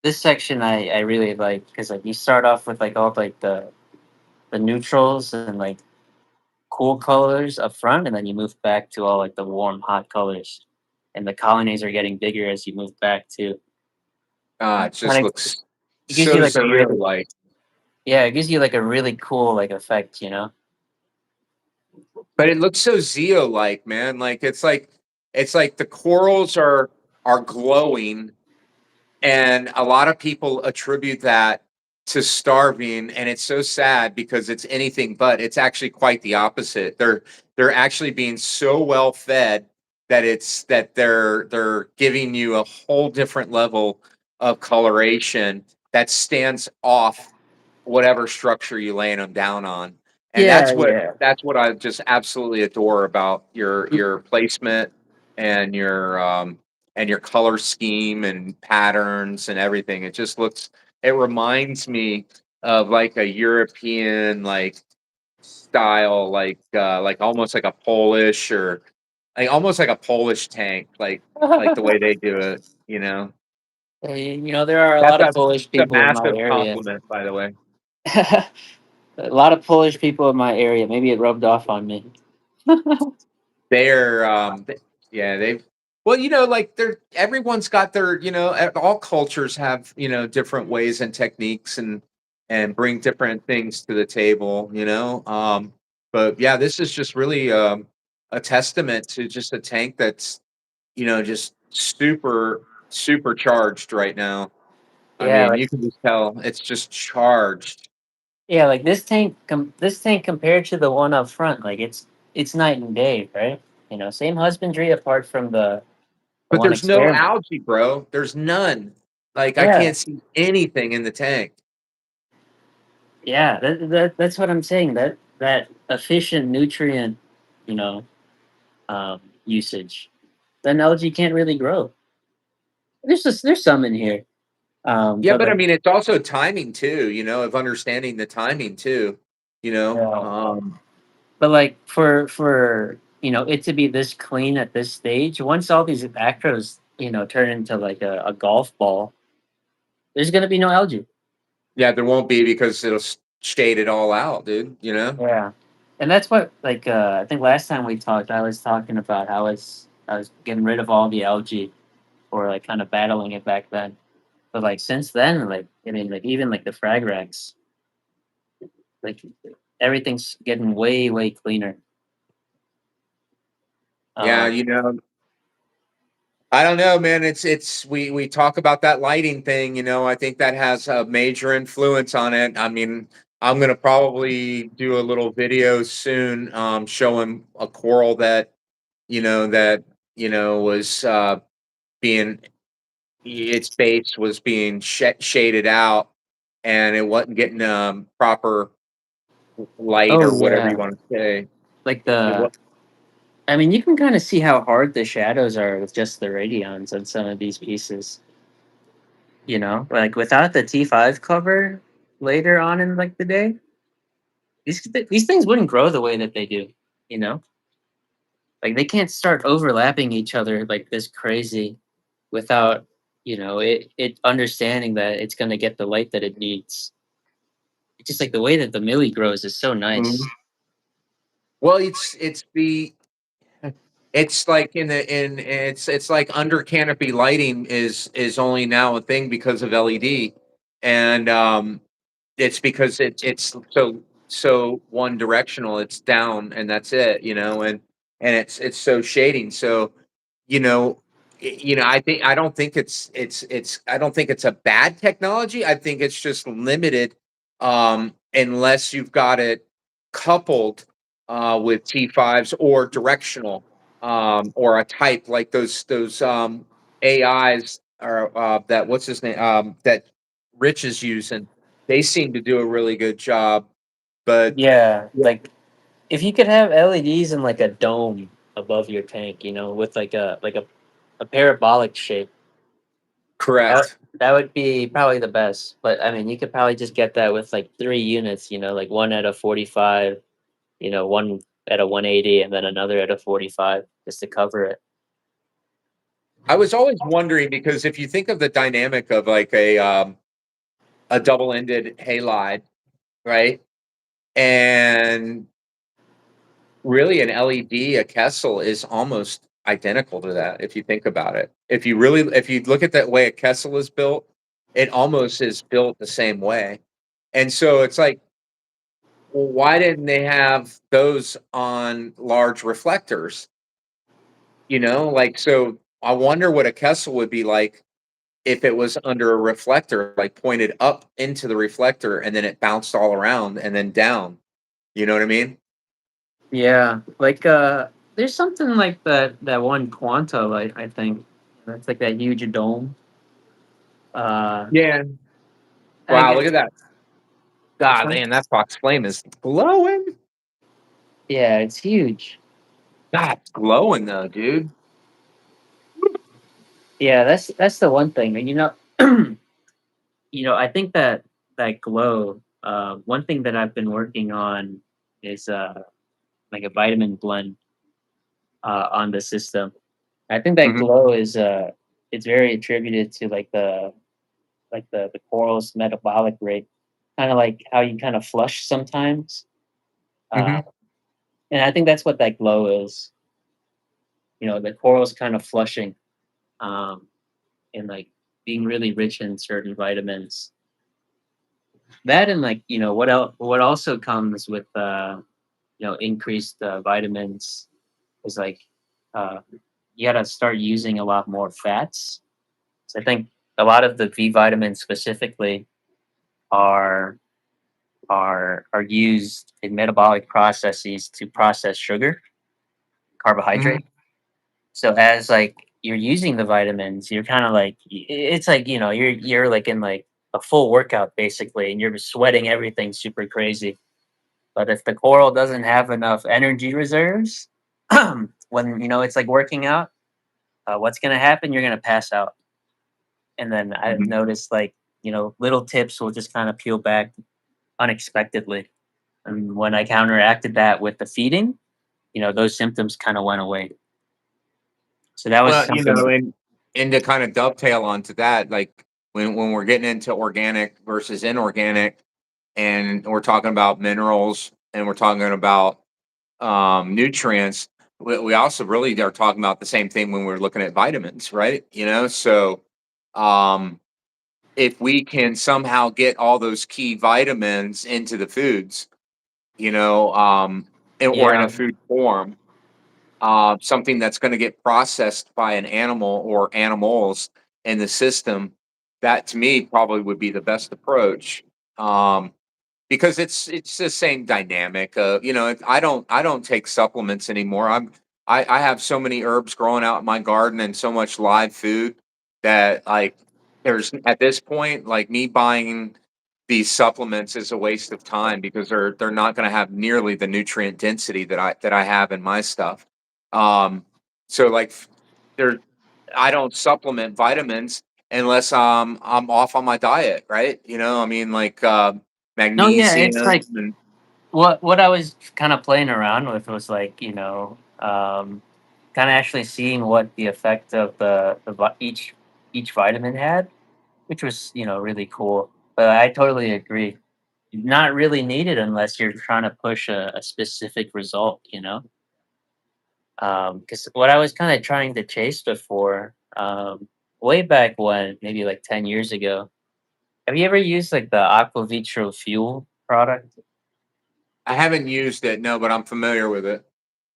this section I really like because like you start off with like all like the neutrals and like cool colors up front, and then you move back to all like the warm hot colors, and the colonies are getting bigger as you move back too. Ah, it just Kind of looks it gives you so like a Zio really like. yeah, it gives you like a really cool like effect, you know. But it looks so Zio like, man. It's like the corals are glowing. And a lot of people attribute that to starving, and it's so sad because it's anything but. It's actually quite the opposite. They're actually being so well fed that they're giving you a whole different level of coloration that stands off whatever structure you laying them down on. And Yeah, that's what yeah. that's what I just absolutely adore about your placement and your color scheme and patterns and everything. It reminds me of like a European like style, like almost like a Polish or like almost like a Polish tank, like the way they do it. There are a That's lot a, of Polish it's a people in my massive area. compliment, by the way. A lot of Polish people in my area. Maybe it rubbed off on me. They're yeah, they've well, like everyone's got their, all cultures have, different ways and techniques and bring different things to the table. But yeah, this is just really a testament to just a tank that's, just super charged right now. I Yeah, mean, like you can just tell it's just charged. yeah, like this tank compared to the one up front, like it's night and day, right? Same husbandry apart from the But one there's no experiment. algae, bro. There's none. Like I Yeah, can't see anything in the tank. yeah, that's what I'm saying. That efficient nutrient, you know, usage, then algae can't really grow. There's some in here, Yeah, but but I like mean, it's also timing too, of understanding the timing too, you know? yeah, but like for it to be this clean at this stage, once all these acros turn into like a golf ball, there's gonna be no algae. Yeah, there won't be because it'll shade it all out, dude. Yeah, and that's what like I think last time we talked, I was talking about how I was getting rid of all the algae or like kind of battling it back then. But like since then, like I mean, like even like the frag racks, like everything's getting way cleaner. Yeah, Um, I don't know, man. We talk about that lighting thing, I think that has a major influence on it. I mean, I'm gonna probably do a little video soon, showing a coral that was being its base was being shaded out and it wasn't getting proper light or oh whatever you yeah, want to say. like It the was, I mean, you can kind of see how hard the shadows are with just the radions on some of these pieces. Like without the T5 cover later on in like the day, these things wouldn't grow the way that they do. You know, like they can't start overlapping each other like this crazy without it understanding that it's going to get the light that it needs. It's just like the way that the millie grows is so nice. Mhm. Well, it's like it's like under canopy lighting is only now a thing because of LED, and it's because it's so one directional. It's down and that's it, and it's so shading. So, you know, I don't think I don't think it's a bad technology. I think it's just limited, unless you've got it coupled with T5s or directional, or a type like those AIs, or that what's his name, that Rich is using. They seem to do a really good job, but Yeah, yeah. like if you could have LEDs in like a dome above your tank, with a parabolic shape, that Correct. that would be probably the best. But I mean, you could probably just get that with like 3 units, like one at a 45, one at a 180, and then another at a 45, just to cover it. I was always wondering because if you think of the dynamic of like a double-ended halide, right? And really an LED, a Kessel is almost identical to that if you think about it. If you look at that way a Kessel is built, it almost is built the same way. And so it's like, well, why didn't they have those on large reflectors? Like, so I wonder what a Kessel would be like if it was under a reflector, like pointed up into the reflector and then it bounced all around and then down. You know what I mean? Yeah, like there's something like that one Quanta, I think that's like that huge dome. Uh, Yeah. I Wow, look guess at that. which God, one? man, that Fox Flame is glowing. Yeah, it's huge. God, it's glowing though, dude. Yeah, that's the one thing, and I think that glow. One thing that I've been working on is like a vitamin blend on the system. I think that Mhm, glow is it's very attributed to the coral's metabolic rate, kind of like how you kind of flush sometimes. Uh, mhm. and I think that's what that glow is. The coral's kind of flushing, um, and like being really rich in certain vitamins. That and like what also comes with increased vitamins is like uh, you got to start using a lot more fats. So I think a lot of the V vitamins specifically are are used in metabolic processes to process sugar, Mhm. carbohydrate. So as like you're using the vitamins, you're kind of like it's like you're like in like a full workout basically, and you're sweating everything super crazy. But if the coral doesn't have enough energy reserves, when it's like working out, what's gonna happen? You're gonna pass out. And then I've Mhm. noticed like little tips will just kind of peel back unexpectedly. And when I counteracted that with the feeding, those symptoms kind of went away. So that was Well, something. and to kind of dovetail onto that, like when we're getting into organic versus inorganic, and we're talking about minerals and we're talking about nutrients, we also really are talking about the same thing when we're looking at vitamins, right? So um, if we can somehow get all those key vitamins into the foods, or in Yeah. a food form, something that's going to get processed by an animal or animals in the system, that to me probably would be the best approach. Um, because it's the same dynamic. I don't take supplements anymore. I have so many herbs growing out in my garden and so much live food that, like, there's at this point, like, me buying these supplements is a waste of time because they're not going to have nearly the nutrient density that I have in my stuff. Um, so like there I don't supplement vitamins unless I'm off on my diet, right? I mean, like, No, yeah, magnesium it's like and what I was kind of playing around with was like, kind of actually seeing what the effect of each vitamin had, which was really cool. But I totally agree. Not really needed unless you're trying to push a specific result. Because what I was kind of trying to chase before, way back when, maybe like 10 years ago. Have you ever used like the Aquavitro fuel product? I haven't used it, no, but I'm familiar with it.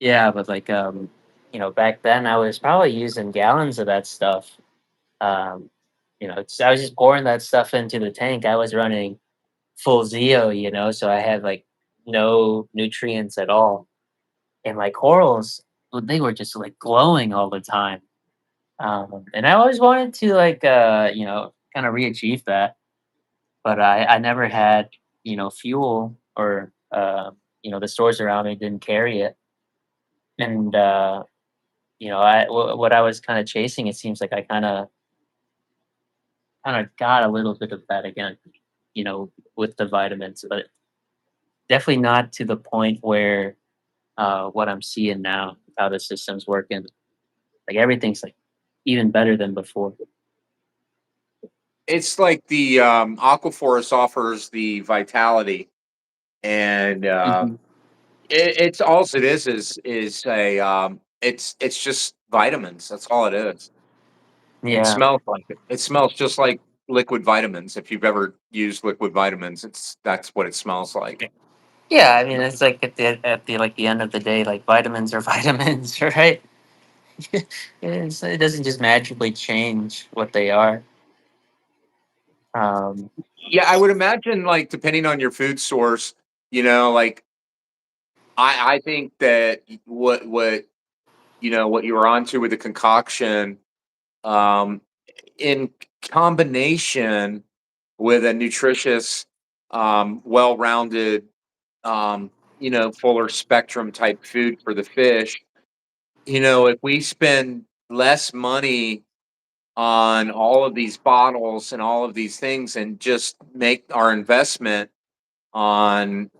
Yeah, but like back then I was probably using gallons of that stuff. Um, I was just pouring that stuff into the tank. I was running full Zeo, so I had like no nutrients at all. And my corals, well, they were just like glowing all the time. And I always wanted to like kind of re-achieve that, but I never had fuel or the stores around me didn't carry it. And what I was kind of chasing, it seems like I kind of got a little bit of that again, with the vitamins, but definitely not to the point where what I'm seeing now, how the system's working. Like everything's like even better than before. It's like the Aquaforest offers the vitality, and Hmm. it's all it is a it's just vitamins. That's all it is. It Yeah. smells like it. It smells just like liquid vitamins. If you've ever used liquid vitamins, that's what it smells like. Yeah, I mean it's like at the end of the day, like vitamins are vitamins, right? It doesn't just magically change what they are. Um, Yeah, I would imagine, like, depending on your food source, like, I think that what you were onto with the concoction, um, in combination with a nutritious, well-rounded, fuller spectrum type food for the fish, if we spend less money on all of these bottles and all of these things and just make our investment on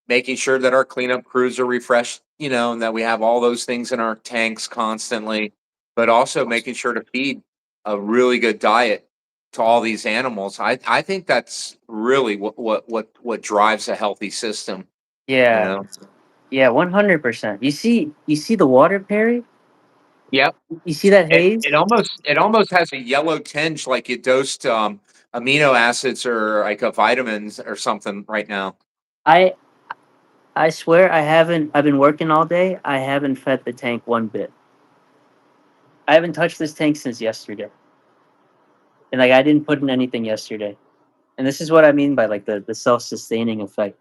making sure that our cleanup crews are refreshed, and that we have all those things in our tanks constantly, but also making sure to feed a really good diet to all these animals. I think that's really what drives a healthy system, you yeah, know. yeah, 100%. You see the water, Perry? Yep. You see that It haze? it almost has a yellow tinge like you dosed amino acids or like a vitamins or something right now. I I swear I haven't. I've been working all day. I haven't fed the tank one bit. I haven't touched this tank since yesterday, and like I didn't put in anything yesterday. And this is what I mean by like the self sustaining effect.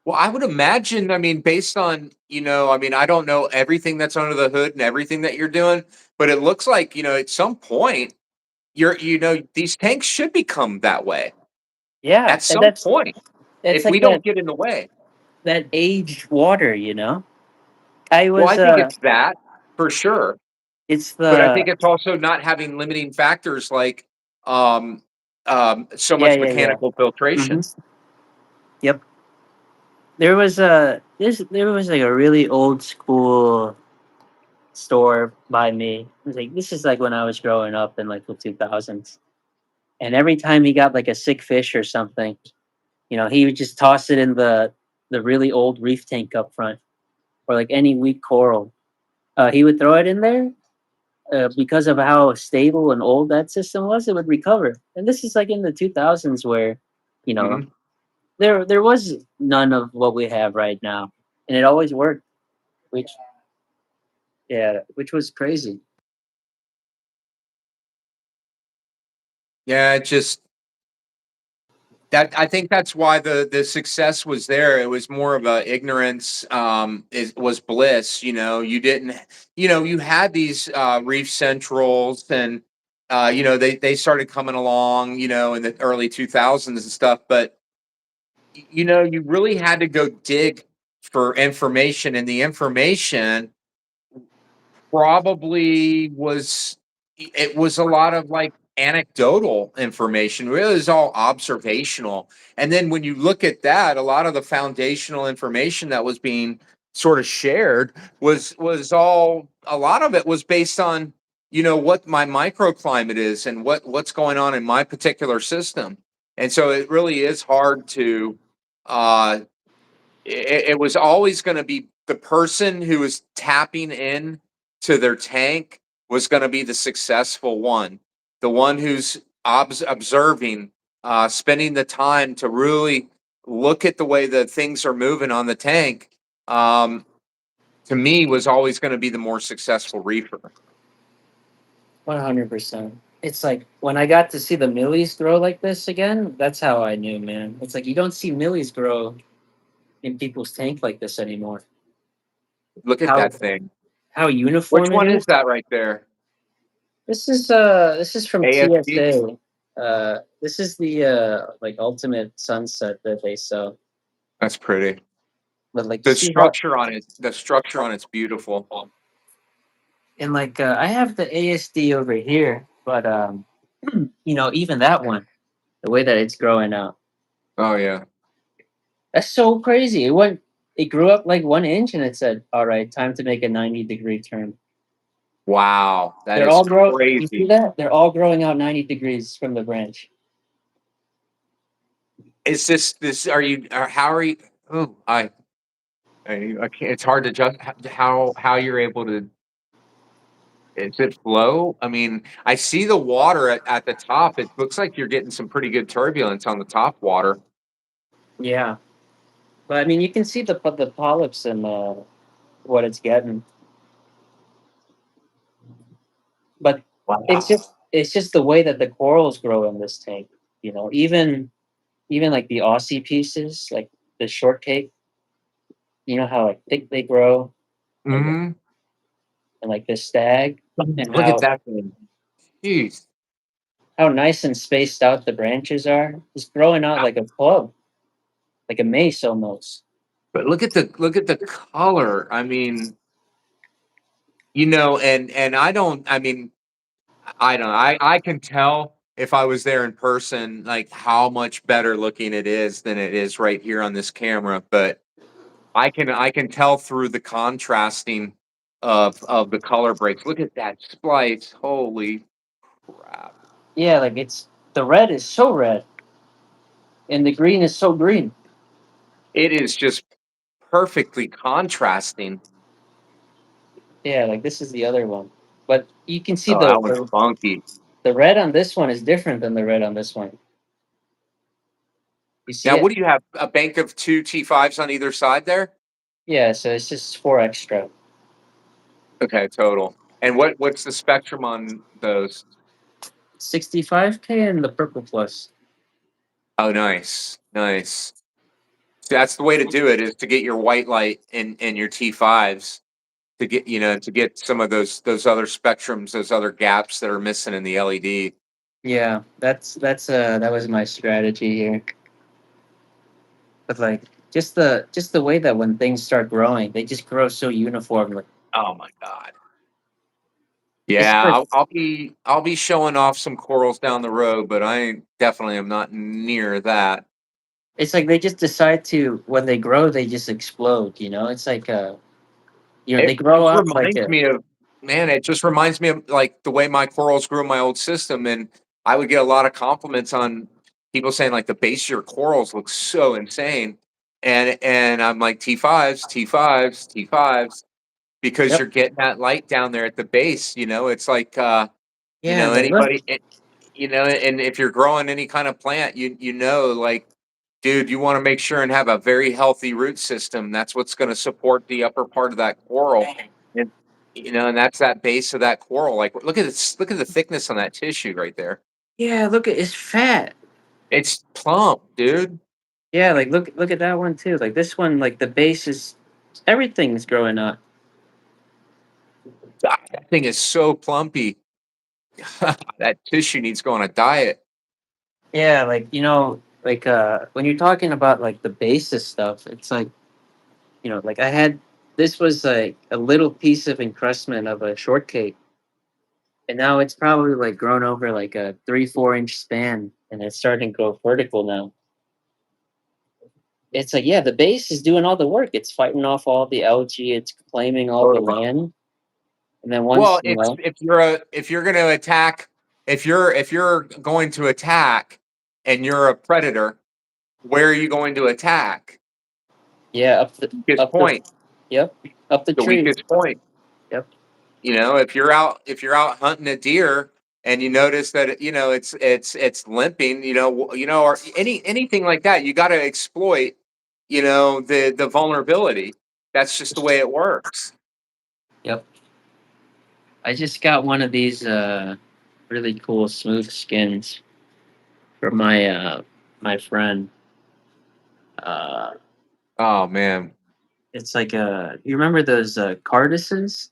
Well, I would imagine, I mean, based on, I mean, I don't know everything that's under the hood and everything that you're doing, but it looks like, at some point, these tanks should become that way Yeah, at and some that's point it's if we like don't get in the way. that aged water. I Well, I was think it's that for sure, it's but I the think it's also not having limiting factors like um, so yeah, much yeah, yeah. mechanical Hmm. filtration. Yep. There was like a really old school store by me. It was like this is like when I was growing up in like the 2000s. And every time he got like a sick fish or something, he would just toss it in the really old reef tank up front, or like any weak coral. He would throw it in there. Because of how stable and old that system was, it would recover. And this is like in the 2000s, where you know Mhm. there was none of what we have right now, and it always worked. Which Yeah, which was crazy. Yeah, it just that I think that's why the success was there. It was more of a ignorance, is was bliss, you didn't, you had these reef centrals, and they started coming along, in the early 2000s and stuff, but you really had to go dig for information, and the information probably it was a lot of, like, anecdotal information, really. It was all observational, and then when you look at that, a lot of the foundational information that was being sort of shared was all a lot of it was based on what my microclimate is and what's going on in my particular system. And so it really is hard to uh it was always going to be the person who was tapping in to their tank was going to be the successful one, the one who's observing, spending the time to really look at the way that things are moving on the tank. um, to me was always going to be the more successful reefer. 100%. It's like when I got to see the millies grow like this again, that's how I knew, man. It's like you don't see millies grow in people's tank like this anymore. Look at How that thing. how Which uniform it one is is. that right there? This is from AFG. TSA. This is the like ultimate sunset that they sell. That's pretty. But like you The see how structure on it, the structure on it's beautiful. and like I have the ASD over here, but even that one, the way that it's growing out, Oh yeah. that's so crazy. It grew up like 1 inch, and it said, "All right, time to make a 90-degree turn." Wow, that They're is all grow. You see crazy. that? They're all growing out 90 degrees from the branch. Is this? Are you? How are you? Oh, I can't. It's hard to judge how you're able to. Is it flow? I mean, I see the water at the top. It looks like you're getting some pretty good turbulence on the top water. Yeah, but I mean, you can see the polyps and what it's getting. But Wow. it's just the way that the corals grow in this tank. Even like the Aussie pieces, like the shortcake. You know how like thick they grow, and Hmm. like the stag, and Look at that thing. Jeez. how nice and spaced out the branches are. It's growing out like a club, like a mace almost. But look at the color. I mean, and I don't. I mean, I don't. I can tell if I was there in person, like how much better looking it is than it is right here on this camera. But I can tell through the contrasting of the color breaks. Look at that splice. Holy crap. Yeah, like it's the red is so red, and the green is so green. It is just perfectly contrasting. Yeah, like this is the other one, but you can see Oh, that one's funky. the red on this one is different than the red on this one. You see Now, it? what do you have? A bank of two T5s on either side there? Yeah, so it's just 4 extra. Okay, total. And what's the spectrum on those? 65K and the purple plus. Oh, nice, nice. That's the way to do it is to get your white light in your T5s to get some of those other spectrums, those other gaps that are missing in the LED. Yeah, that was my strategy here. But like just the way that when things start growing, they just grow so uniformly. Oh my God. It's Yeah, like I'll be showing off some corals down the road, but I definitely am not near that. it's like they just decide to when they grow, they just explode. It's like they It grow just up like reminds a me of man, it just reminds me of like the way my corals grew in my old system, and I would get a lot of compliments on people saying like the base of your corals looks so insane. And I'm like T5s, T5s, T5s, because yep. you're getting that light down there at the base. It's like Yeah, the look. anybody and if you're growing any kind of plant, like, dude, you want to make sure and have a very healthy root system. That's what's going to support the upper part of that coral. And and that's that base of that coral. Like look at this, look at the thickness on that tissue right there. Yeah, look at it's fat. It's plump, dude. Yeah, like look at that one too. Like this one, like the base is everything's growing up. God, that thing is so plumpy. That tissue needs to go on a diet. Yeah, like like when you're talking about like the basis stuff, it's like like I had this was like a little piece of encrustment of a shortcake, and now it's probably like grown over like a 3-4 inch span, and it's starting to go vertical now. it's like, yeah, the base is doing all the work. It's fighting off all the algae. It's claiming all the Totally. land. And then Well, once, it's if you're going to attack, if you're going to attack and you're a predator, where are you going to attack? yeah, Weakest up the, point. yep, up the The tree. weakest point. Yep. You know, if you're out hunting a deer and you notice that it's limping, or anything like that, you got to exploit, the vulnerability. That's just the way it works. Yep. I just got one of these really cool smooth skins for my friend. Uh, Oh man, it's like you remember those Cardisons,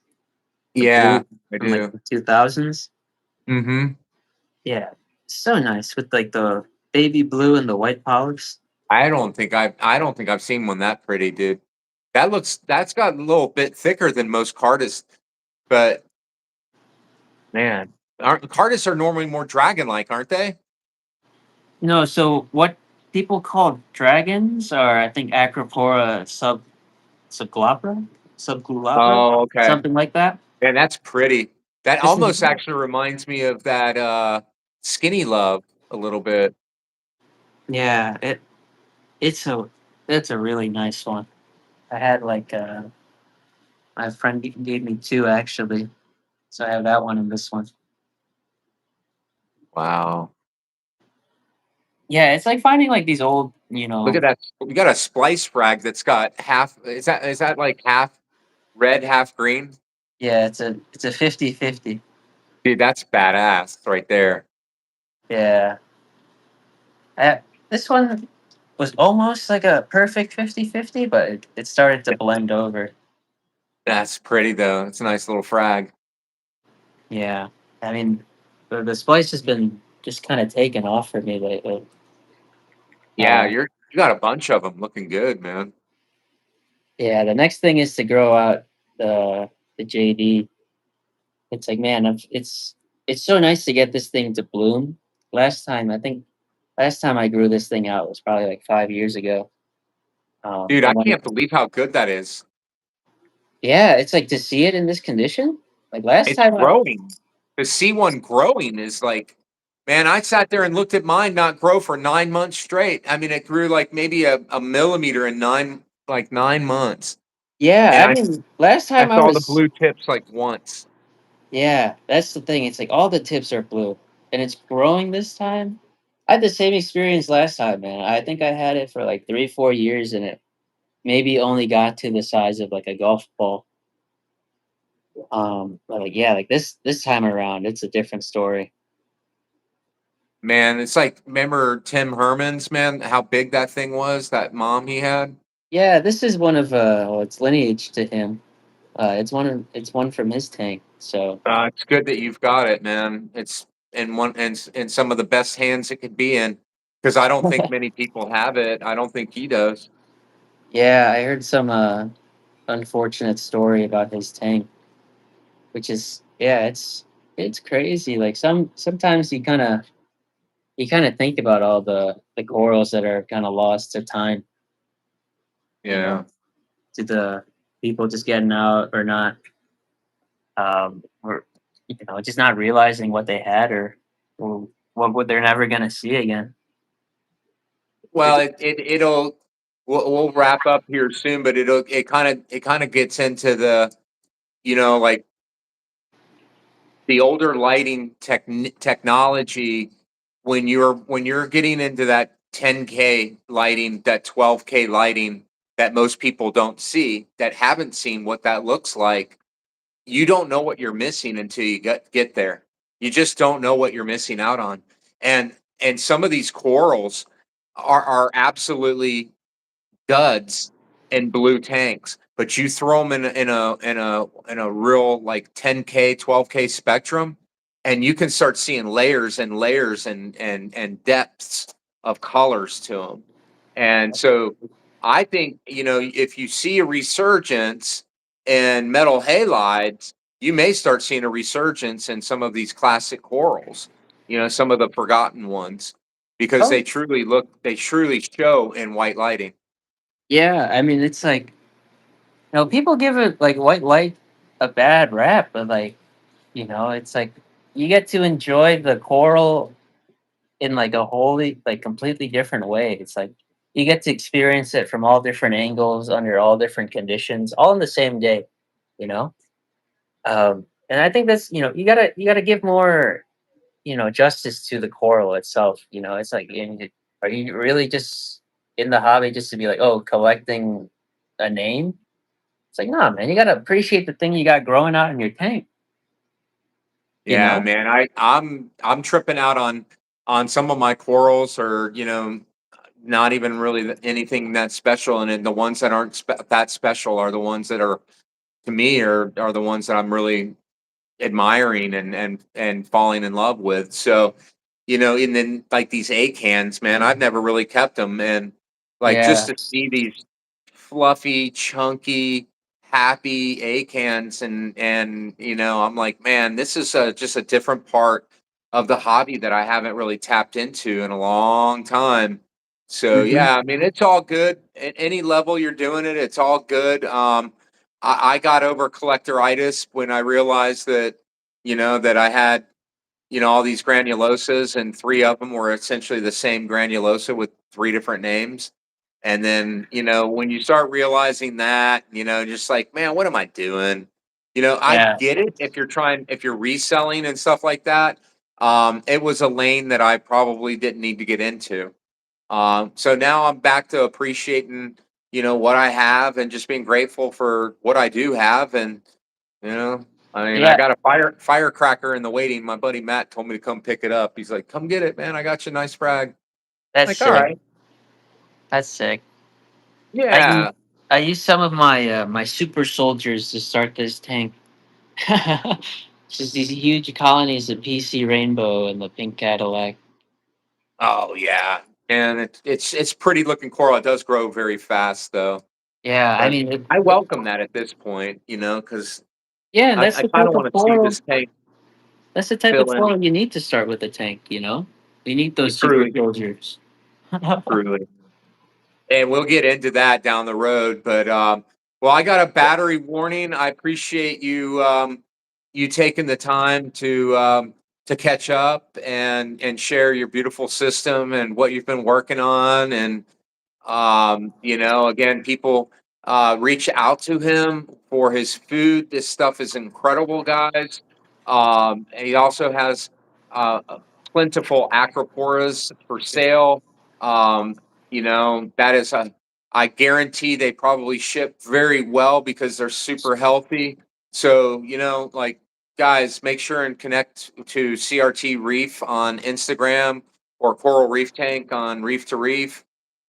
the yeah, blue I from like do. the 2000s? Hmm. Yeah, so nice with like the baby blue and the white polish. I don't think I've seen one that pretty, dude. That's got a little bit thicker than most Cardis, but man, aren't Cardis are normally more dragon-like, aren't they? No, so what people call dragons are, I think, Acropora subglabra, subglabra, Oh, okay. something like that. And that's pretty. That This is almost actually reminds me of that Skinny Love a little bit. yeah, it's a really nice one. I had like my friend gave me two actually, so I have that one and this one. Wow. Yeah, it's like finding like these old, Look at that. We got a splice frag that's got half is that like half red, half green? yeah, it's a 50-50. Dude, that's badass right there. Yeah, I, this one was almost like a perfect 50-50, but it started to blend over. That's pretty though. It's a nice little frag. Yeah, I mean, the splice has been just kind of taken off for me lately. Yeah, Uh, you got a bunch of them looking good, man. yeah, the next thing is to grow out the JD. It's like, man, it's so nice to get this thing to bloom. I think last time I grew this thing out was probably like 5 years ago. Dude, I And when can't believe how good that is. yeah, it's like to see it in this condition. Like last It's time, growing. To see one growing is like, man, I sat there and looked at mine not grow for 9 months straight. I mean, it grew like maybe a millimeter in 9 months. yeah, And I mean, last I time I saw the was, blue tips like once. yeah, that's the thing. It's like all the tips are blue, and it's growing this time. I had the same experience last time, man. I think I had it for like 3, 4 years, and it maybe only got to the size of like a golf ball. But like yeah, like this time around, it's a different story. Man, it's like, remember Tim Herman's, man, how big that thing was, that mom he had? Yeah, this is one of well, it's lineage to him. It's one from his tank. So It's good that you've got it, man. It's in some of the best hands it could be in, because I don't think many people have it. I don't think he does. yeah, I heard some unfortunate story about his tank, which is yeah, it's crazy. Like sometimes you kind of think about all the corals that are kind of lost to time. You Yeah. know, to the people just getting out or not, or just not realizing what they had or what would they're never gonna see again. Well, It's we'll wrap up here soon, but it kind of gets into the, like the older lighting technology when you're getting into that 10K lighting, that 12K lighting that most people don't see, that haven't seen what that looks like. You don't know what you're missing until you get there. You just don't know what you're missing out on. And some of these corals are absolutely duds in blue tanks, but you throw them in a real like 10K, 12K spectrum, and you can start seeing layers and layers and depths of colors to them. And so I think, if you see a resurgence in metal halides, you may start seeing a resurgence in some of these classic corals, some of the forgotten ones, because oh they truly show in white lighting. Yeah, I mean, it's like, people give it like white light a bad rap, but like, it's like you get to enjoy the coral in like a wholly, like completely different way. It's like you get to experience it from all different angles under all different conditions, all in the same day. You know, and I think that's, you gotta give more, justice to the coral itself. It's like, are you really just in the hobby just to be like, oh, collecting a name? It's like, nah, man, you gotta appreciate the thing you got growing out in your tank. You Yeah, know? man. I'm tripping out on some of my corals, or not even really anything that special, and then the ones that aren't that special are the ones that are, to me, are the ones that I'm really admiring and falling in love with. So, and then like these A cans, man, I've never really kept them, and like just Yeah, to see these fluffy, chunky, happy A cans, and I'm like, man, this is just a different part of the hobby that I haven't really tapped into in a long time. So hmm, yeah, I mean, it's all good at any level you're doing it. It's all good. I got over collectoritis when I realized that, that I had, all these granulosas, and three of them were essentially the same granulosa with three different names. And then, when you start realizing that, just like, man, what am I doing? I yeah, get it if you're reselling and stuff like that. It was a lane that I probably didn't need to get into. So now I'm back to appreciating, what I have, and just being grateful for what I do have. And, you know, I mean, I yeah. got a firecracker in the waiting. My buddy Matt told me to come pick it up. He's like, come get it, man. I got you a nice frag. That's Like, all sick. right. That's sick. I use Yeah. I use some of my super soldiers to start this tank. Just these huge colonies of PC Rainbow and the pink Cadillac. Oh yeah. And it's pretty looking coral. It does grow very fast though. Yeah, I But mean, I welcome that at this point, because yeah, and I kind of want to see this tank that's the type of fill in coral you need to start with a tank. You need those super truly, soldiers. truly. And we'll get into that down the road. But well, I got a battery warning. I appreciate you taking the time to catch up and share your beautiful system and what you've been working on. And again, people reach out to him for his food. This stuff is incredible, guys. And he also has plentiful acroporas for sale. That is I guarantee they probably ship very well because they're super healthy. So, like, guys, make sure and connect to CRT Reef on Instagram, or Coral Reef Tank on Reef to Reef.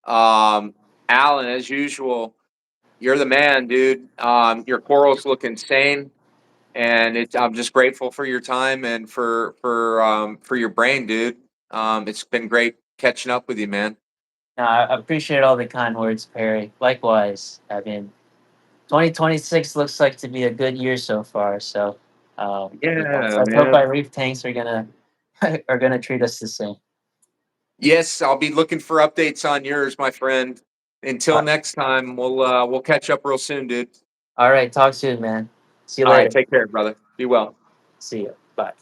Um, Allan, as usual, you're the man, dude. Your corals look insane, and I'm just grateful for your time and for your brain, dude. It's been great catching up with you, man. No, I appreciate all the kind words, Perry. Likewise. I mean, 2026 looks like to be a good year so far. So, Yeah, let's hope man. our reef tanks are gonna are gonna treat us the same. Yes, I'll be looking for updates on yours, my friend. Until Uh, next time, we'll catch up real soon, dude. all right, talk soon, man. See you All right, later. take care, brother. Be well. See you. Bye.